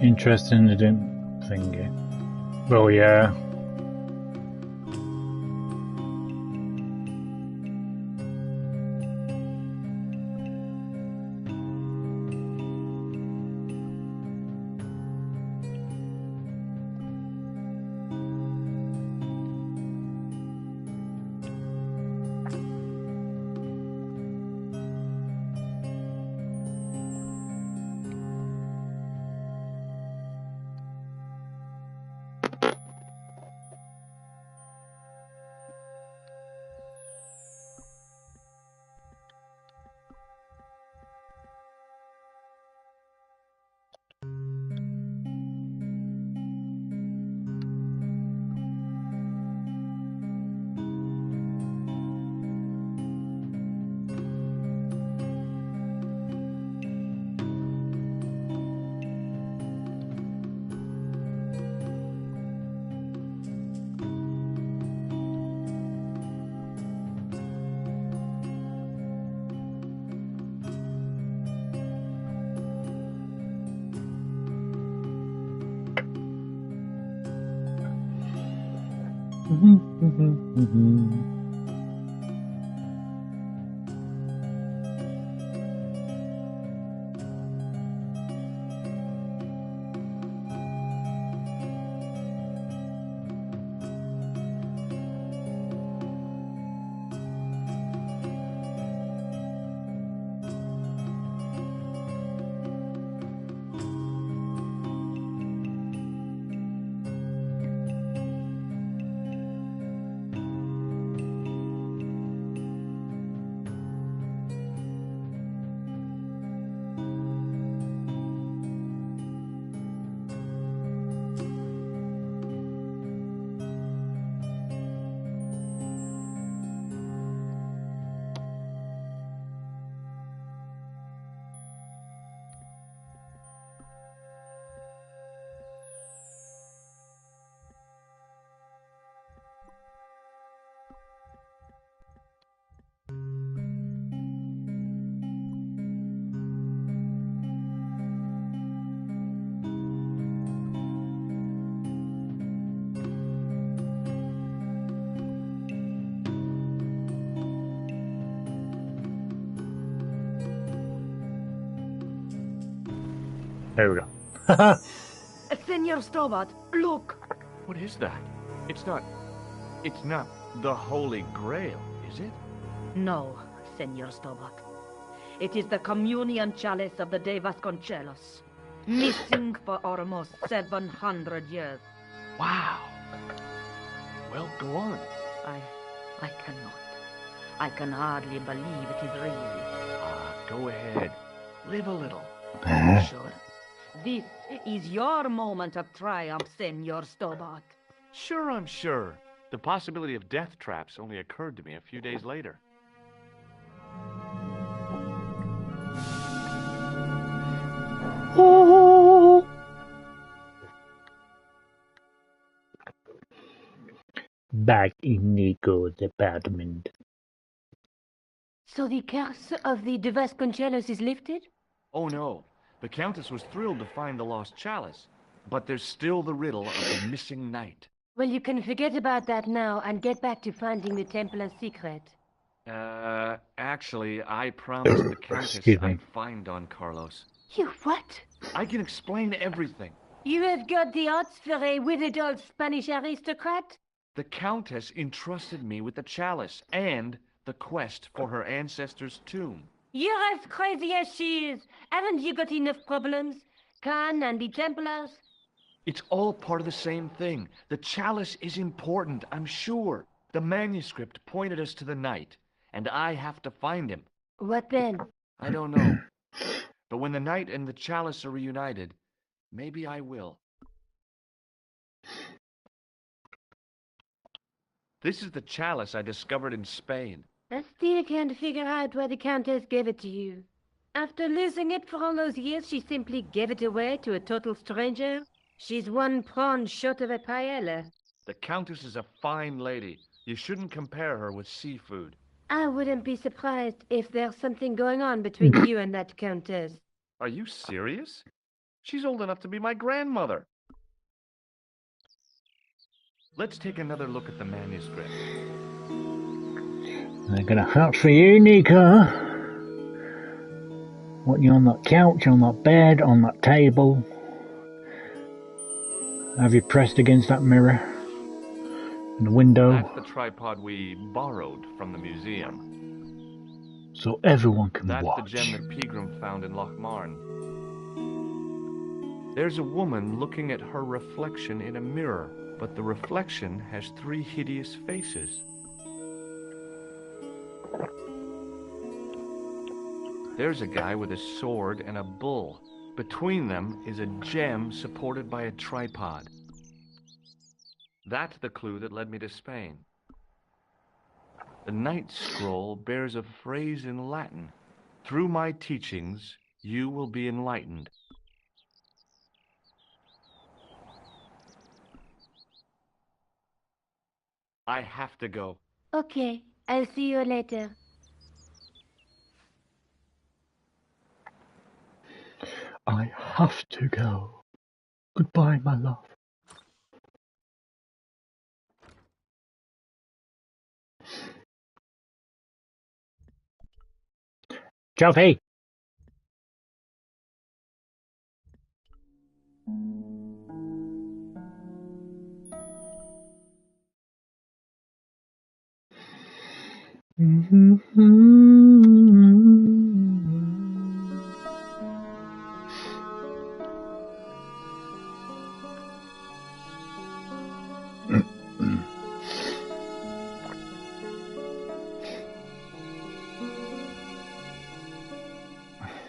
Interesting, they didn't thingy. Well, yeah. There we go. Senor Stobart, look! What is that? It's not the Holy Grail, is it? No, Senor Stobart. It is the communion chalice of the De Vasconcelos, missing for almost 700 years. Wow. Well, go on. I cannot. I can hardly believe it is real. Go ahead. Live a little. Sure. This is your moment of triumph, Senor Stobart. Sure, I'm sure. The possibility of death traps only occurred to me a few days later. Back in Nico's apartment. So the curse of the De Vasconcelos is lifted? Oh no. The Countess was thrilled to find the lost chalice. But there's still the riddle of the missing knight. Well, you can forget about that now and get back to finding the Templar's secret. Actually, I promised the Countess I'd find Don Carlos. You what? I can explain everything. You have got the odds for a withered old Spanish aristocrat? The Countess entrusted me with the chalice and the quest for her ancestor's tomb. You're as crazy as she is. Haven't you got enough problems? Khan and the Templars? It's all part of the same thing. The chalice is important, I'm sure. The manuscript pointed us to the knight, and I have to find him. What then? I don't know. But when the knight and the chalice are reunited, maybe I will. This is the chalice I discovered in Spain. I still can't figure out why the Countess gave it to you. After losing it for all those years, she simply gave it away to a total stranger? She's one prawn short of a paella. The Countess is a fine lady. You shouldn't compare her with seafood. I wouldn't be surprised if there's something going on between you and that Countess. Are you serious? She's old enough to be my grandmother. Let's take another look at the manuscript. I got a hat for you, Nico. Want you on that couch, on that bed, on that table. Have you pressed against that mirror? In the window. That's the tripod we borrowed from the museum. So everyone can That's watch. That's the gem that Pegram found in Lochmarn. There's a woman looking at her reflection in a mirror, but the reflection has 3 hideous faces. There's a guy with a sword and a bull. Between them is a gem supported by a tripod. That's the clue that led me to Spain. The Night Scroll bears a phrase in Latin. Through my teachings, you will be enlightened. I have to go. Okay, I'll see you later. I have to go. Goodbye, my love. Chelsea!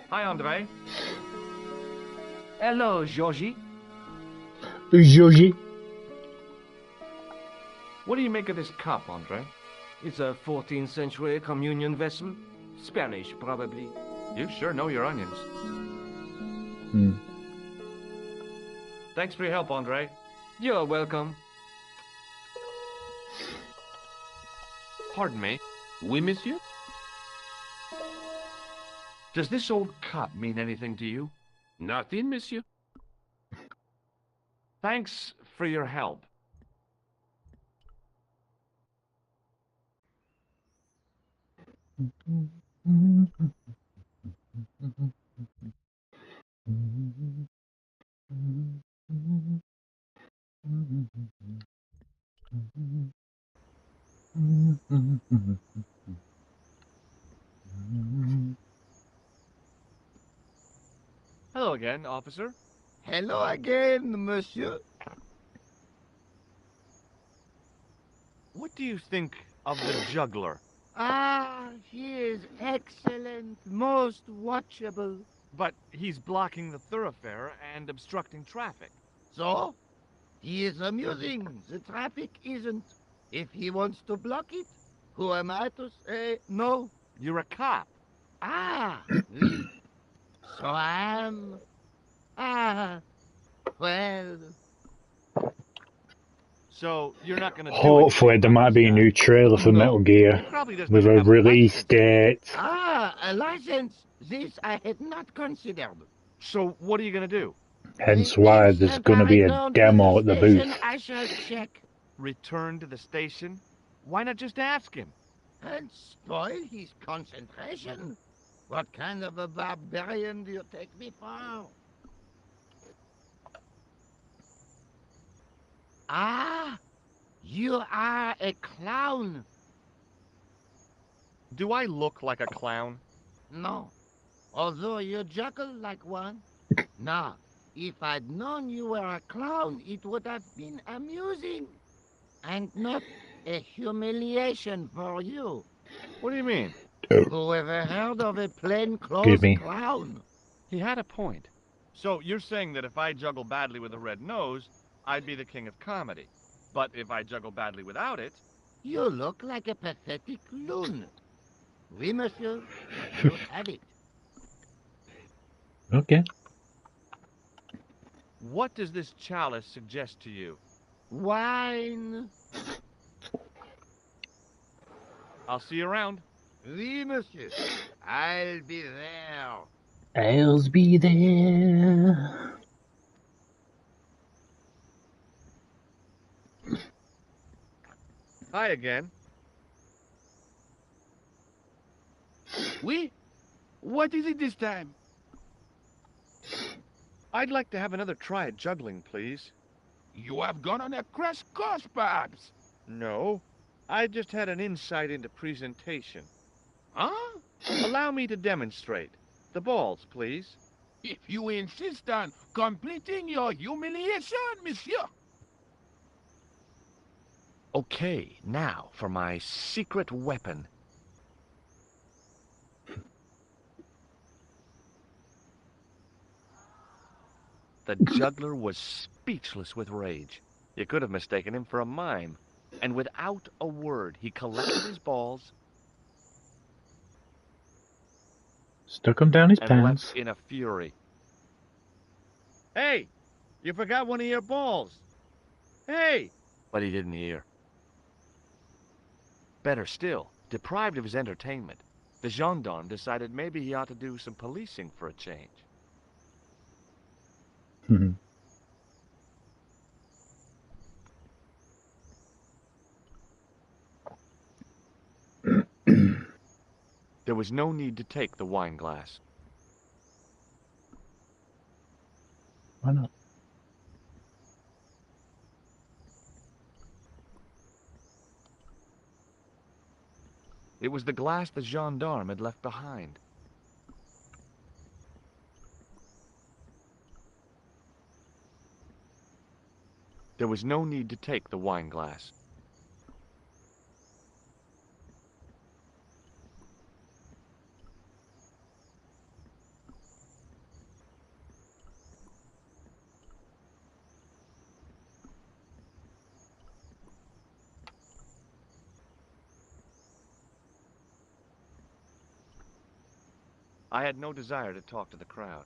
Hi, Andre. Hello, Georgie. Georgie. What do you make of this cup, Andre? It's a 14th century communion vessel. Spanish, probably. You sure know your onions. Thanks for your help, Andre. You're welcome. Pardon me. Oui, monsieur? Does this old cup mean anything to you? Nothing, monsieur. Thanks for your help. Hello again, officer. Hello again, monsieur. What do you think of the juggler? Ah, he is excellent, most watchable. But he's blocking the thoroughfare and obstructing traffic. So? He is amusing. The traffic isn't. If he wants to block it, who am I to say no? You're a cop. Ah, oui. So I am. Ah, well. So you're not going to do Hopefully there might be a new trailer for Metal Gear with a release date. Ah, a license. This I had not considered. So what are you going to do? Hence why there's going to be a demo at the booth. I shall check. Return to the station? Why not just ask him? And spoil his concentration? What kind of a barbarian do you take me for? Ah, you are a clown. Do I look like a clown? No, although you juggle like one. Now, if I'd known you were a clown, it would have been amusing. And not a humiliation for you. What do you mean? Who ever heard of a plainclothes clown? He had a point. So you're saying that if I juggle badly with a red nose, I'd be the king of comedy. But if I juggle badly without it... You look like a pathetic loon. Oui, monsieur. You have it. Okay. What does this chalice suggest to you? Wine. I'll see you around. Oui, monsieur. I'll be there. I'll be there. Hi again. Oui? What is it this time? I'd like to have another try at juggling, please. You have gone on a crash course, perhaps? No. I just had an insight into presentation. Huh? Allow me to demonstrate. The balls, please. If you insist on completing your humiliation, monsieur. Okay, now for my secret weapon. The juggler was speechless with rage. You could have mistaken him for a mime. And without a word, he collected his balls, stuck him down his and pants. left in a fury. Hey! You forgot one of your balls! Hey! But he didn't hear. Better still, deprived of his entertainment, the gendarme decided maybe he ought to do some policing for a change. There was no need to take the wine glass. Why not? It was the glass the gendarme had left behind. There was no need to take the wine glass. I had no desire to talk to the crowd.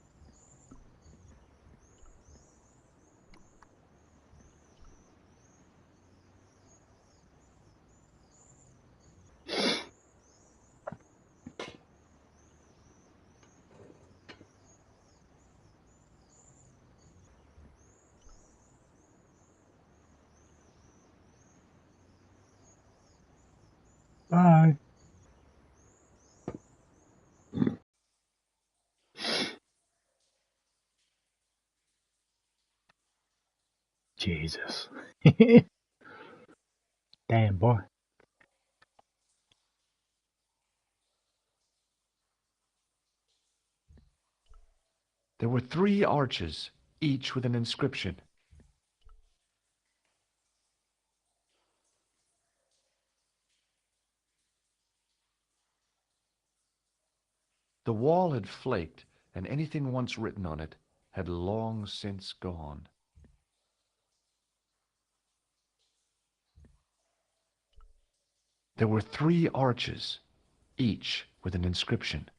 Bye. Jesus. Damn, boy. There were 3 arches, each with an inscription. The wall had flaked, and anything once written on it had long since gone. There were 3 arches, each with an inscription.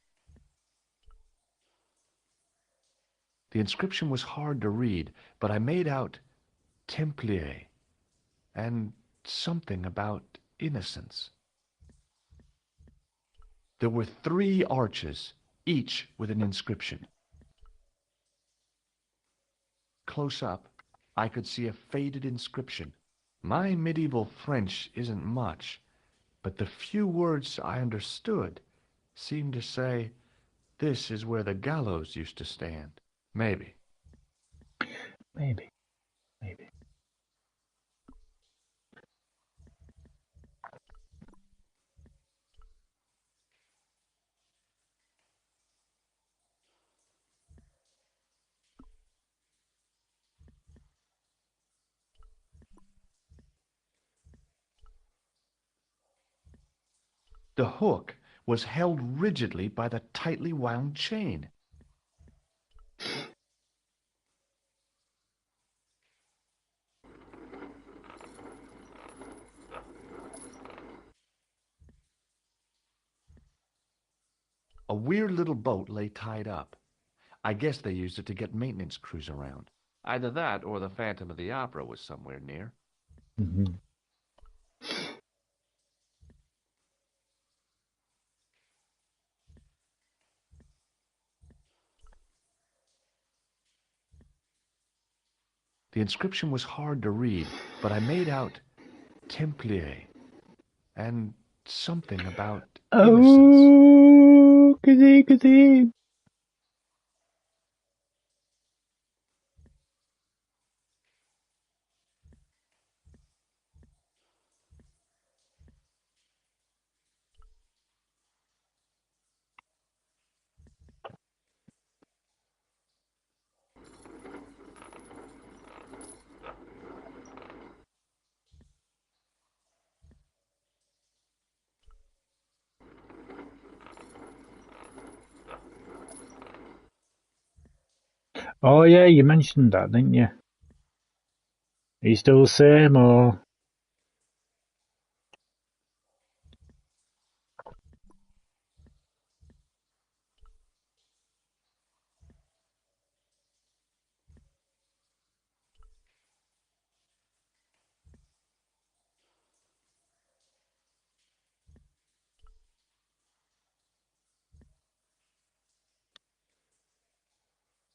The inscription was hard to read, but I made out Templier and something about innocence. There were 3 arches, each with an inscription. Close up, I could see a faded inscription. My medieval French isn't much, but the few words I understood seemed to say, "This is where the gallows used to stand." Maybe. Maybe. Maybe. The hook was held rigidly by the tightly wound chain. A weird little boat lay tied up. I guess they used it to get maintenance crews around. Either that or the Phantom of the Opera was somewhere near. Mm-hmm. The inscription was hard to read, but I made out Templier and something about innocence. Oh, kazee. Oh yeah, you mentioned that, didn't you? Are you still the same, or?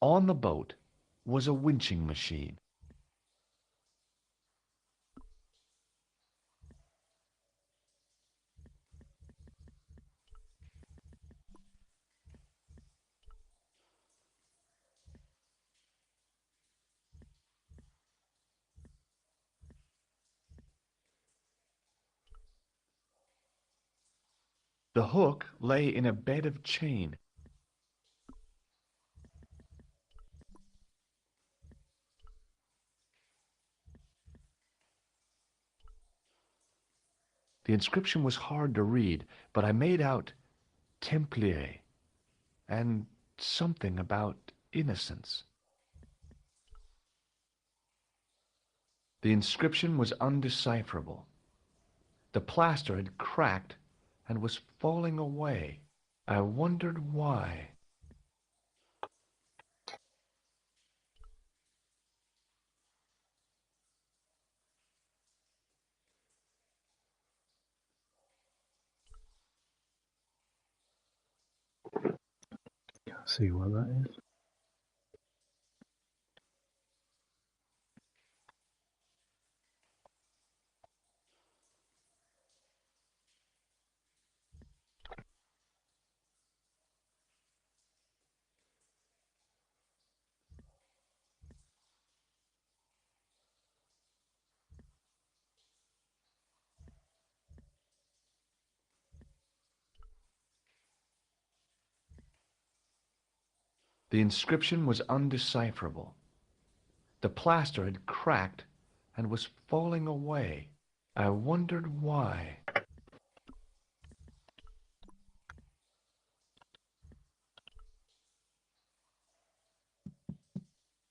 On the boat was a winching machine. The hook lay in a bed of chain. The inscription was hard to read, but I made out Templier and something about innocence. The inscription was undecipherable. The plaster had cracked and was falling away. I wondered why. Can't see what that is. The inscription was undecipherable. The plaster had cracked and was falling away. I wondered why.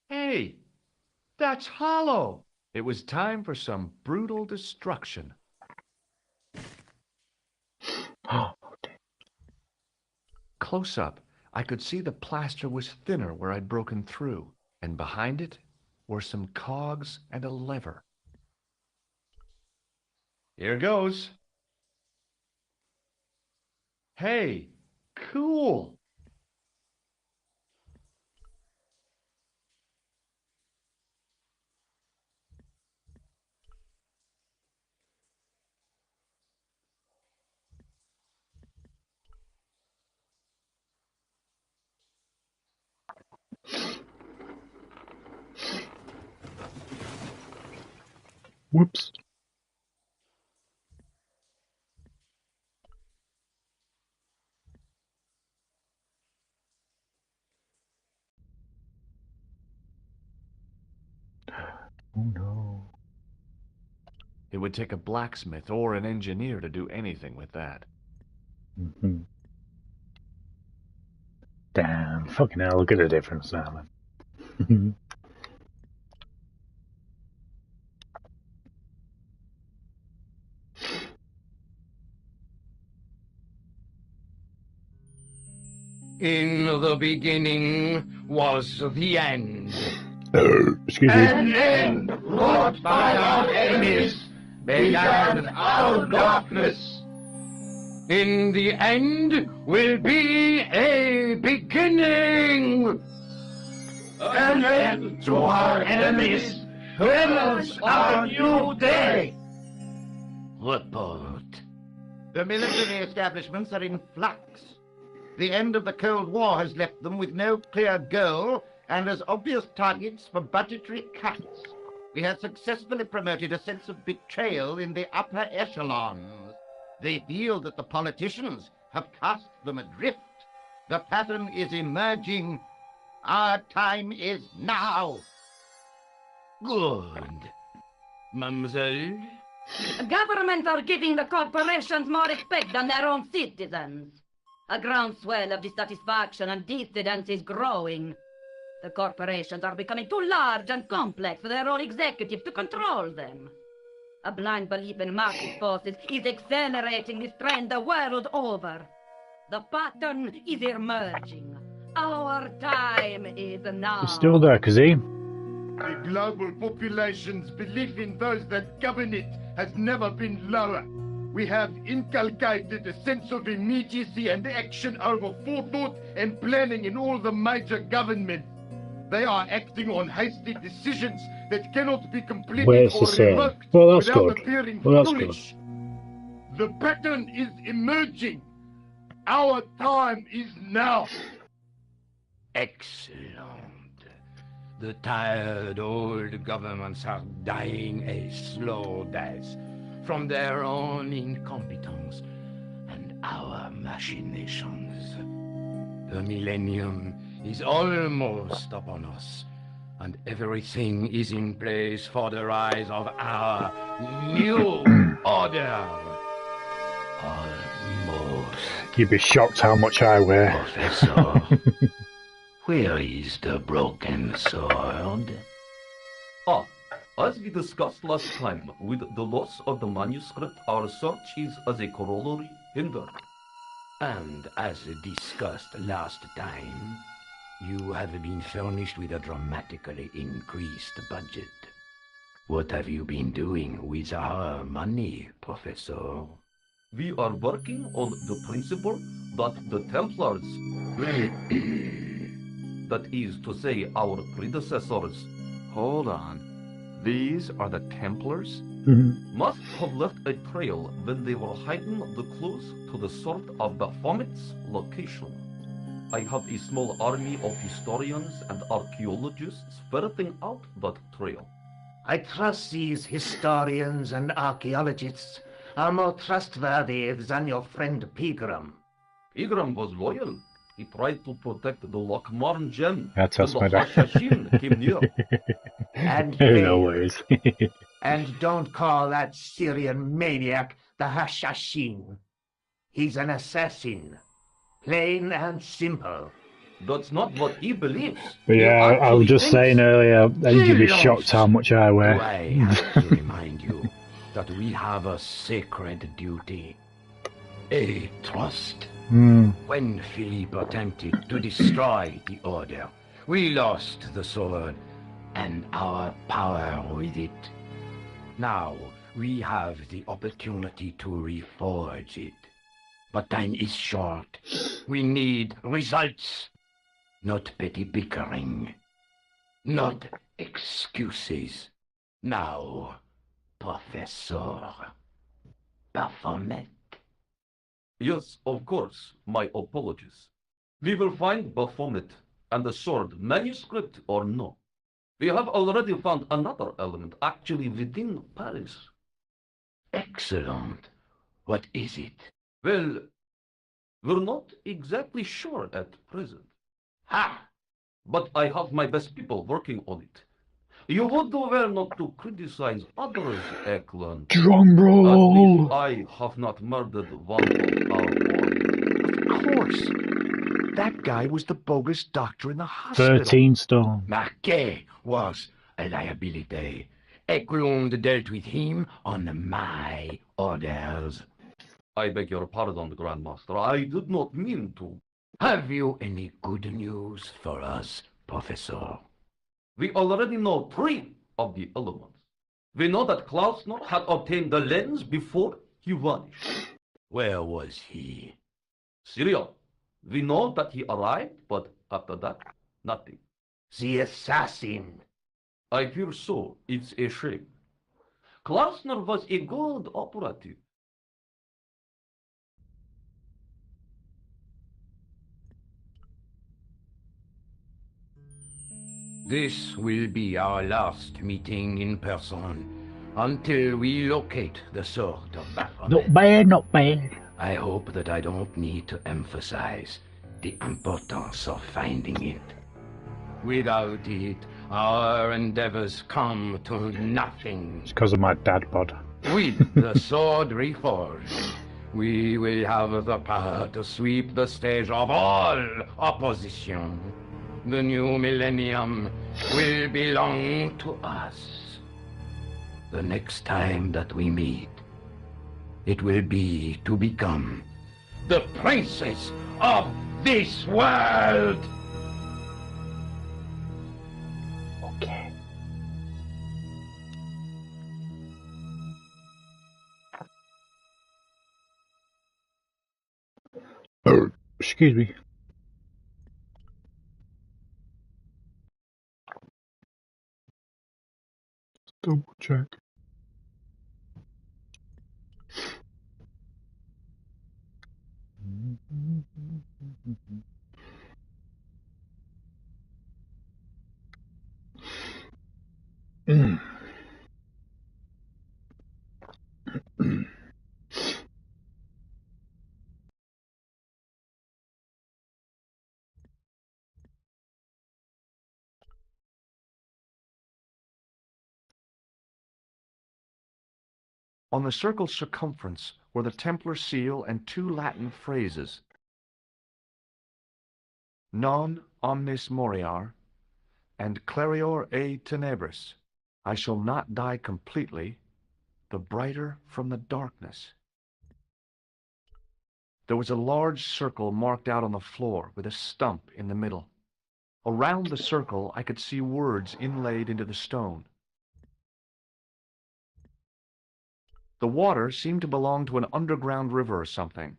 Hey, that's hollow. It was time for some brutal destruction. Close up, I could see the plaster was thinner where I'd broken through, and behind it were some cogs and a lever. Here goes. Hey, cool. Whoops. Oh no. It would take a blacksmith or an engineer to do anything with that. Mm-hmm. Damn, fucking hell, look at the difference now, man. In the beginning was the end. Excuse me. An end wrought by our enemies began our darkness. In the end will be a beginning. An end to our enemies heralds our new day. Report. The military establishments are in flux. The end of the Cold War has left them with no clear goal and as obvious targets for budgetary cuts. We have successfully promoted a sense of betrayal in the upper echelons. They feel that the politicians have cast them adrift. The pattern is emerging. Our time is now. Good. Mademoiselle? Governments are giving the corporations more respect than their own citizens. A groundswell of dissatisfaction and dissidence is growing. The corporations are becoming too large and complex for their own executives to control them. A blind belief in market forces is accelerating this trend the world over. The pattern is emerging. Our time is now. He's still there, Kazim. The global population's belief in those that govern it has never been lower. We have inculcated a sense of immediacy and action over forethought and planning in all the major governments. They are acting on hasty decisions that cannot be completed or revoked without appearing foolish. The pattern is emerging. Our time is now. Excellent. The tired old governments are dying a slow death from their own incompetence and our machinations. The millennium is almost upon us, and everything is in place for the rise of our new order. Almost. You'd be shocked how much I weigh. Professor, where is the broken sword? As we discussed last time, with the loss of the manuscript, our search is as a corollary hindered. And as discussed last time, you have been furnished with a dramatically increased budget. What have you been doing with our money, Professor? We are working on the principle that the Templars, that is to say, our predecessors, Hold on. These are the Templars? must have left a trail when they were hiding the clues to the sword of Baphomet's location. I have a small army of historians and archaeologists ferreting out that trail. I trust these historians and archaeologists are more trustworthy than your friend Pegram. Pegram was loyal. He tried to protect the Lochmarn gem That's when the my dad. HatCHeTHaZ came near. And No failed. worries. And don't call that Syrian maniac the HatCHeTHaZ. He's an assassin. Plain and simple. That's not what he believes. But He yeah, I was actually just thinks. saying earlier, you'd be shocked how much I Do weigh. I have to remind you that we have a sacred duty, a trust? When Philippe attempted to destroy the Order, we lost the sword and our power with it. Now we have the opportunity to reforge it. But time is short. We need results, not petty bickering, not excuses. Now, Professor Baphomet. Yes, of course. My apologies. We will find Baphomet and the sword, manuscript or no. We have already found another element actually within Paris. Excellent. What is it? Well, we're not exactly sure at present. Ha! But I have my best people working on it. You would do well not to criticize others, Eklund. Drum At roll! least I have not murdered one of our own. Of course. That guy was the bogus doctor in the hospital. 13 stone. Marquet was a liability. Eklund dealt with him on my orders. I beg your pardon, Grandmaster. I did not mean to. Have you any good news for us, Professor? We already know 3 of the elements. We know that Klausner had obtained the lens before he vanished. Where was he? Syria. We know that he arrived, but after that, nothing. The assassin. I fear so. It's a shame. Klausner was a good operative. This will be our last meeting in person until we locate the sword of Baphomet. Not bad, not bad. I hope that I don't need to emphasize the importance of finding it. Without it, our endeavors come to nothing. It's because of my dad bod. With the sword reforged, we will have the power to sweep the stage of all opposition. The new millennium will belong to us. The next time that we meet, it will be to become the princess of this world! Okay. Excuse me. Double check. On the circle's circumference were the Templar seal and 2 Latin phrases. Non omnis moriar, and clarior e tenebris. I shall not die completely, the brighter from the darkness. There was a large circle marked out on the floor with a stump in the middle. Around the circle I could see words inlaid into the stone. The water seemed to belong to an underground river or something.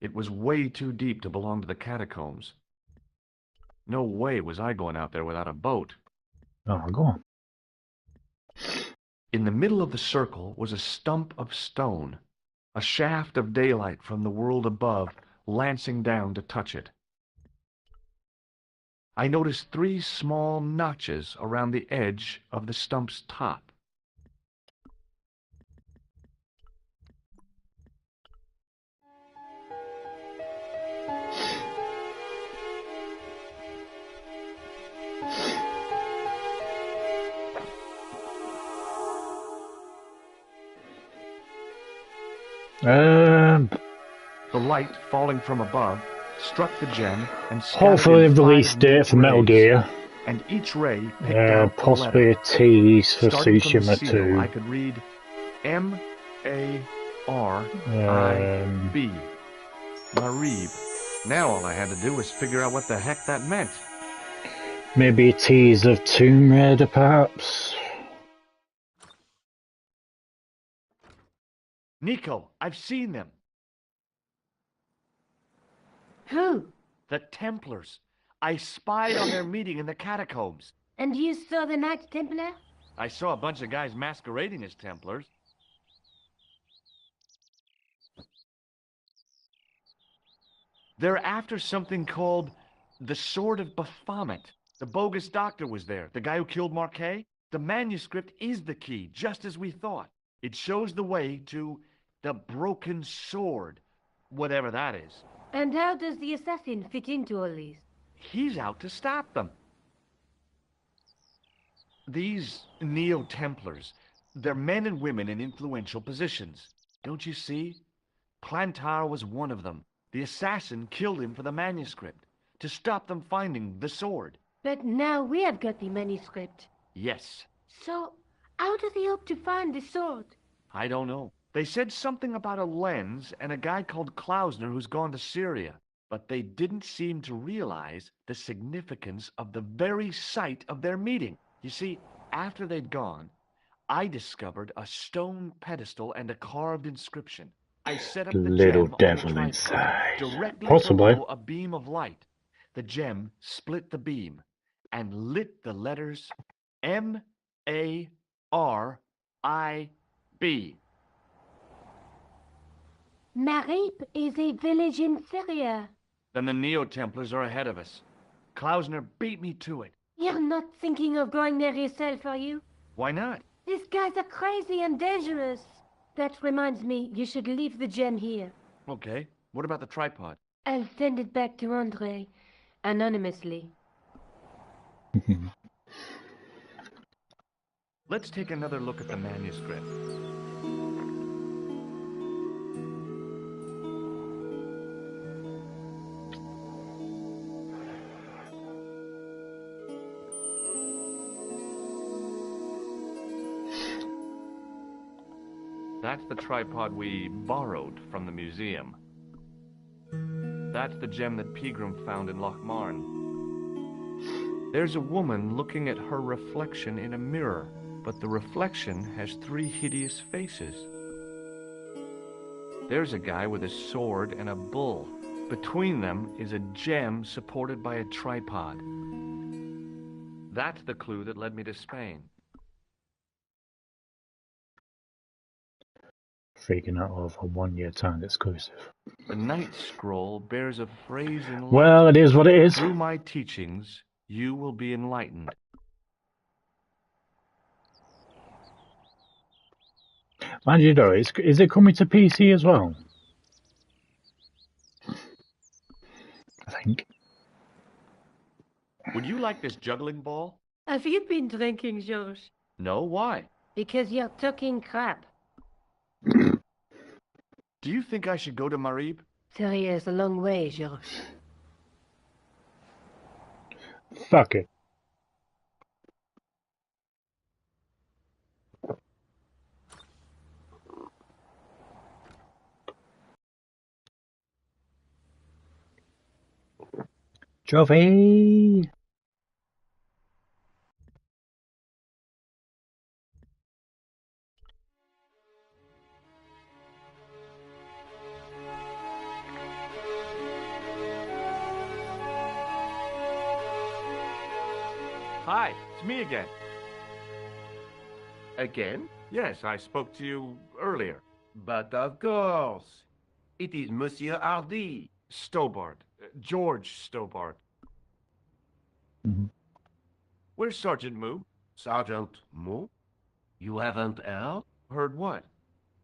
It was way too deep to belong to the catacombs. No way was I going out there without a boat. Oh, go on. In the middle of the circle was a stump of stone, a shaft of daylight from the world above lancing down to touch it. I noticed 3 small notches around the edge of the stump's top. The light falling from above struck the gem and hopefully scattered the in 5 release date for neat Metal rays, Gear. and each ray picked out a Possibly letter. a tease for Starting from the Tsushima seal, 2. I could read M-A-R-I-B. Marib. Now all I had to do was figure out what the heck that meant. Maybe a tease of Tomb Raider, perhaps? Nico, I've seen them. Who? The Templars. I spied on their meeting in the catacombs. And you saw the Knights Templar? I saw a bunch of guys masquerading as Templars. They're after something called the Sword of Baphomet. The bogus doctor was there, the guy who killed Marquet. The manuscript is the key, just as we thought. It shows the way to the broken sword, whatever that is. And how does the assassin fit into all these? He's out to stop them. These Neo-Templars, they're men and women in influential positions. Don't you see? Plantar was one of them. The assassin killed him for the manuscript, to stop them finding the sword. But now we have got the manuscript. Yes. So, how does he hope to find the sword? I don't know. They said something about a lens and a guy called Klausner who's gone to Syria, but they didn't seem to realize the significance of the very site of their meeting. You see, after they'd gone, I discovered a stone pedestal and a carved inscription. I set up the Little gem devil on the inside. directly Possibly. below a beam of light. The gem split the beam and lit the letters M-A-R-I-B. Marib is a village in Syria. Then the Neo-Templars are ahead of us. Klausner beat me to it. You're not thinking of going there yourself, are you? Why not? These guys are crazy and dangerous. That reminds me, you should leave the gem here. Okay. What about the tripod? I'll send it back to Andre, anonymously. Let's take another look at the manuscript. That's the tripod we borrowed from the museum. That's the gem that Pegram found in Lochmarn. There's a woman looking at her reflection in a mirror, but the reflection has 3 hideous faces. There's a guy with a sword and a bull. Between them is a gem supported by a tripod. That's the clue that led me to Spain. Freaking out over a 1-year timed exclusive. The Night Scroll bears a phrase in Latin. Well, it is what it is. Through my teachings, you will be enlightened. Mind you though, is it coming to PC as well? I think. Would you like this juggling ball? Have you been drinking, George? No, why? Because you're talking crap. Do you think I should go to Marib? Syria is a long way, George. Fuck it. Trophy! Hi, it's me again. Again? Yes, I spoke to you earlier. But of course. It is Monsieur Hardy. Stobart. George Stobart. Mm-hmm. Where's Sergeant Moo? Sergeant Moo? You haven't heard? Heard what?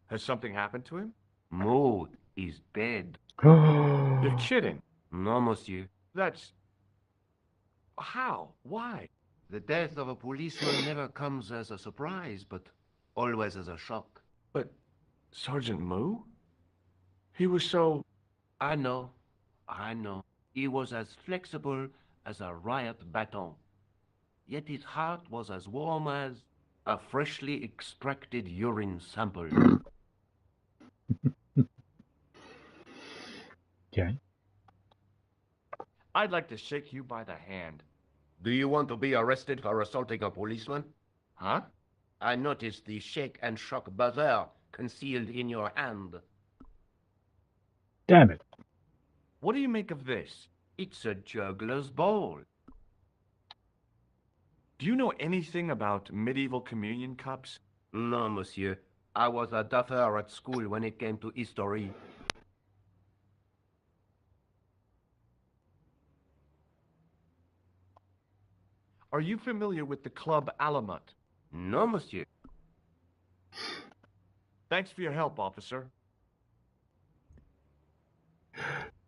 Has something happened to him? Moo is dead. You're kidding. No, monsieur. That's... How? Why? The death of a policeman never comes as a surprise, but always as a shock. But Sergeant Moo? He was so... I know. He was as flexible as a riot baton. Yet his heart was as warm as a freshly extracted urine sample. Okay. I'd like to shake you by the hand. Do you want to be arrested for assaulting a policeman? Huh? I noticed the shake and shock buzzer concealed in your hand. Damn it. What do you make of this? It's a juggler's ball. Do you know anything about medieval communion cups? No, monsieur. I was a duffer at school when it came to history. Are you familiar with the Club Alamut? No, monsieur. Thanks for your help, officer.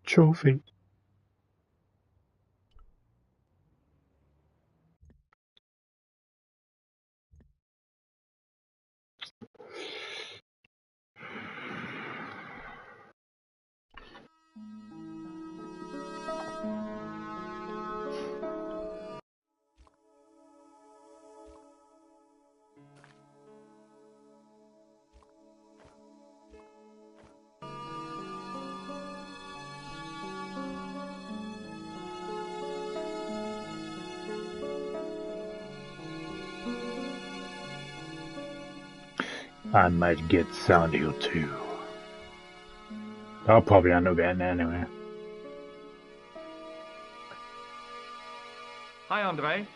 Trophy. I might get Sandio too. I'll probably end up getting it anyway. Hi, Andre.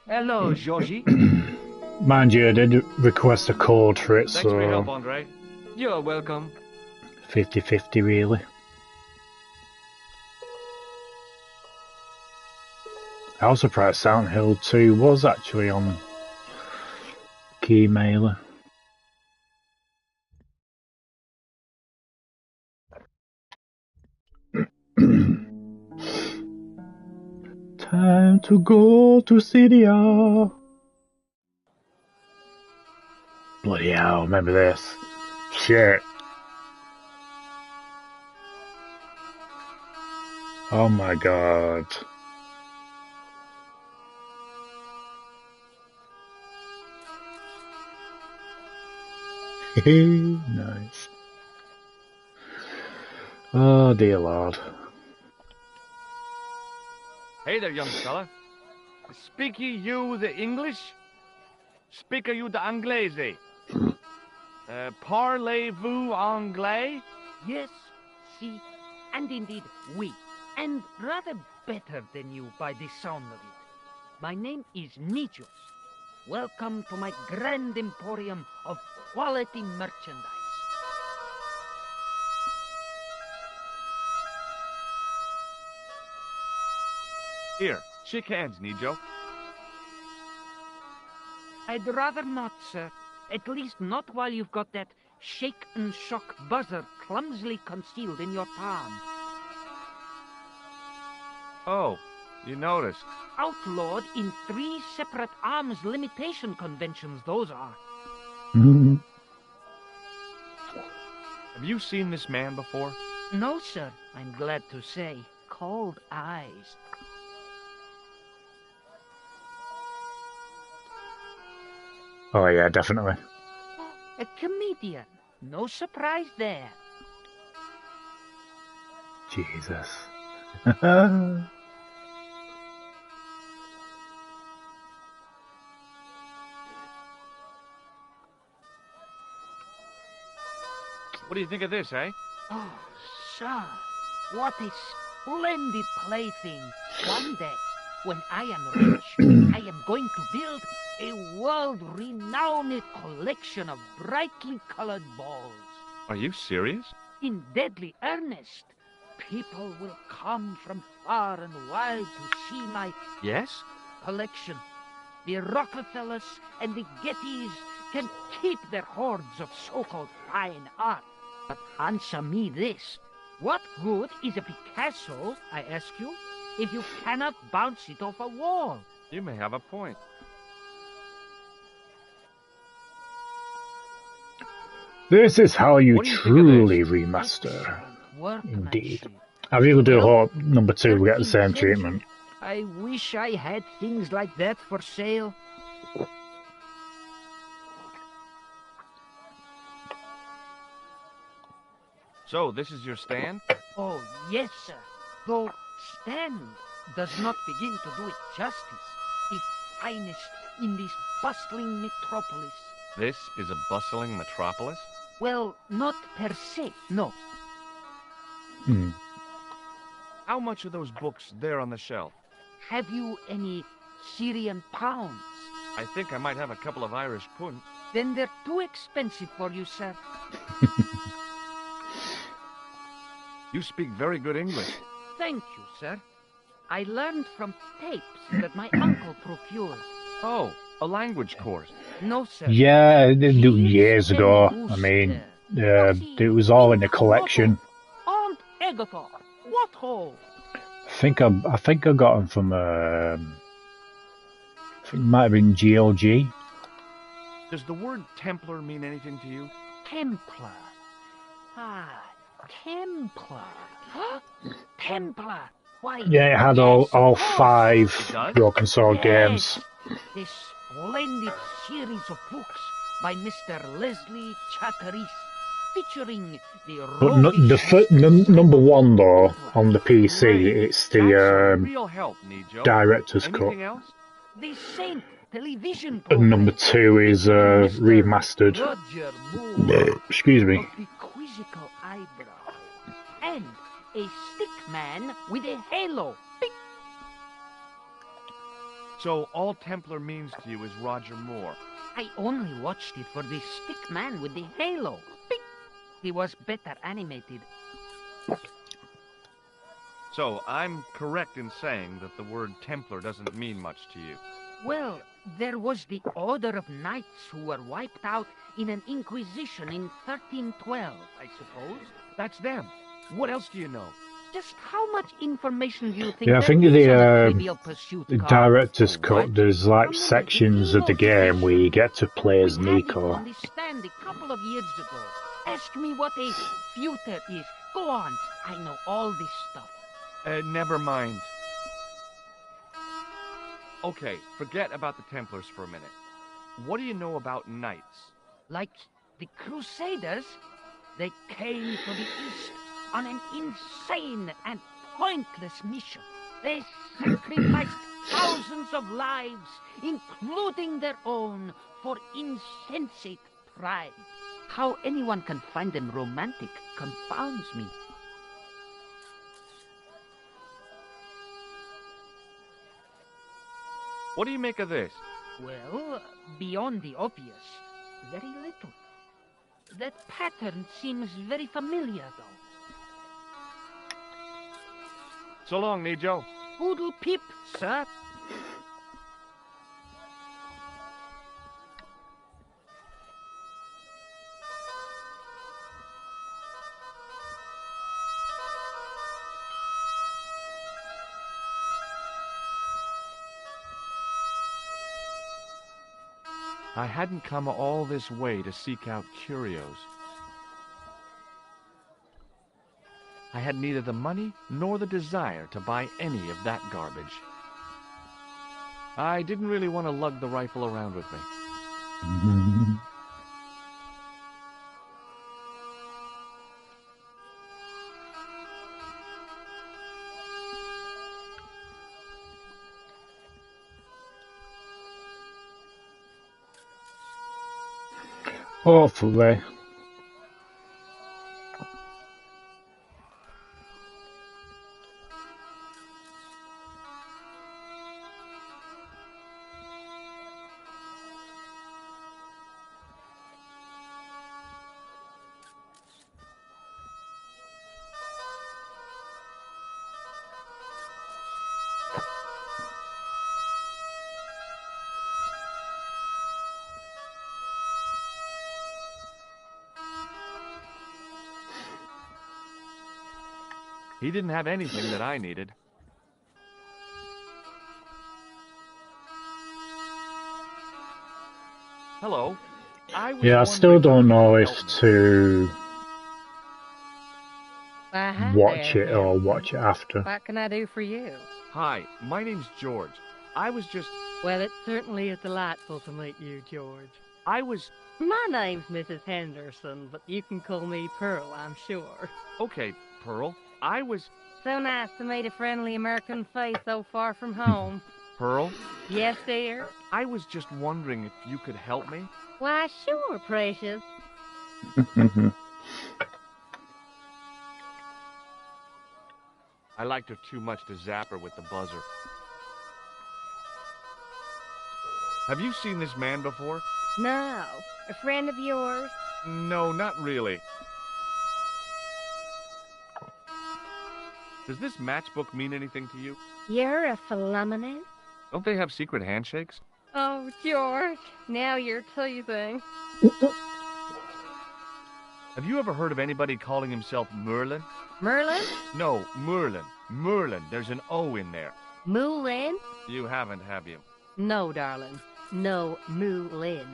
Hello, Georgie. Mind you, I did request a code for it, Thanks so... for your help, Andre. You're welcome. 50-50 really. I was surprised Silent Hill 2 was actually on Keymailer. Time to go to Cydia. Bloody hell, remember this. Shit. Oh my god. Nice. Oh dear lord. Hey there, young fella. Speak you the English? Speak you the Anglais? Parlez-vous anglais? Yes, si, and indeed oui, and rather better than you by the sound of it. My name is Nijos. Welcome to my grand emporium of quality merchandise. Here, shake hands, Nijo. I'd rather not, sir. At least not while you've got that shake and shock buzzer clumsily concealed in your palm. Oh, you noticed. Outlawed in 3 separate arms limitation conventions, those are. Have you seen this man before? No, sir, I'm glad to say. Cold eyes. Oh yeah, definitely. A comedian. No surprise there. Jesus. What do you think of this, eh? Oh, sir, what a splendid plaything. One day, when I am rich, I am going to build a world-renowned collection of brightly colored balls. Are you serious? In deadly earnest. People will come from far and wide to see my Yes? collection. The Rockefellers and the Gettys can keep their hordes of so-called fine art. But answer me this. What good is a Picasso, I ask you, if you cannot bounce it off a wall? You may have a point. This is how you truly remaster. Indeed. I really do hope number 2 will get the same treatment. I wish I had things like that for sale. So, this is your stand? Oh, yes, sir. Though stand does not begin to do it justice. The finest in this bustling metropolis. This is a bustling metropolis? Well, not per se, no. How much are those books there on the shelf? Have you any Syrian pounds? I think I might have a couple of Irish punts. Then they're too expensive for you, sir. You speak very good English. Thank you, sir. I learned from tapes that my uncle procured. Oh, a language course. No, sir. Yeah, years ago. I mean, it was all in the collection. Aunt Agatha, what ho? I think I got them from I think it might have been GLG. Does the word Templar mean anything to you? Templar. Ah, Templar. Templar. Why? Yeah, it had all 5 Broken Sword games. A splendid series of books by Mr. Leslie Chateris, featuring the number 1 though on the PC. It's the director's cut. The Saint television And number 2 is remastered. Excuse me. Of the quizzical eyebrow, and a stick man with a halo. Beep. So all Templar means to you is Roger Moore. I only watched it for the stick man with the halo. Beep. He was better animated. So I'm correct in saying that the word Templar doesn't mean much to you. Well, there was the Order of Knights who were wiped out in an Inquisition in 1312, I suppose. That's them. What else do you know? Just how much information do you think? Yeah, I think the director's cut, there's like sections of the game where you get to play as Nico. On the stand a couple of years ago. Ask me what a feuter is. Go on. I know all this stuff. Never mind. Okay, forget about the Templars for a minute. What do you know about knights? Like the Crusaders, they came to the east on an insane and pointless mission. They sacrificed thousands of lives, including their own, for insensate pride. How anyone can find them romantic confounds me. What do you make of this? Well, beyond the obvious, very little. That pattern seems very familiar, though. So long, Nijo. Hoodle peep, sir. I hadn't come all this way to seek out curios. I had neither the money nor the desire to buy any of that garbage. I didn't really want to lug the rifle around with me. Hopefully. He didn't have anything that I needed. Hello. I still don't know if to Hi watch there, it or Hampton. watch it after. What can I do for you? Hi, my name's George. I was just... Well, it certainly is delightful to meet you, George. I was... My name's Mrs. Henderson, but you can call me Pearl, I'm sure. Okay, Pearl. I was... So nice to meet a friendly American face so far from home. Pearl? Yes, dear? I was just wondering if you could help me. Why, sure, precious. I liked her too much to zap her with the buzzer. Have you seen this man before? No. A friend of yours? No, not really. Does this matchbook mean anything to you? You're a phenomenon? Don't they have secret handshakes? Oh, George, now you're teasing. Have you ever heard of anybody calling himself Merlin? Merlin? No, Merlin. Merlin. There's an O in there. Moulin? You haven't, have you? No, darling. No Moulin.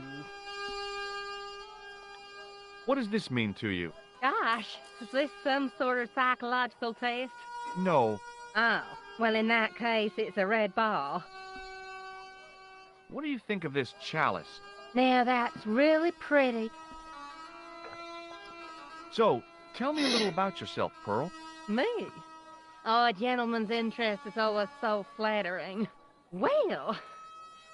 What does this mean to you? Gosh, is this some sort of psychological test? No. Oh, well, in that case, it's a red ball. What do you think of this chalice? Now, that's really pretty. So, tell me a little about yourself, Pearl. Me? Oh, a gentleman's interest is always so flattering. Well,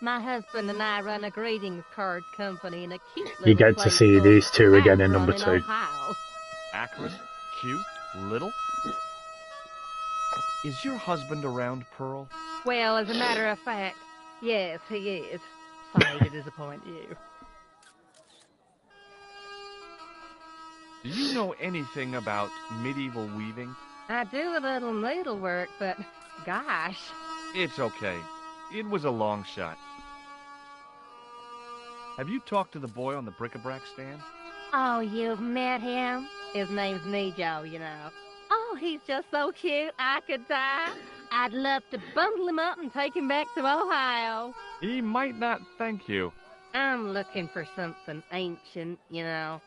my husband and I run a greetings card company in a cute little You get to place see called these two again in Akron number 2. Ohio. Akron? Cute? Little? Is your husband around, Pearl? Well, as a matter of fact, yes, he is. Sorry to disappoint you. Do you know anything about medieval weaving? I do a little needlework, but gosh. It's okay. It was a long shot. Have you talked to the boy on the bric-a-brac stand? Oh, you've met him? His name's Nejo, you know. Oh, he's just so cute, I could die. I'd love to bundle him up and take him back to Ohio. He might not thank you. I'm looking for something ancient, you know.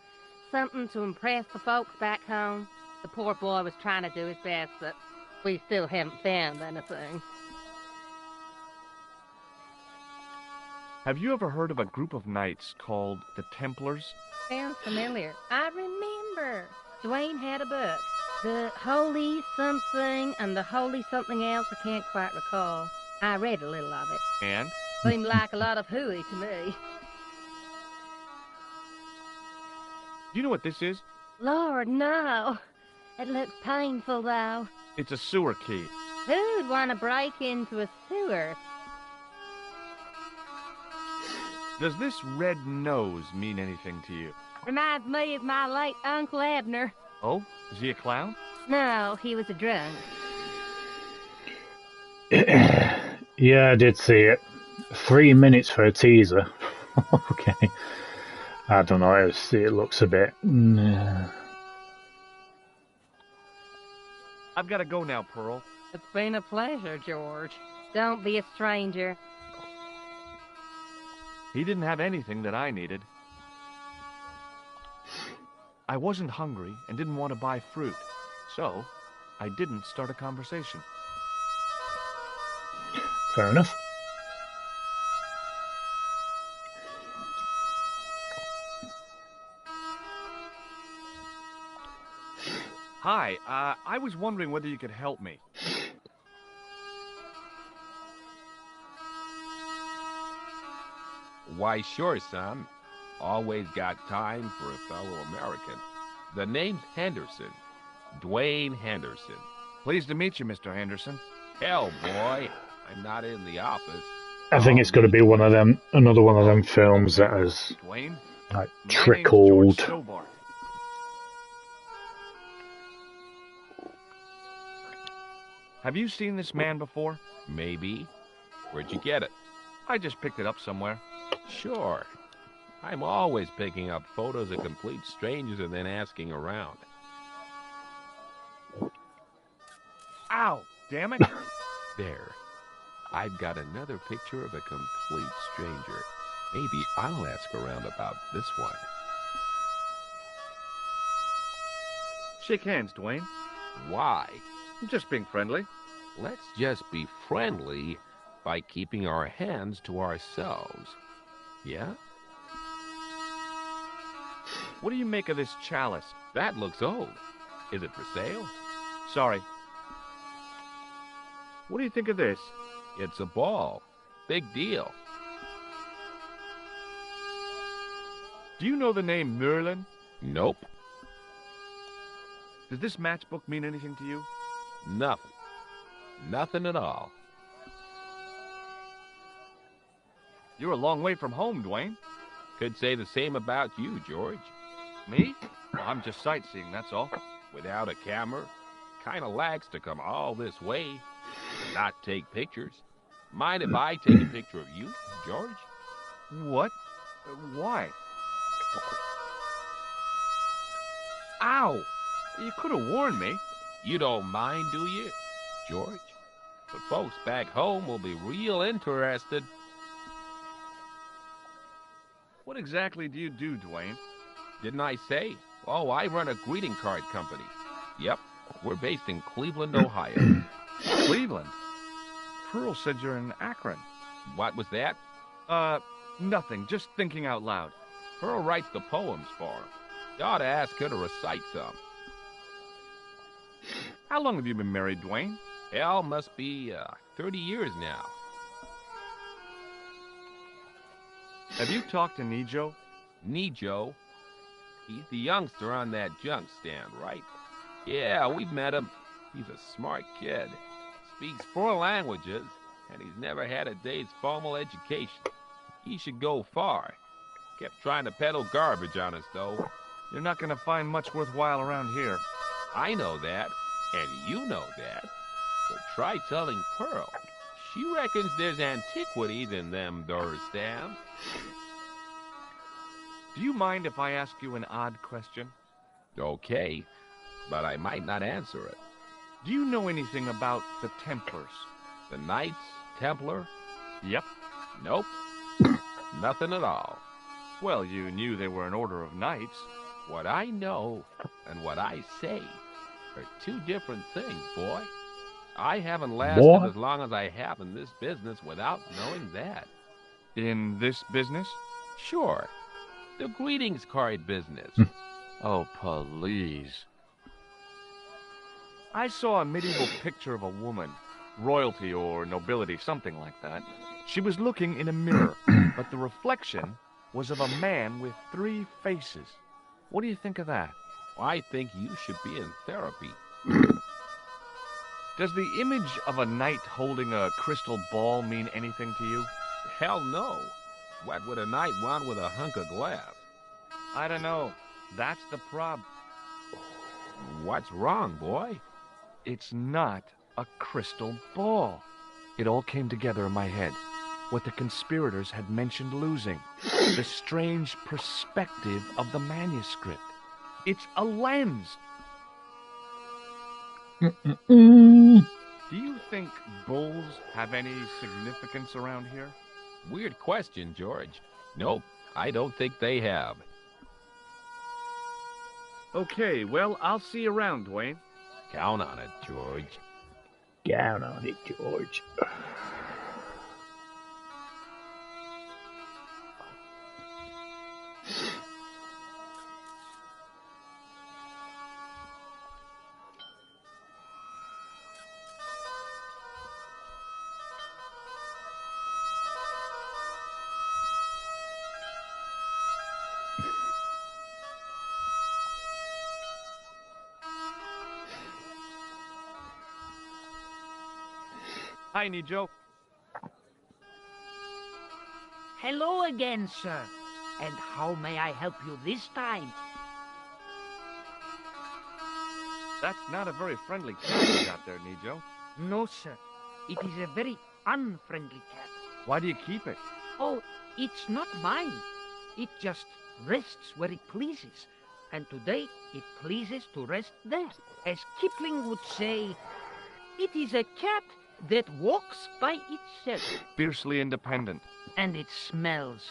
Something to impress the folks back home. The poor boy was trying to do his best, but we still haven't found anything. Have you ever heard of a group of knights called the Templars? Sounds familiar. I remember. Dwayne had a book. The Holy Something and the Holy Something Else, I can't quite recall. I read a little of it. And? Seemed like a lot of hooey to me. Do you know what this is? Lord, no. It looks painful, though. It's a sewer key. Who'd want to break into a sewer? Does this red nose mean anything to you? Reminds me of my late Uncle Abner. Oh? Is he a clown? No, he was a drunk. Yeah, I did see it. 3 minutes for a teaser. Okay. I don't know, it looks a bit... I've got to go now, Pearl. It's been a pleasure, George. Don't be a stranger. He didn't have anything that I needed. I wasn't hungry and didn't want to buy fruit, so I didn't start a conversation. Fair enough. Hi, I was wondering whether you could help me. Why, sure, son. Always got time for a fellow American. The name's Henderson. Dwayne Henderson. Pleased to meet you, Mr. Henderson. Hell, boy. I'm not in the office. I think it's going to be another one of them films that has Dwayne? like trickled. Have you seen this man before? Maybe. Where'd you get it? I just picked it up somewhere. Sure. I'm always picking up photos of complete strangers and then asking around. Ow! Damn it! There. I've got another picture of a complete stranger. Maybe I'll ask around about this one. Shake hands, Dwayne. Why? I'm just being friendly. Let's just be friendly by keeping our hands to ourselves. Yeah? What do you make of this chalice? That looks old. Is it for sale? Sorry. What do you think of this? It's a ball. Big deal. Do you know the name Merlin? Nope. Does this matchbook mean anything to you? Nothing. Nothing at all. You're a long way from home, Dwayne. Could say the same about you, George. Me? Well, I'm just sightseeing, that's all. Without a camera, kinda lags to come all this way and not take pictures. Mind if I take a picture of you, George? What? Why? Ow! You could have warned me. You don't mind, do you, George? The folks back home will be real interested. What exactly do you do, Dwayne? Didn't I say? Oh, I run a greeting card company. Yep, we're based in Cleveland, Ohio. Cleveland? Pearl said you're in Akron. What was that? Nothing. Just thinking out loud. Pearl writes the poems for him. You ought to ask her to recite some. How long have you been married, Dwayne? Hell, must be 30 years now. Have you talked to Nijo? Nijo? He's the youngster on that junk stand, right? Yeah, we've met him. He's a smart kid. Speaks 4 languages, and he's never had a day's formal education. He should go far. Kept trying to peddle garbage on us, though. You're not going to find much worthwhile around here. I know that, and you know that. But try telling Pearl. She reckons there's antiquities in them door stands. Do you mind if I ask you an odd question? Okay, but I might not answer it. Do you know anything about the Templars? The Knights Templar? Yep. Nope. Nothing at all. Well, you knew they were an order of knights. What I know and what I say are 2 different things, boy. I haven't lasted as long as I have in this business without knowing that. In this business? Sure. The greetings card business. Oh, please. I saw a medieval picture of a woman, royalty or nobility, something like that. She was looking in a mirror, but the reflection was of a man with 3 faces. What do you think of that? I think you should be in therapy. Does the image of a knight holding a crystal ball mean anything to you? Hell no. What would a knight want with a hunk of glass? I don't know. That's the problem. What's wrong, boy? It's not a crystal ball. It all came together in my head. What the conspirators had mentioned losing. The strange perspective of the manuscript. It's a lens. Do you think bulls have any significance around here? Weird question, George. Nope, I don't think they have. Okay, well, I'll see you around, Dwayne. Count on it, George. Count on it, George. Hi, Nijo. Hello again, sir. And how may I help you this time? That's not a very friendly cat you got there, Nijo. No, sir. It is a very unfriendly cat. Why do you keep it? Oh, it's not mine. It just rests where it pleases. And today, it pleases to rest there. As Kipling would say, it is a cat that walks by itself. Fiercely independent. And it smells.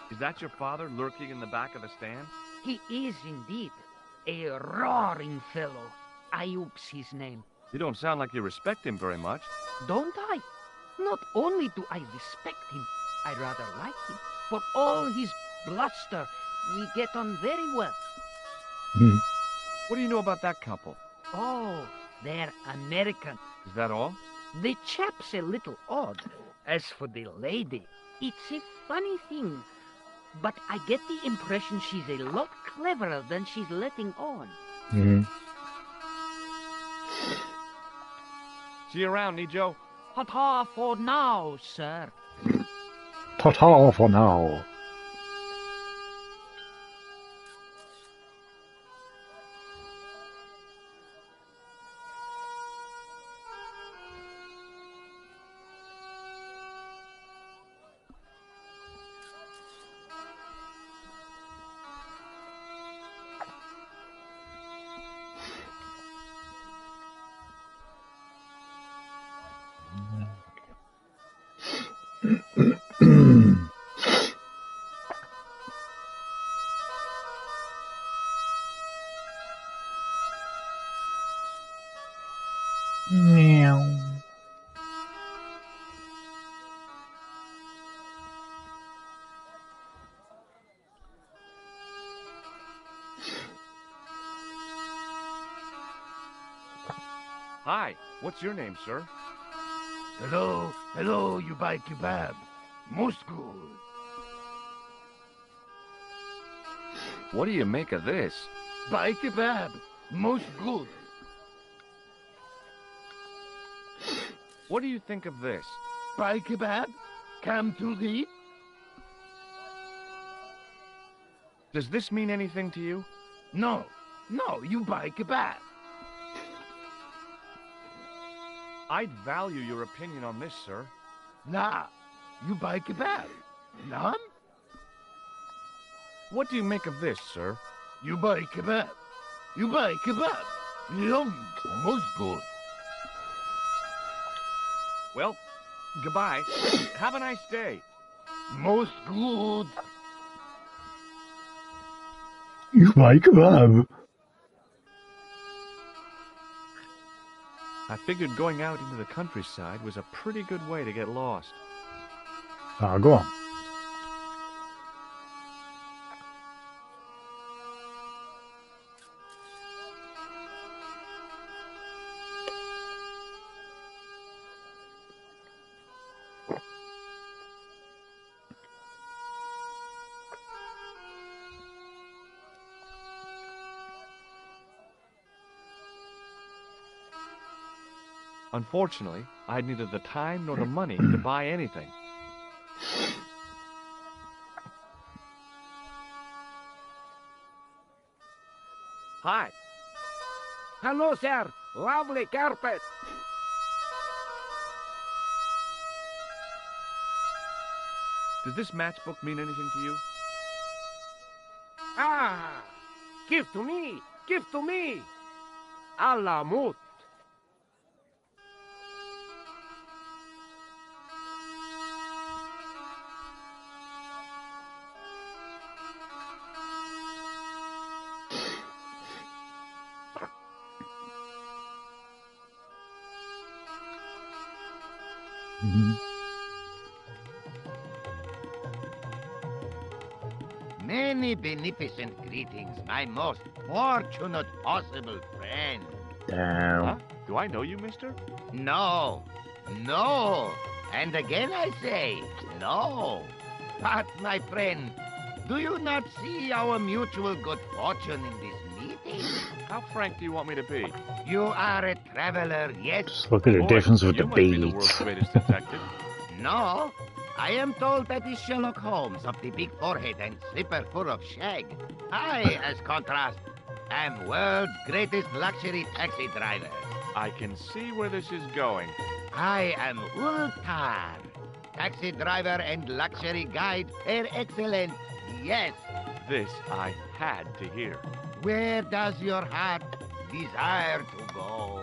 Is that your father lurking in the back of the stand? He is indeed a roaring fellow. Ayub's his name. You don't sound like you respect him very much. Don't I? Not only do I respect him, I rather like him. For all his bluster, we get on very well. What do you know about that couple? Oh, they're American. Is that all? The chap's a little odd. As for the lady, it's a funny thing. But I get the impression she's a lot cleverer than she's letting on. See you around, Nijo. Ta-ta for now, sir. Ta-ta for now. Meow. Hi, what's your name, sir? Hello, you buy kebab. Most good. What do you make of this? Buy kebab. Most good. What do you think of this? Buy kebab. Come to read. Does this mean anything to you? No, you buy kebab. I'd value your opinion on this, sir. Nah, you buy kebab. None? What do you make of this, sir? You buy kebab. You buy kebab. Yum, most good. Well, goodbye. Have a nice day. Most good. You buy kebab. I figured going out into the countryside was a pretty good way to get lost. Go on. Unfortunately, I had neither the time nor the money to buy anything. Hi. Hello, sir. Lovely carpet. Does this matchbook mean anything to you? Ah! Give to me! Give to me! A la mute. Many beneficent greetings, my most fortunate possible friend. Damn. Huh? Do I know you, mister? No. No. And again I say, no. But, my friend, do you not see our mutual good fortune in this meeting? How frank do you want me to be? You are a traveler, yes? Just look at the difference with the You must be the beads. world's greatest detective. No. I am told that is Sherlock Holmes of the big forehead and slipper full of shag. I, as contrast, am world's greatest luxury taxi driver. I can see where this is going. I am Ultar, taxi driver and luxury guide per excellence. Yes. This I had to hear. Where does your heart desire to go?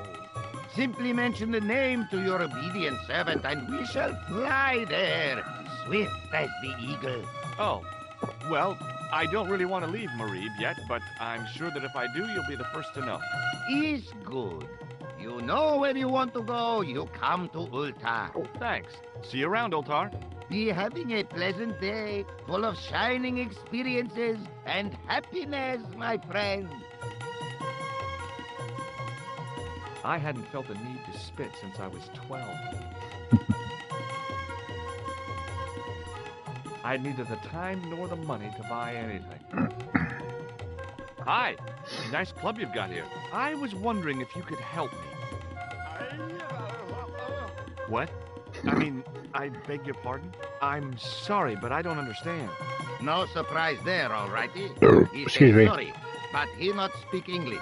Simply mention the name to your obedient servant and we shall fly there, swift as the eagle. Oh, well, I don't really want to leave Marib yet, but I'm sure that if I do, you'll be the first to know. Is good. You know where you want to go, you come to Ultar. Thanks. See you around, Ultar. Be having a pleasant day, full of shining experiences and happiness, my friend. I hadn't felt a need to spit since I was 12. I had neither the time nor the money to buy anything. Hi, nice club you've got here. I was wondering if you could help me. What? I mean, I beg your pardon? I'm sorry, but I don't understand. No surprise there, all righty. He Excuse says me. sorry, but he not speak English.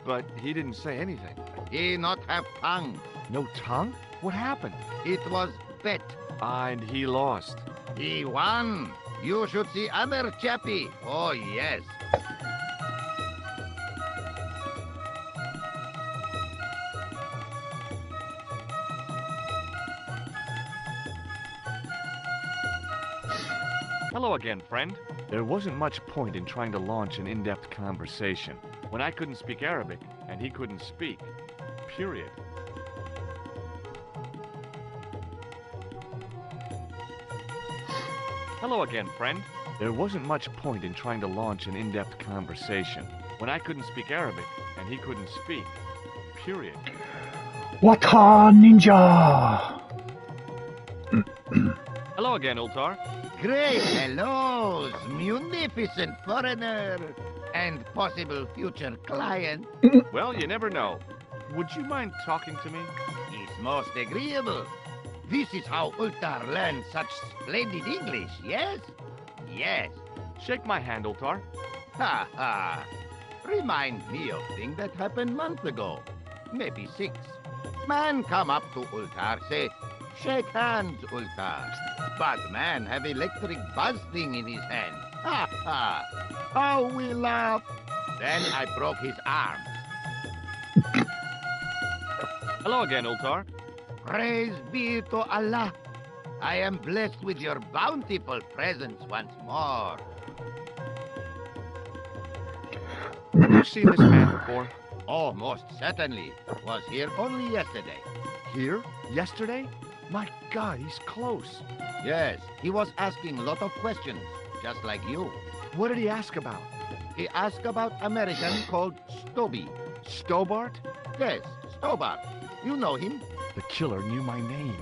But he didn't say anything. He not have tongue. No tongue? What happened? It was bet. And he lost. He won. You should see other chappie. Oh, yes. Hello again, friend. There wasn't much point in trying to launch an in-depth conversation when I couldn't speak Arabic and he couldn't speak. Period. Hello again, friend. There wasn't much point in trying to launch an in-depth conversation when I couldn't speak Arabic and he couldn't speak. Period. Wata Ninja! Hello again, Ultar. Great hellos, munificent foreigner, and possible future client. Well, you never know. Would you mind talking to me? It's most agreeable. This is how Ultar learns such splendid English, yes? Yes. Shake my hand, Ultar. Ha ha. Remind me of thing that happened month ago. Maybe 6. Man come up to Ultar, say, shake hands, Ultar. But man have electric buzz thing in his hand. Ha ha. How we laugh. Then I broke his arm. Hello again, Ultar. Praise be to Allah. I am blessed with your bountiful presence once more. Have you seen this man before? Oh, most certainly. Was here only yesterday. Here? Yesterday? My God, he's close. Yes, he was asking a lot of questions, just like you. What did he ask about? He asked about American called Stoby. Stobart? Yes, Stobart. You know him. The killer knew my name.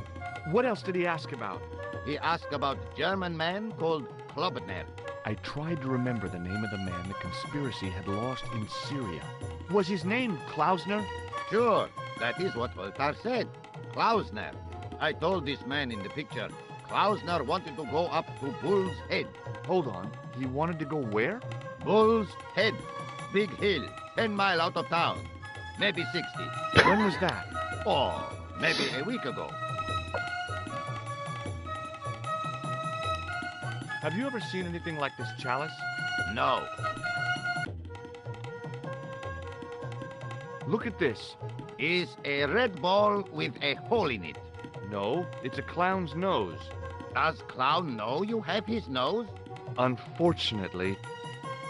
What else did he ask about? He asked about German man called Klobner. I tried to remember the name of the man the conspiracy had lost in Syria. Was his name Klausner? Sure, that is what Ultar said. Klausner. I told this man in the picture, Klausner wanted to go up to Bull's Head. Hold on, he wanted to go where? Bull's Head. Big hill, 10 miles out of town. Maybe 60. When was that? Oh, maybe a week ago. Have you ever seen anything like this chalice? No. Look at this. Is a red ball with a hole in it. No, it's a clown's nose. Does clown know you have his nose? Unfortunately,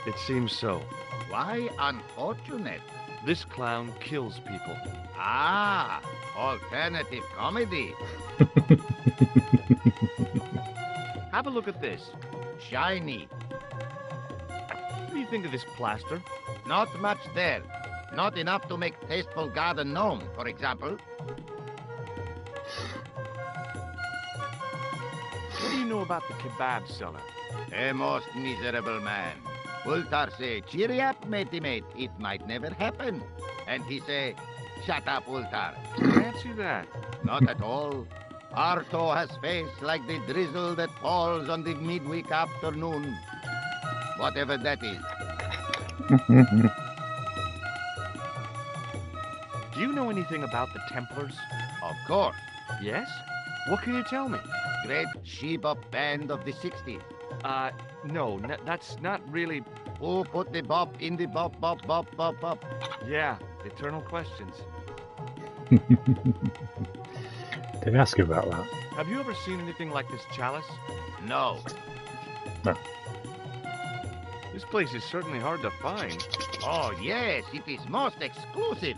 it seems so. Why unfortunate? This clown kills people. Ah, Alternative comedy. Have a look at this. Shiny. What do you think of this plaster? Not much there. Not enough to make tasteful garden gnome, for example. What do you know about the kebab seller? A most miserable man. Ultar say, cheery up, matey mate, it might never happen. And he say, shut up, Ultar. Fancy that. Not at all. Arto has face like the drizzle that falls on the midweek afternoon. Whatever that is. Do you know anything about the Templars? Of course. Yes? What can you tell me? Great she-bop band of the 60s. No, that's not really... Who put the bop in the bop, bop, bop, bop, bop? Yeah, eternal questions. Did I ask you about that? Have you ever seen anything like this chalice? No. No. This place is certainly hard to find. Oh, yes, it is most exclusive.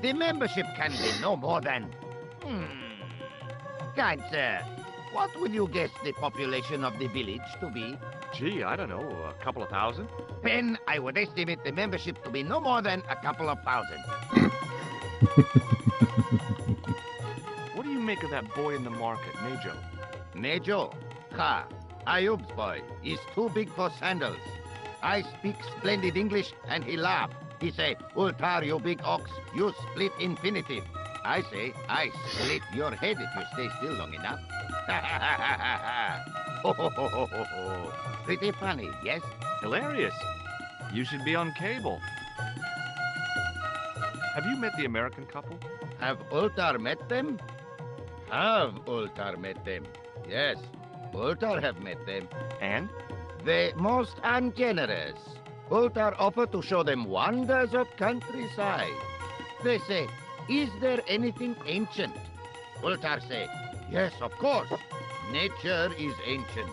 The membership can be no more than... Kind sir, what would you guess the population of the village to be? Gee, I don't know, a couple of thousand? Then I would estimate the membership to be no more than a couple of thousand. What do you make of that boy in the market, Nejo? Nejo? Ha! Ayub's boy is too big for sandals. I speak splendid English and he laugh. He say, Ultar, you big ox, you split infinitive. I say, I split your head if you stay still long enough. Ho, ho, ho, ho, ho, ho. Pretty funny, yes? Hilarious. You should be on cable. Have you met the American couple? Have Ultar met them? Have Ultar met them? Yes, Ultar have met them. And? They most ungenerous. Ultar offer to show them wonders of countryside. They say, is there anything ancient? Ultar say, yes, of course. Nature is ancient.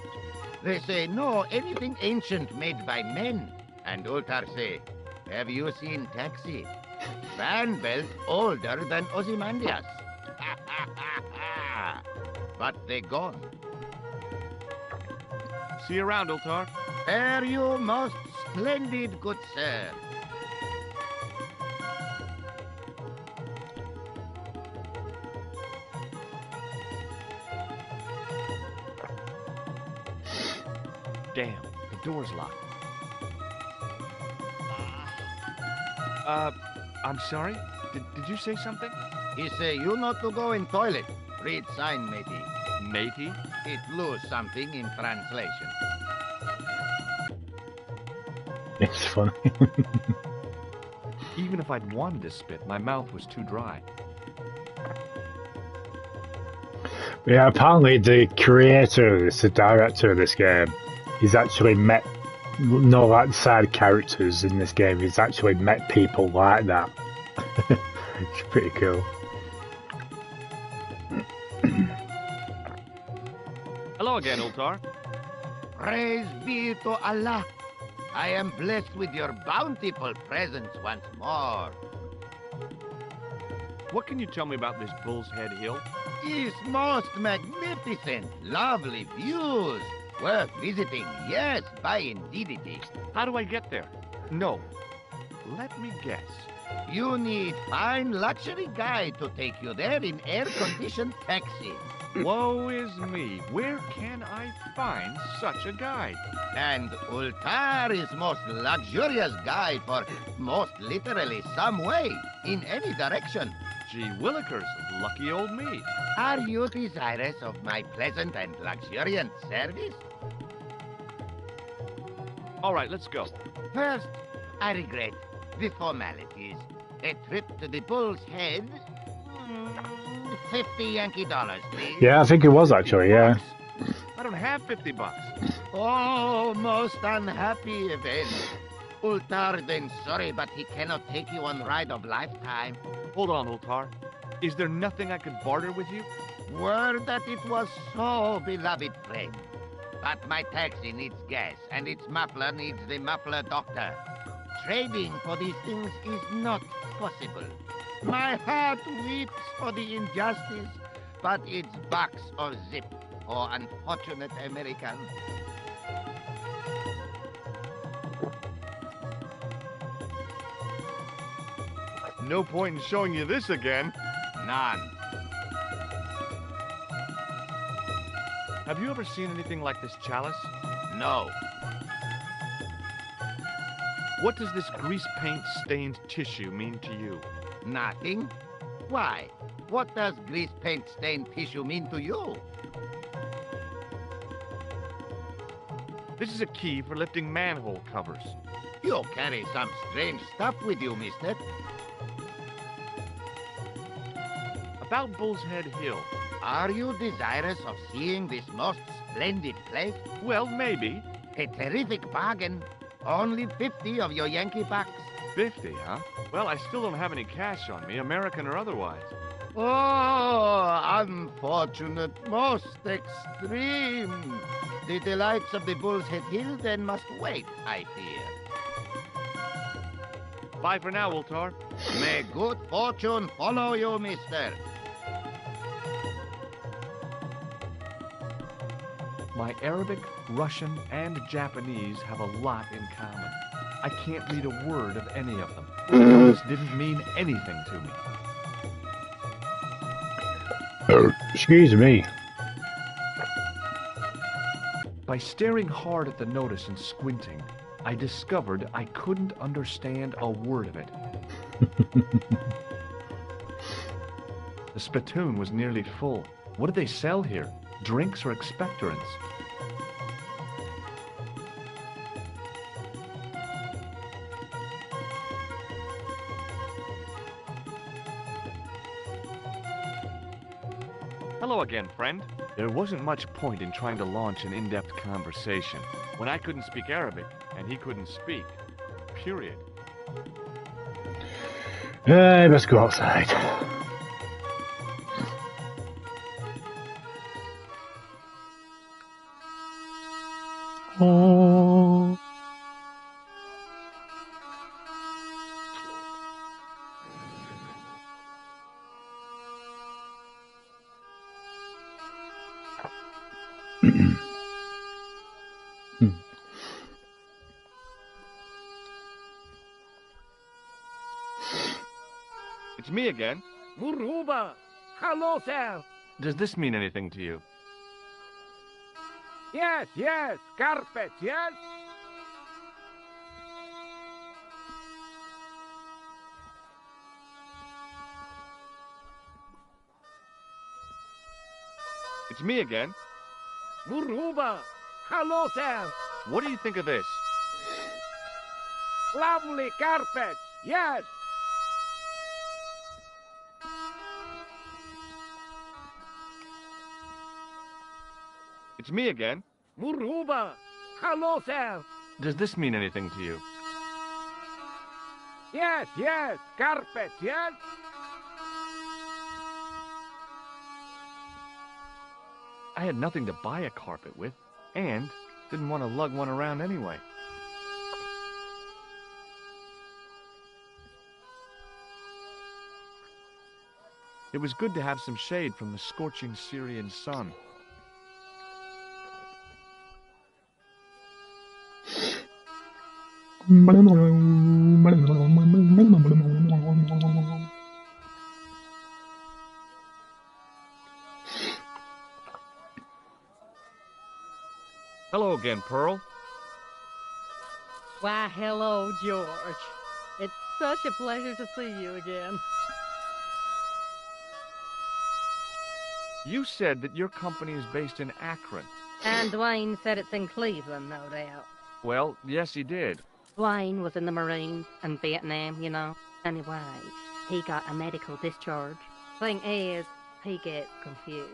They say, no, anything ancient made by men. And Ultar say, have you seen Taxi? Fan belt older than Ozymandias. But they gone. See you around, Ultar. Fare you most splendid, good sir. Damn, the door's locked. I'm sorry? Did you say something? He say you not to go in toilet. Read sign, matey. Matey? It lose something in translation. It's funny. Even if I'd wanted to spit, my mouth was too dry. Yeah, apparently the creator, the director of this game, he's actually met, no like side characters in this game, he's actually met people like that. It's pretty cool. Hello again, Ultar. Praise be to Allah. I am blessed with your bountiful presence once more. What can you tell me about this Bull's Head Hill? It's most magnificent. Lovely views. Worth visiting, yes, by indeedity. How do I get there? No. Let me guess. You need fine luxury guide to take you there in air-conditioned taxi. Woe is me. Where can I find such a guide? And Ultar is most luxurious guide for most literally some way, in any direction. Gee willikers, lucky old me. Are you desirous of my pleasant and luxuriant service? All right, let's go. First, I regret the formalities. A trip to the Bull's Head, $50 Yankee, please. Yeah, I think it was actually, yeah. I don't have $50. Oh, most unhappy event. Ultar then sorry, but he cannot take you on ride of lifetime. Hold on, Ultar. Is there nothing I could barter with you? Word that it was so, beloved friend. But my taxi needs gas, and its muffler needs the muffler doctor. Trading for these things is not possible. My heart weeps for the injustice, but it's box or zip for unfortunate American. No point in showing you this again. None. Have you ever seen anything like this chalice? No. What does this grease paint stained tissue mean to you? Nothing. Why? What does grease paint stained tissue mean to you? This is a key for lifting manhole covers. You carry some strange stuff with you, mister. About Bull's Head Hill. Are you desirous of seeing this most splendid place? Well, maybe. A terrific bargain. Only 50 of your Yankee bucks. 50, huh? Well, I still don't have any cash on me, American or otherwise. Oh, unfortunate, most extreme. The delights of the Bull's Head Hill then must wait, I fear. Bye for now, Ultar. May good fortune follow you, mister. My Arabic, Russian, and Japanese have a lot in common. I can't read a word of any of them. This didn't mean anything to me. Excuse me. By staring hard at the notice and squinting, I discovered I couldn't understand a word of it. The spittoon was nearly full. What did they sell here? Drinks or expectorants? Hello again, friend. There wasn't much point in trying to launch an in-depth conversation when I couldn't speak Arabic and he couldn't speak. Period. Let's go outside. Oh. It's me again. Muruba! Hello, sir! Does this mean anything to you? Yes, yes, carpet, yes? It's me again. Muruba! Hello, sir! What do you think of this? Lovely carpets, yes! It's me again. Muruba! Hello, sir! Does this mean anything to you? Yes, yes, carpet, yes? I had nothing to buy a carpet with, and didn't want to lug one around anyway. It was good to have some shade from the scorching Syrian sun. Hello again, Pearl. Why, hello, George. It's such a pleasure to see you again. You said that your company is based in Akron. And Dwayne said it's in Cleveland, no doubt. Well, yes, he did. Dwayne was in the Marines in Vietnam, you know. Anyway, he got a medical discharge. Thing is, he gets confused.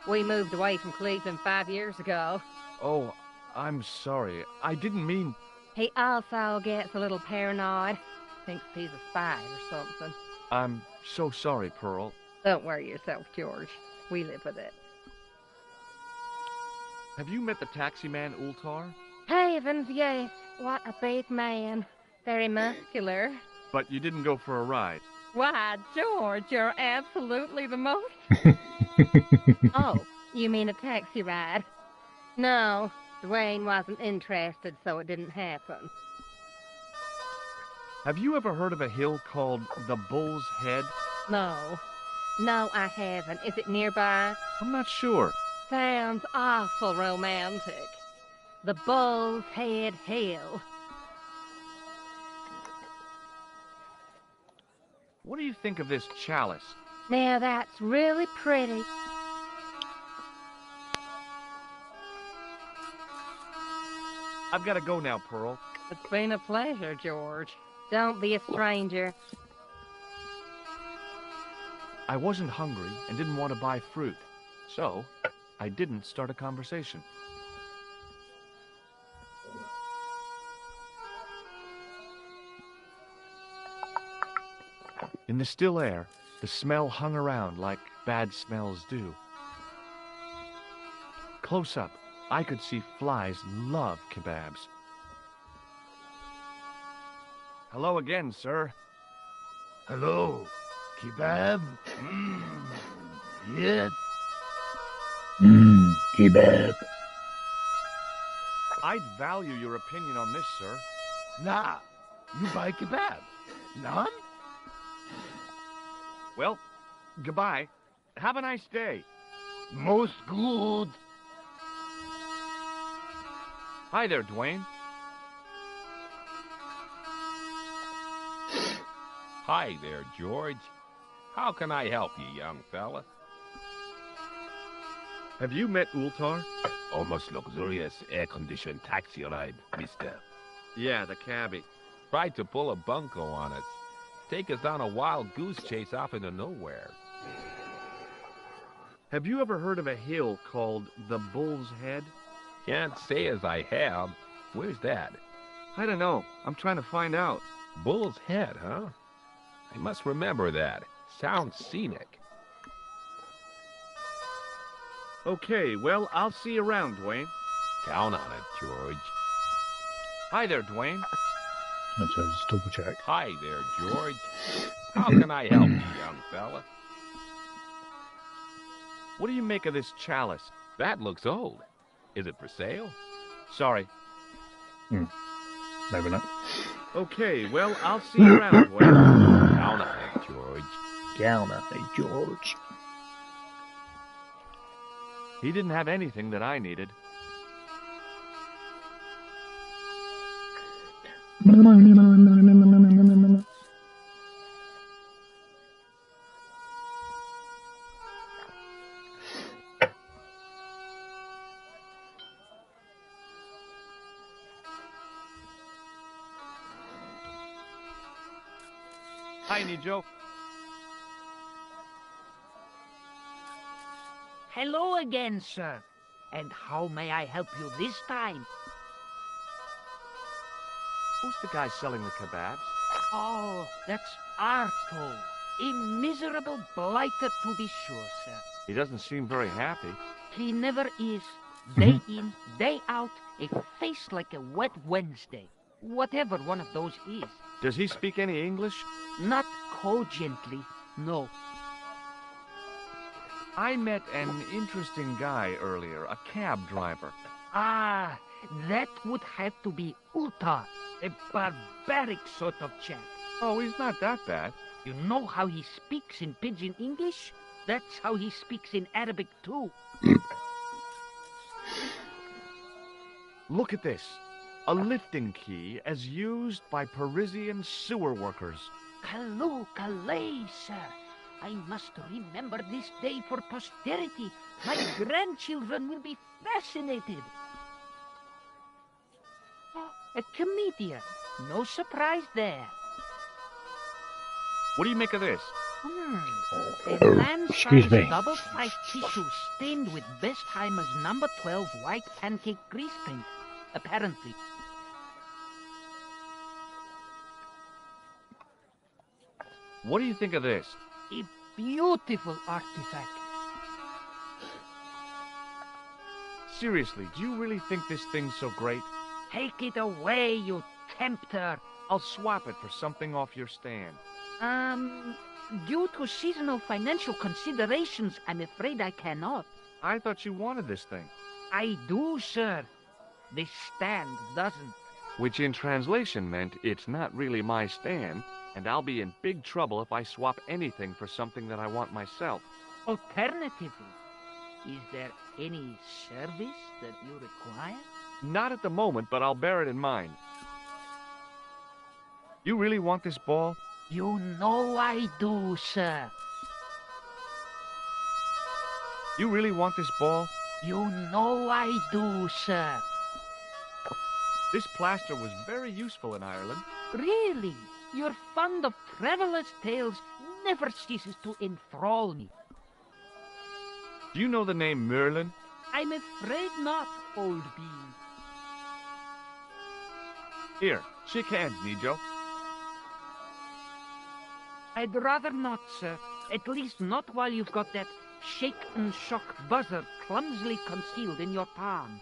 We moved away from Cleveland 5 years ago. Oh, I'm sorry. I didn't mean... He also gets a little paranoid. Thinks he's a spy or something. I'm so sorry, Pearl. Don't worry yourself, George. We live with it. Have you met the taxi man, Ultar? Heavens, yes. What a big man. Very muscular. But you didn't go for a ride. Why, George, you're absolutely the most... Oh, you mean a taxi ride? No, Dwayne wasn't interested, so it didn't happen. Have you ever heard of a hill called the Bull's Head? No. No, I haven't. Is it nearby? I'm not sure. Sounds awful romantic. The Bull's Head Hill. What do you think of this chalice? Now that's really pretty. I've got to go now, Pearl. It's been a pleasure, George. Don't be a stranger. I wasn't hungry and didn't want to buy fruit, so I didn't start a conversation. In the still air, the smell hung around like bad smells do. Close up, I could see flies love kebabs. Hello again, sir. Hello, kebab? Yes? Kebab. I'd value your opinion on this, sir. Nah, you buy kebab. None? Well, goodbye. Have a nice day. Most good. Hi there, Dwayne. Hi there, George. How can I help you, young fella? Have you met Ultar? Almost luxurious air-conditioned taxi ride, mister. Yeah, the cabbie. Tried to pull a bunco on us. Take us on a wild goose chase off into nowhere. Have you ever heard of a hill called the Bull's Head? Can't say as I have. Where's that? I don't know. I'm trying to find out. Bull's Head, huh? I must remember that. Sounds scenic. Okay, well, I'll see you around, Dwayne. Count on it, George. Hi there, Dwayne. Let's just double check. Hi there, George. How can I help you, young fella? What do you make of this chalice? That looks old. Is it for sale? Sorry. Maybe not. Okay, well, I'll see you around, Dwayne. Count on it, George. Count on it, George. He didn't have anything that I needed. Hi, Nijo. Hello again, sir. And how may I help you this time? Who's the guy selling the kebabs? Oh, that's Arto. A miserable blighter, to be sure, sir. He doesn't seem very happy. He never is. Day in, day out, a face like a wet Wednesday. Whatever one of those is. Does he speak any English? Not cogently, no. I met an interesting guy earlier, a cab driver. Ah, that would have to be Ultar, a barbaric sort of chap. Oh, he's not that bad. You know how he speaks in Pidgin English? That's how he speaks in Arabic, too. Look at this. A lifting key as used by Parisian sewer workers. Calais, Calais, sir. I must remember this day for posterity. My grandchildren will be fascinated. Oh, a comedian. No surprise there. What do you make of this? A land-sized double-sized tissue stained with Bestheimer's number 12 white pancake grease paint, apparently. What do you think of this? A beautiful artifact. Seriously, do you really think this thing's so great? Take it away, you tempter. I'll swap it for something off your stand. Due to seasonal financial considerations, I'm afraid I cannot. I thought you wanted this thing. I do, sir. This stand doesn't. Which in translation meant it's not really my stand, and I'll be in big trouble if I swap anything for something that I want myself. Alternatively, is there any service that you require? Not at the moment, but I'll bear it in mind. You really want this ball? You know I do, sir. You really want this ball? You know I do, sir. This plaster was very useful in Ireland. Really? Your fund of travelers' tales never ceases to enthrall me. Do you know the name Merlin? I'm afraid not, old bean. Here, shake hands, Nijo. I'd rather not, sir. At least not while you've got that shake and shock buzzer clumsily concealed in your palm.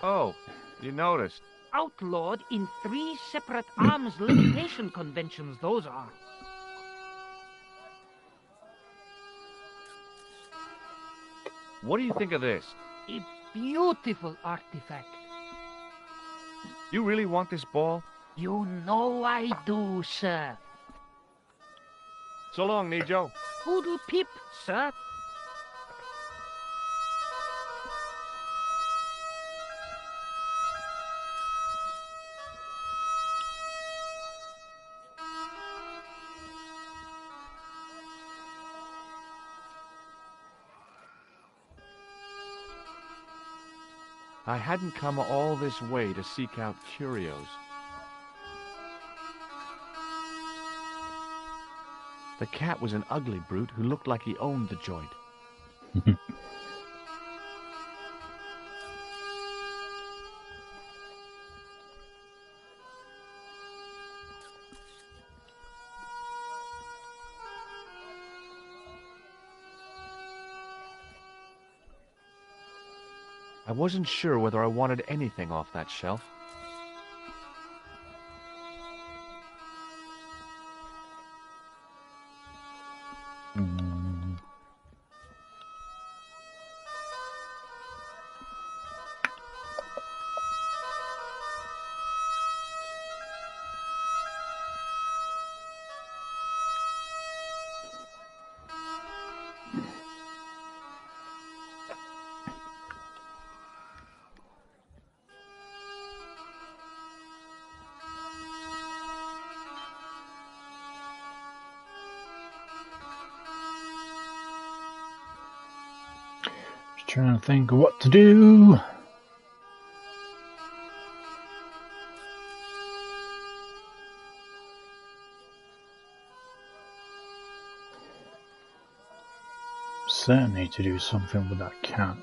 Oh, you noticed. Outlawed in 3 separate arms limitation conventions, those are. What do you think of this? A beautiful artifact. You really want this ball? You know I do, sir. So long, Nijo. Hoodle peep, sir. I hadn't come all this way to seek out curios. The cat was an ugly brute who looked like he owned the joint. I wasn't sure whether I wanted anything off that shelf. Trying to think of what to do. Certainly need to do something with that cat.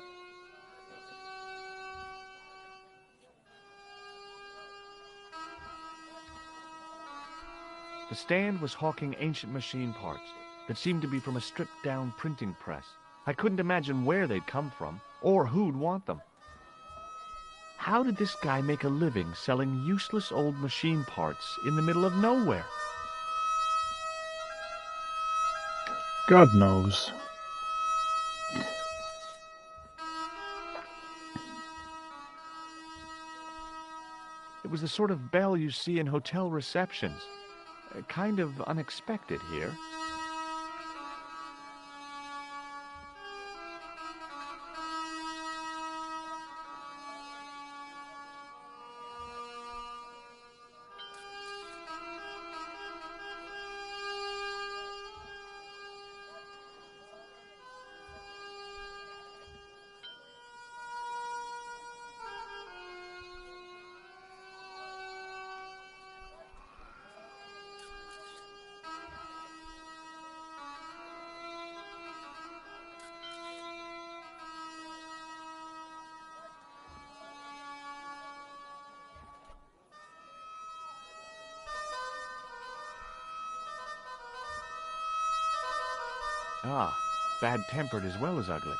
The stand was hawking ancient machine parts that seemed to be from a stripped-down printing press. I couldn't imagine where they'd come from, or who'd want them. How did this guy make a living selling useless old machine parts in the middle of nowhere? God knows. It was the sort of bell you see in hotel receptions. Kind of unexpected here. Ah, bad-tempered as well as ugly.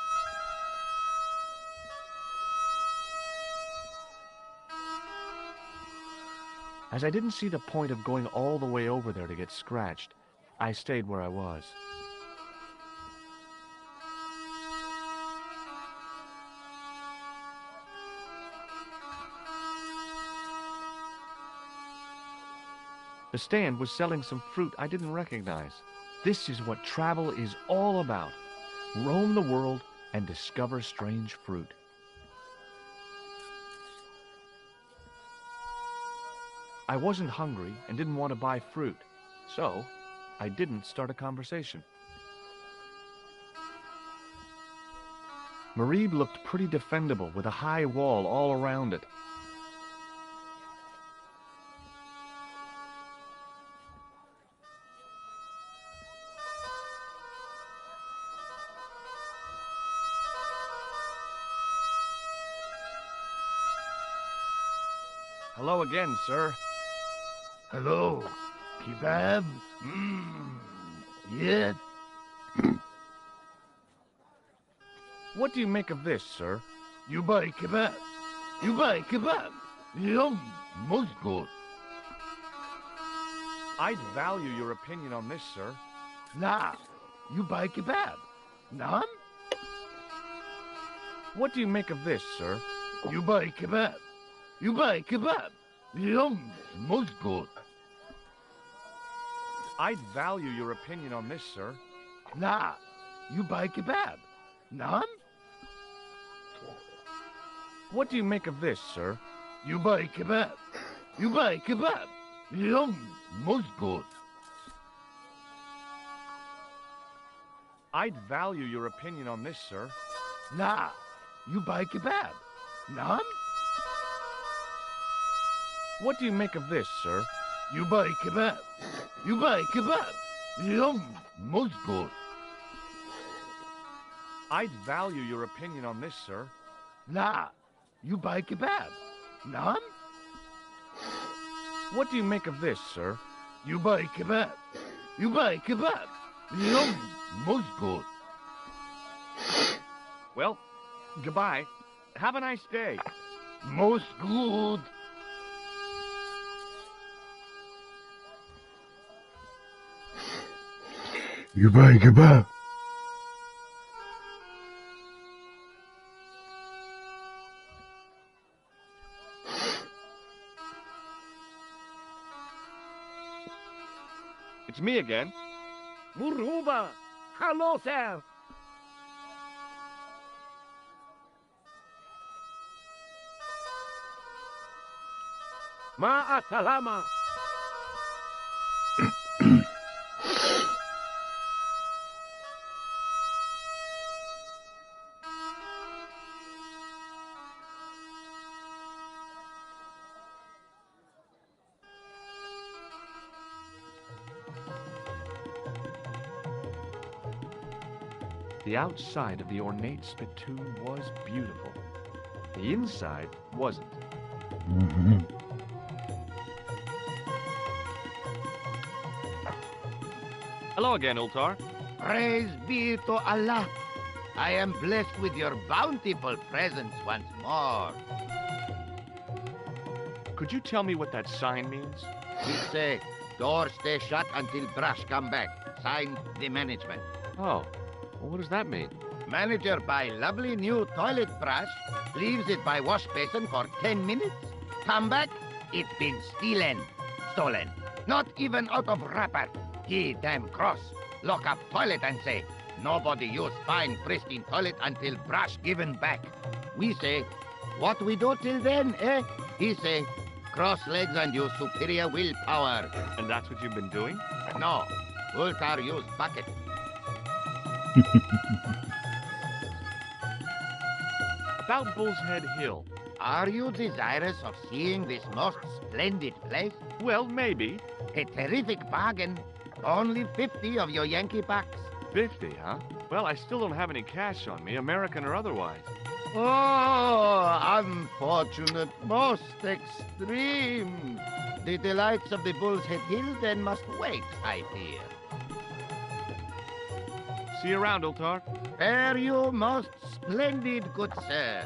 As I didn't see the point of going all the way over there to get scratched, I stayed where I was. The stand was selling some fruit I didn't recognize. This is what travel is all about. Roam the world and discover strange fruit. I wasn't hungry and didn't want to buy fruit, so I didn't start a conversation. Marib looked pretty defendable with a high wall all around it. Hello again, sir. Hello. Kebab? Yes. What do you make of this, sir? You buy kebab. You buy kebab. Yum, most good. I'd value your opinion on this, sir. Nah, you buy kebab. None? What do you make of this, sir? You buy kebab. You buy kebab. Yum, most good. I'd value your opinion on this, sir. Nah, you buy kebab. None? What do you make of this, sir? You buy kebab. You buy kebab. Yum, most good. I'd value your opinion on this, sir. Nah, you buy kebab. None? What do you make of this, sir? You buy kebab. You buy kebab. Yum, most good. I'd value your opinion on this, sir. Nah, you buy kebab. None? What do you make of this, sir? You buy kebab. You buy kebab. Yum, most good. Well, goodbye. Have a nice day. Most good. You buy kebab. It's me again. Muruba! Hello, sir! Ma'a salama! The outside of the ornate spittoon was beautiful. The inside wasn't. Hello again, Ultar. Praise be to Allah. I am blessed with your bountiful presence once more. Could you tell me what that sign means? We say, door stay shut until brush come back. Signed, the management. Oh, well, what does that mean? Manager buy lovely new toilet brush, leaves it by wash basin for 10 minutes. Come back, it been stolen. Not even out of wrapper. He damn cross. Lock up toilet and say, nobody use fine pristine toilet until brush given back. We say, what we do till then, eh? He say, cross legs and use superior willpower. And that's what you've been doing? No, Ultar use bucket. About Bull's Head Hill. Are you desirous of seeing this most splendid place? Well, maybe. A terrific bargain. Only 50 of your Yankee bucks. 50, huh? Well, I still don't have any cash on me, American or otherwise. Oh, unfortunate, most extreme. The delights of the Bull's Head Hill then must wait, I fear. See you around, Ultar. Fare you most splendid, good sir.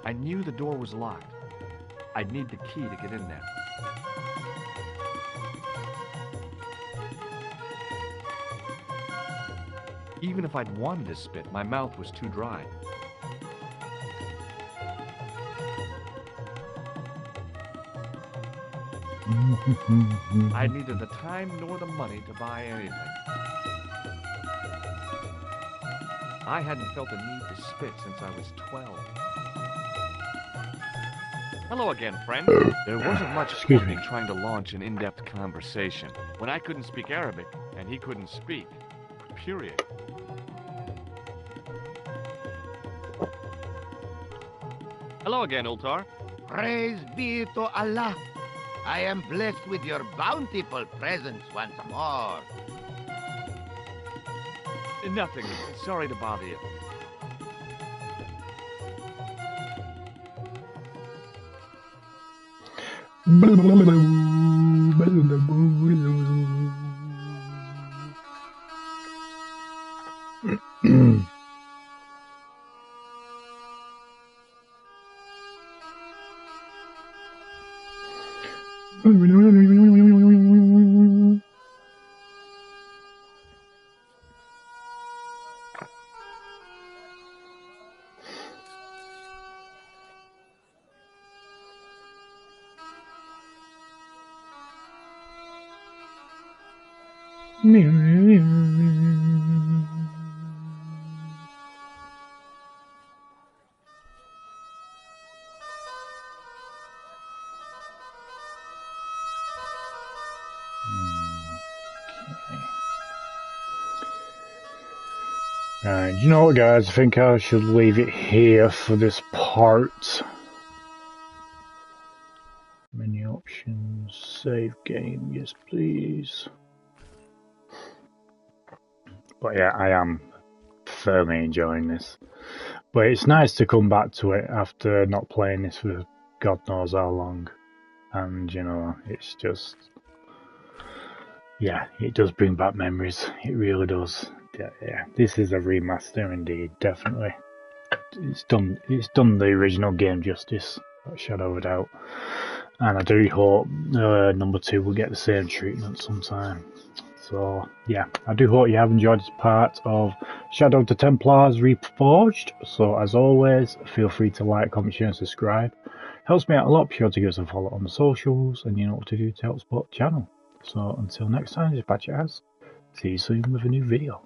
I knew the door was locked. I'd need the key to get in there. Even if I'd wanted to spit, my mouth was too dry. I had neither the time nor the money to buy anything. I hadn't felt the need to spit since I was 12. Hello again, friend. There wasn't much point in trying to launch an in-depth conversation when I couldn't speak Arabic and he couldn't speak. Period. Hello again, Ultar. Praise be to Allah. I am blessed with your bountiful presence once more. Nothing. Sorry to bother you. Right, you know what, guys? I think I should leave it here for this part. Menu options, save game, yes please. But yeah, I am thoroughly enjoying this. But it's nice to come back to it after not playing this for God knows how long. And, you know, it's just... yeah, it does bring back memories. It really does. Yeah, this is a remaster indeed, definitely. It's done the original game justice, without a shadow of a doubt. And I do hope number 2 will get the same treatment sometime. So yeah, I do hope you have enjoyed this part of Shadow of the Templars Reforged. So as always, feel free to like, comment, share and subscribe. Helps me out a lot. Be sure to give us a follow on the socials, and you know what to do to help support the channel. So until next time, this is HatCHeTHaZ. See you soon with a new video.